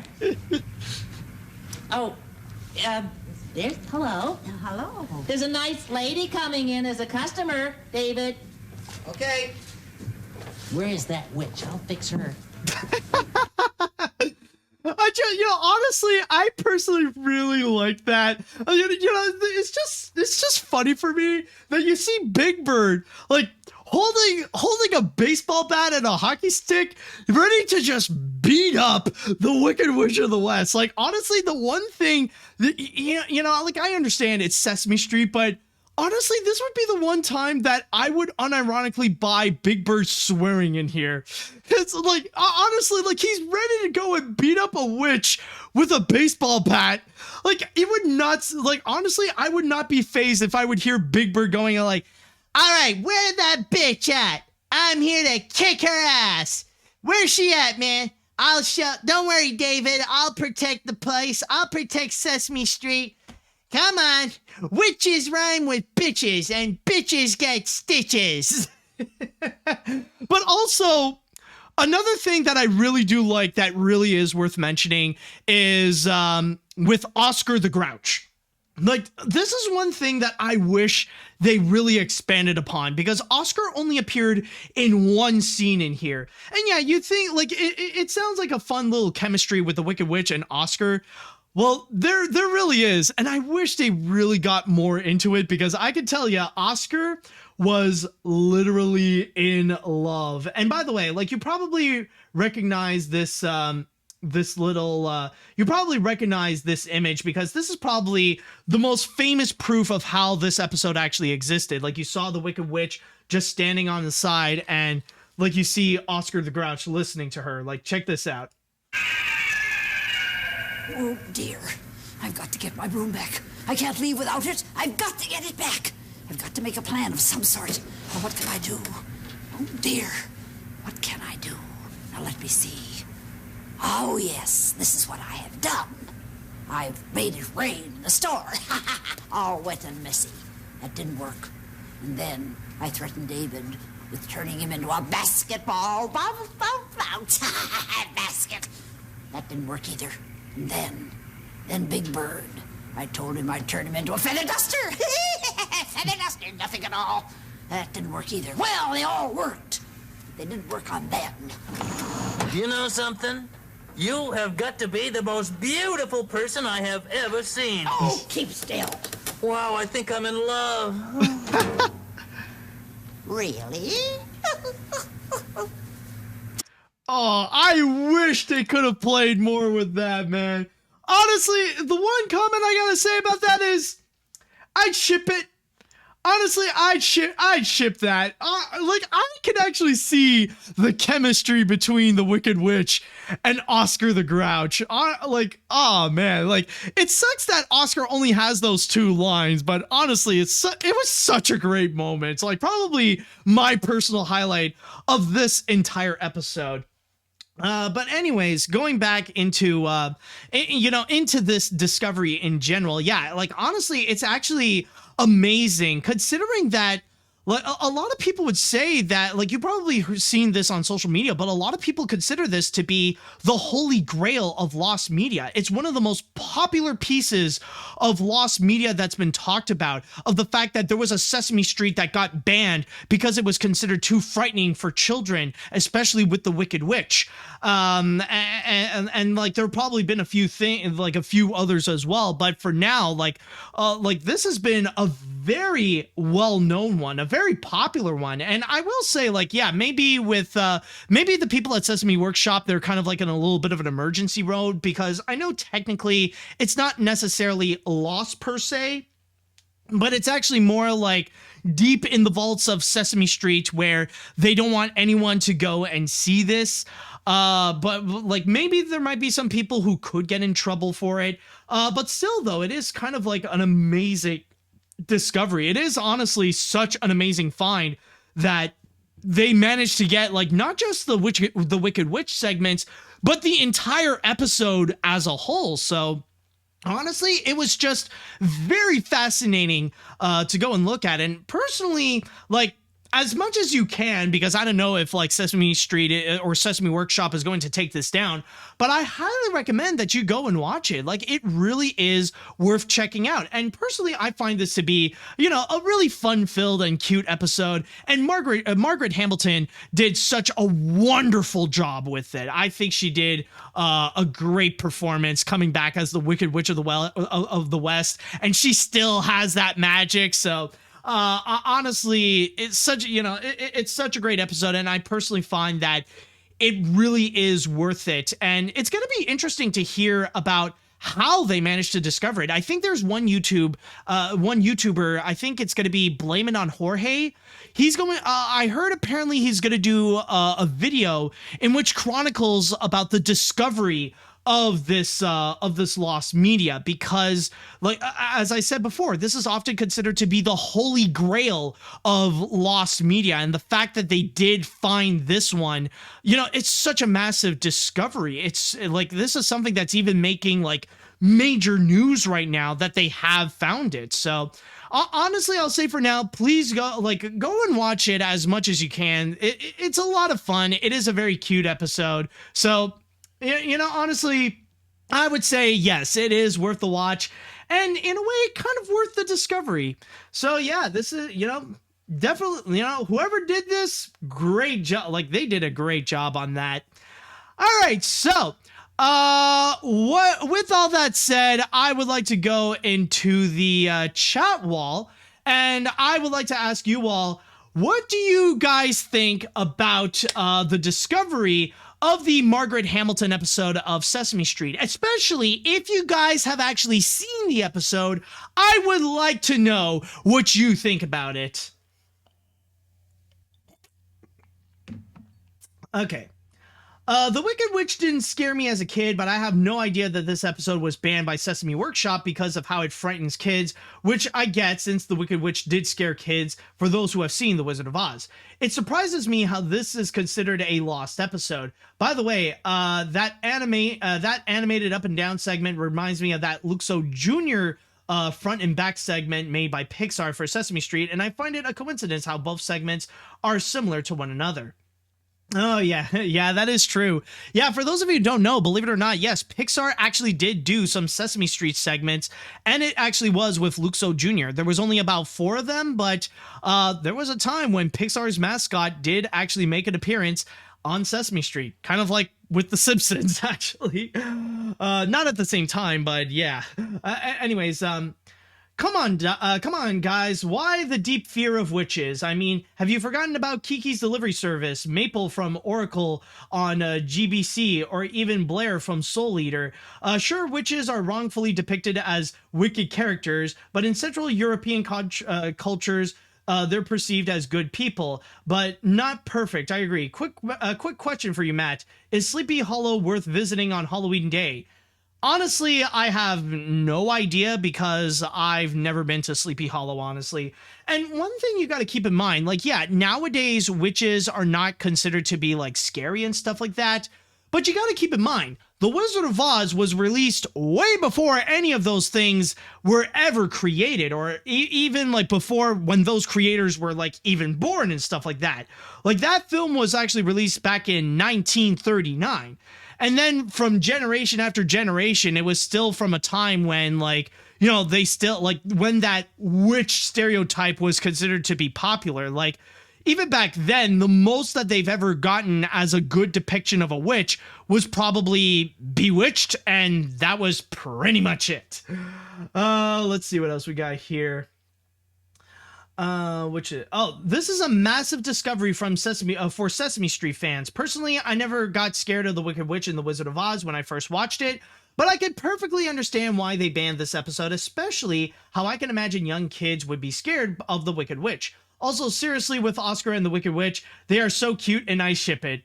[SPEAKER 11] Hello.
[SPEAKER 5] Hello.
[SPEAKER 11] There's a nice lady coming in as a customer, David.
[SPEAKER 5] Okay.
[SPEAKER 11] Where is that witch? I'll fix her.
[SPEAKER 3] Honestly, I personally really like that. It's just funny for me that you see Big Bird like holding a baseball bat and a hockey stick, ready to just beat up the Wicked Witch of the West. Like, honestly, the one thing that, like, I understand it's Sesame Street, but honestly, this would be the one time that I would unironically buy Big Bird swearing in here. It's like, honestly, like, he's ready to go and beat up a witch with a baseball bat. Like, it would not, like, honestly, I would not be fazed if I would hear Big Bird going like, all right, where that bitch at? I'm here to kick her ass. Where's she at, man? Don't worry, David. I'll protect the place. I'll protect Sesame Street. Come on. Witches rhyme with bitches, and bitches get stitches. But also, another thing that I really do like that really is worth mentioning is with Oscar the Grouch. Like, this is one thing that I wish they really expanded upon, because Oscar only appeared in one scene in here. And yeah, you'd think, like, it sounds like a fun little chemistry with the Wicked Witch and Oscar. Well, there really is, and I wish they really got more into it, because I can tell you, Oscar was literally in love. And by the way, like, you probably recognize this you probably recognize this image, because this is probably the most famous proof of how this episode actually existed. Like, you saw the Wicked Witch just standing on the side, and like, you see Oscar the Grouch listening to her. Like, check this out.
[SPEAKER 12] Oh dear, I've got to get my broom back. I can't leave without it. I've got to get it back.
[SPEAKER 5] I've got to make a plan of some sort. Now, what can I do? Oh, dear. What can I do? Now, let me see. Oh, yes, this is what I have done. I've made it rain in the store. All wet and messy. That didn't work. And then I threatened David with turning him into a basketball basket. That didn't work either. And then Big Bird. I told him I'd turn him into a feather duster. Feather duster, nothing at all. That didn't work either. Well, they all worked. They didn't work on them.
[SPEAKER 12] You know something? You have got to be the most beautiful person I have ever seen.
[SPEAKER 5] Oh, keep still.
[SPEAKER 12] Wow, I think I'm in love.
[SPEAKER 5] Really?
[SPEAKER 3] Oh, I wish they could have played more with that, man. Honestly, the one comment I gotta say about that is, I'd ship it. Honestly, I'd ship that. Like, I can actually see the chemistry between the Wicked Witch and Oscar the Grouch. Like, oh man, like, it sucks that Oscar only has those 2 lines, but honestly, it was such a great moment. It's like probably my personal highlight of this entire episode. But anyways, going back into, into this discovery in general, yeah, like, honestly, it's actually amazing considering that, like, a lot of people would say that, like, you've probably seen this on social media, but a lot of people consider this to be the holy grail of lost media. It's one of the most popular pieces of lost media that's been talked about, of the fact that there was a Sesame Street that got banned because it was considered too frightening for children, especially with the Wicked Witch. And like, there have probably been a few things, like a few others as well, but for now, like this has been a very well-known one, a very popular one. And I will say, like, yeah, maybe with maybe the people at Sesame Workshop, they're kind of like in a little bit of an emergency mode, because I know technically it's not necessarily lost per se, but it's actually more like deep in the vaults of Sesame Street where they don't want anyone to go and see this. But like, maybe there might be some people who could get in trouble for it. But still, though, it is kind of like an amazing discovery. It is honestly such an amazing find that they managed to get, like, not just the Wicked Witch segments, but the entire episode as a whole. So honestly, it was just very fascinating to go and look at. And personally, like, as much as you can, because I don't know if, like, Sesame Street or Sesame Workshop is going to take this down, but I highly recommend that you go and watch it. Like, it really is worth checking out. And personally, I find this to be, you know, a really fun-filled and cute episode. And Margaret Hamilton did such a wonderful job with it. I think she did a great performance coming back as the Wicked Witch of the West, and she still has that magic. So honestly, it's such, you know, it's such a great episode, and I personally find that it really is worth it. And it's going to be interesting to hear about how they managed to discover it. I think there's one YouTuber, I think it's going to be Blame It on Jorge. He's going, I heard apparently he's going to do a video in which chronicles about the discovery of this lost media, because, like, as I said before, this is often considered to be the holy grail of lost media, and the fact that they did find this one, you know, it's such a massive discovery. It's like, this is something that's even making, like, major news right now that they have found it. So honestly, I'll say for now, please go and watch it as much as you can. It's a lot of fun. It is a very cute episode. So, you know, honestly, I would say yes, it is worth the watch, and in a way, kind of worth the discovery. So yeah, this is, you know, definitely, you know, whoever did this, great job. Like, they did a great job on that. All right, so with all that said, I would like to go into the chat wall, and I would like to ask you all, what do you guys think about the discovery of the Margaret Hamilton episode of Sesame Street? Especially if you guys have actually seen the episode, I would like to know what you think about it. Okay. The Wicked Witch didn't scare me as a kid, but I have no idea that this episode was banned by Sesame Workshop because of how it frightens kids, which I get since The Wicked Witch did scare kids for those who have seen The Wizard of Oz. It surprises me how this is considered a lost episode. By the way, that animated up and down segment reminds me of that Luxo Jr. Front and back segment made by Pixar for Sesame Street, and I find it a coincidence how both segments are similar to one another. Oh, yeah, that is true. Yeah, for those of you who don't know, believe it or not, yes, Pixar actually did do some Sesame Street segments, and it actually was with Luxo Jr. There was only about 4 of them, but there was a time when Pixar's mascot did actually make an appearance on Sesame Street, kind of like with The Simpsons, actually. Not at the same time, but yeah. Anyways, Come on, guys. Why the deep fear of witches? I mean, have you forgotten about Kiki's Delivery Service, Maple from Oracle on GBC, or even Blair from Soul Eater? Sure, witches are wrongfully depicted as wicked characters, but in Central European cultures, they're perceived as good people, but not perfect. I agree. Quick question for you, Matt. Is Sleepy Hollow worth visiting on Halloween Day? Honestly, I have no idea because I've never been to Sleepy Hollow, honestly. And one thing you got to keep in mind, like, yeah, nowadays witches are not considered to be like scary and stuff like that. But you got to keep in mind, The Wizard of Oz was released way before any of those things were ever created, or even like before when those creators were like even born and stuff like that. Like that film was actually released back in 1939. And then from generation after generation, it was still from a time when, like, you know, they still, like, when that witch stereotype was considered to be popular. Like, even back then, the most that they've ever gotten as a good depiction of a witch was probably Bewitched, and that was pretty much it. Let's see what else we got here. This is a massive discovery from for Sesame Street fans. Personally, I never got scared of the Wicked Witch in The Wizard of Oz when I first watched it, but I could perfectly understand why they banned this episode, especially how I can imagine young kids would be scared of the Wicked Witch. Also, seriously, with Oscar and the Wicked Witch, they are so cute and I ship it.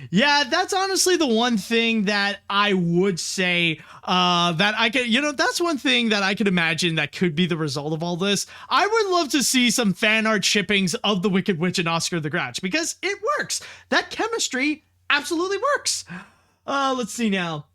[SPEAKER 3] Yeah, that's honestly the one thing that I would say that I could, you know, that's one thing that I could imagine that could be the result of all this. I would love to see some fan art shippings of the Wicked Witch and Oscar the Grouch because it works. That chemistry absolutely works. Let's see now.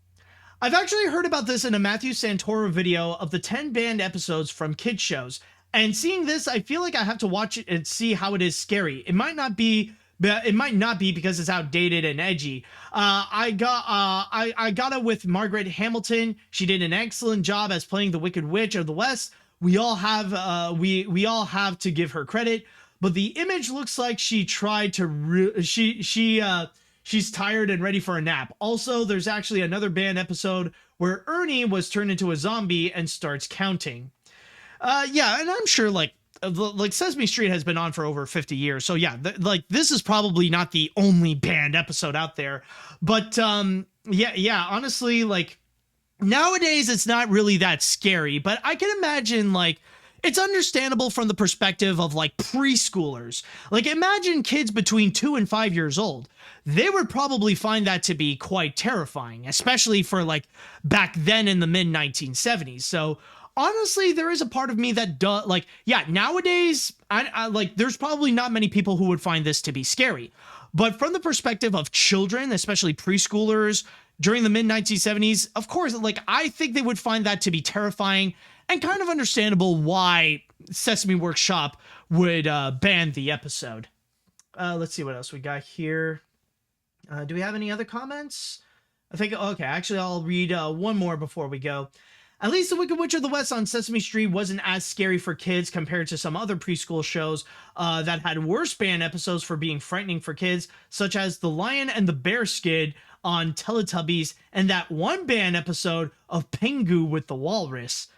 [SPEAKER 3] I've actually heard about this in a Matthew Santoro video of the 10 banned episodes from kids shows. And seeing this, I feel like I have to watch it and see how it is scary. It might not be because it's outdated and edgy. I got it with Margaret Hamilton. She did an excellent job as playing the Wicked Witch of the West. We all have we all have to give her credit. But the image looks like she tried to she's tired and ready for a nap. Also, there's actually another banned episode where Ernie was turned into a zombie and starts counting. Yeah, and I'm sure like Sesame Street has been on for over 50 years. So yeah, this is probably not the only banned episode out there. But yeah, honestly, like nowadays it's not really that scary, but I can imagine like it's understandable from the perspective of like preschoolers. Like imagine kids between 2 and 5 years old. They would probably find that to be quite terrifying, especially for like back then in the mid 1970s. So honestly, there is a part of me that like, yeah, nowadays, I like, there's probably not many people who would find this to be scary. But from the perspective of children, especially preschoolers during the mid 1970s, of course, like, I think they would find that to be terrifying and kind of understandable why Sesame Workshop would ban the episode. Let's see what else we got here. Do we have any other comments? I think, okay, actually, I'll read one more before we go. At least The Wicked Witch of the West on Sesame Street wasn't as scary for kids compared to some other preschool shows that had worse banned episodes for being frightening for kids, such as The Lion and the Bear skid on Teletubbies and that one banned episode of Pingu with the Walrus.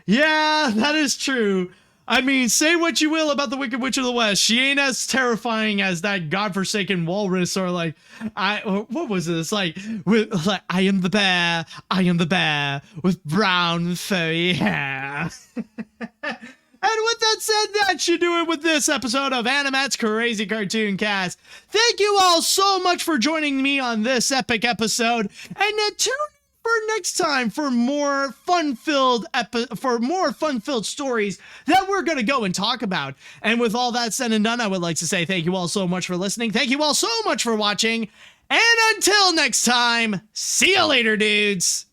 [SPEAKER 3] Yeah, that is true. I mean, say what you will about the Wicked Witch of the West. She ain't as terrifying as that godforsaken walrus, or like, what was this? Like, I am the bear with brown furry hair. And with that said, that should do it with this episode of AniMat's Crazy Cartoon Cast. Thank you all so much for joining me on this epic episode, and tune in for next time for more fun-filled stories that we're going to go and talk about. And with all that said and done, I would like to say thank you all so much for listening. Thank you all so much for watching. And until next time, see you later, dudes.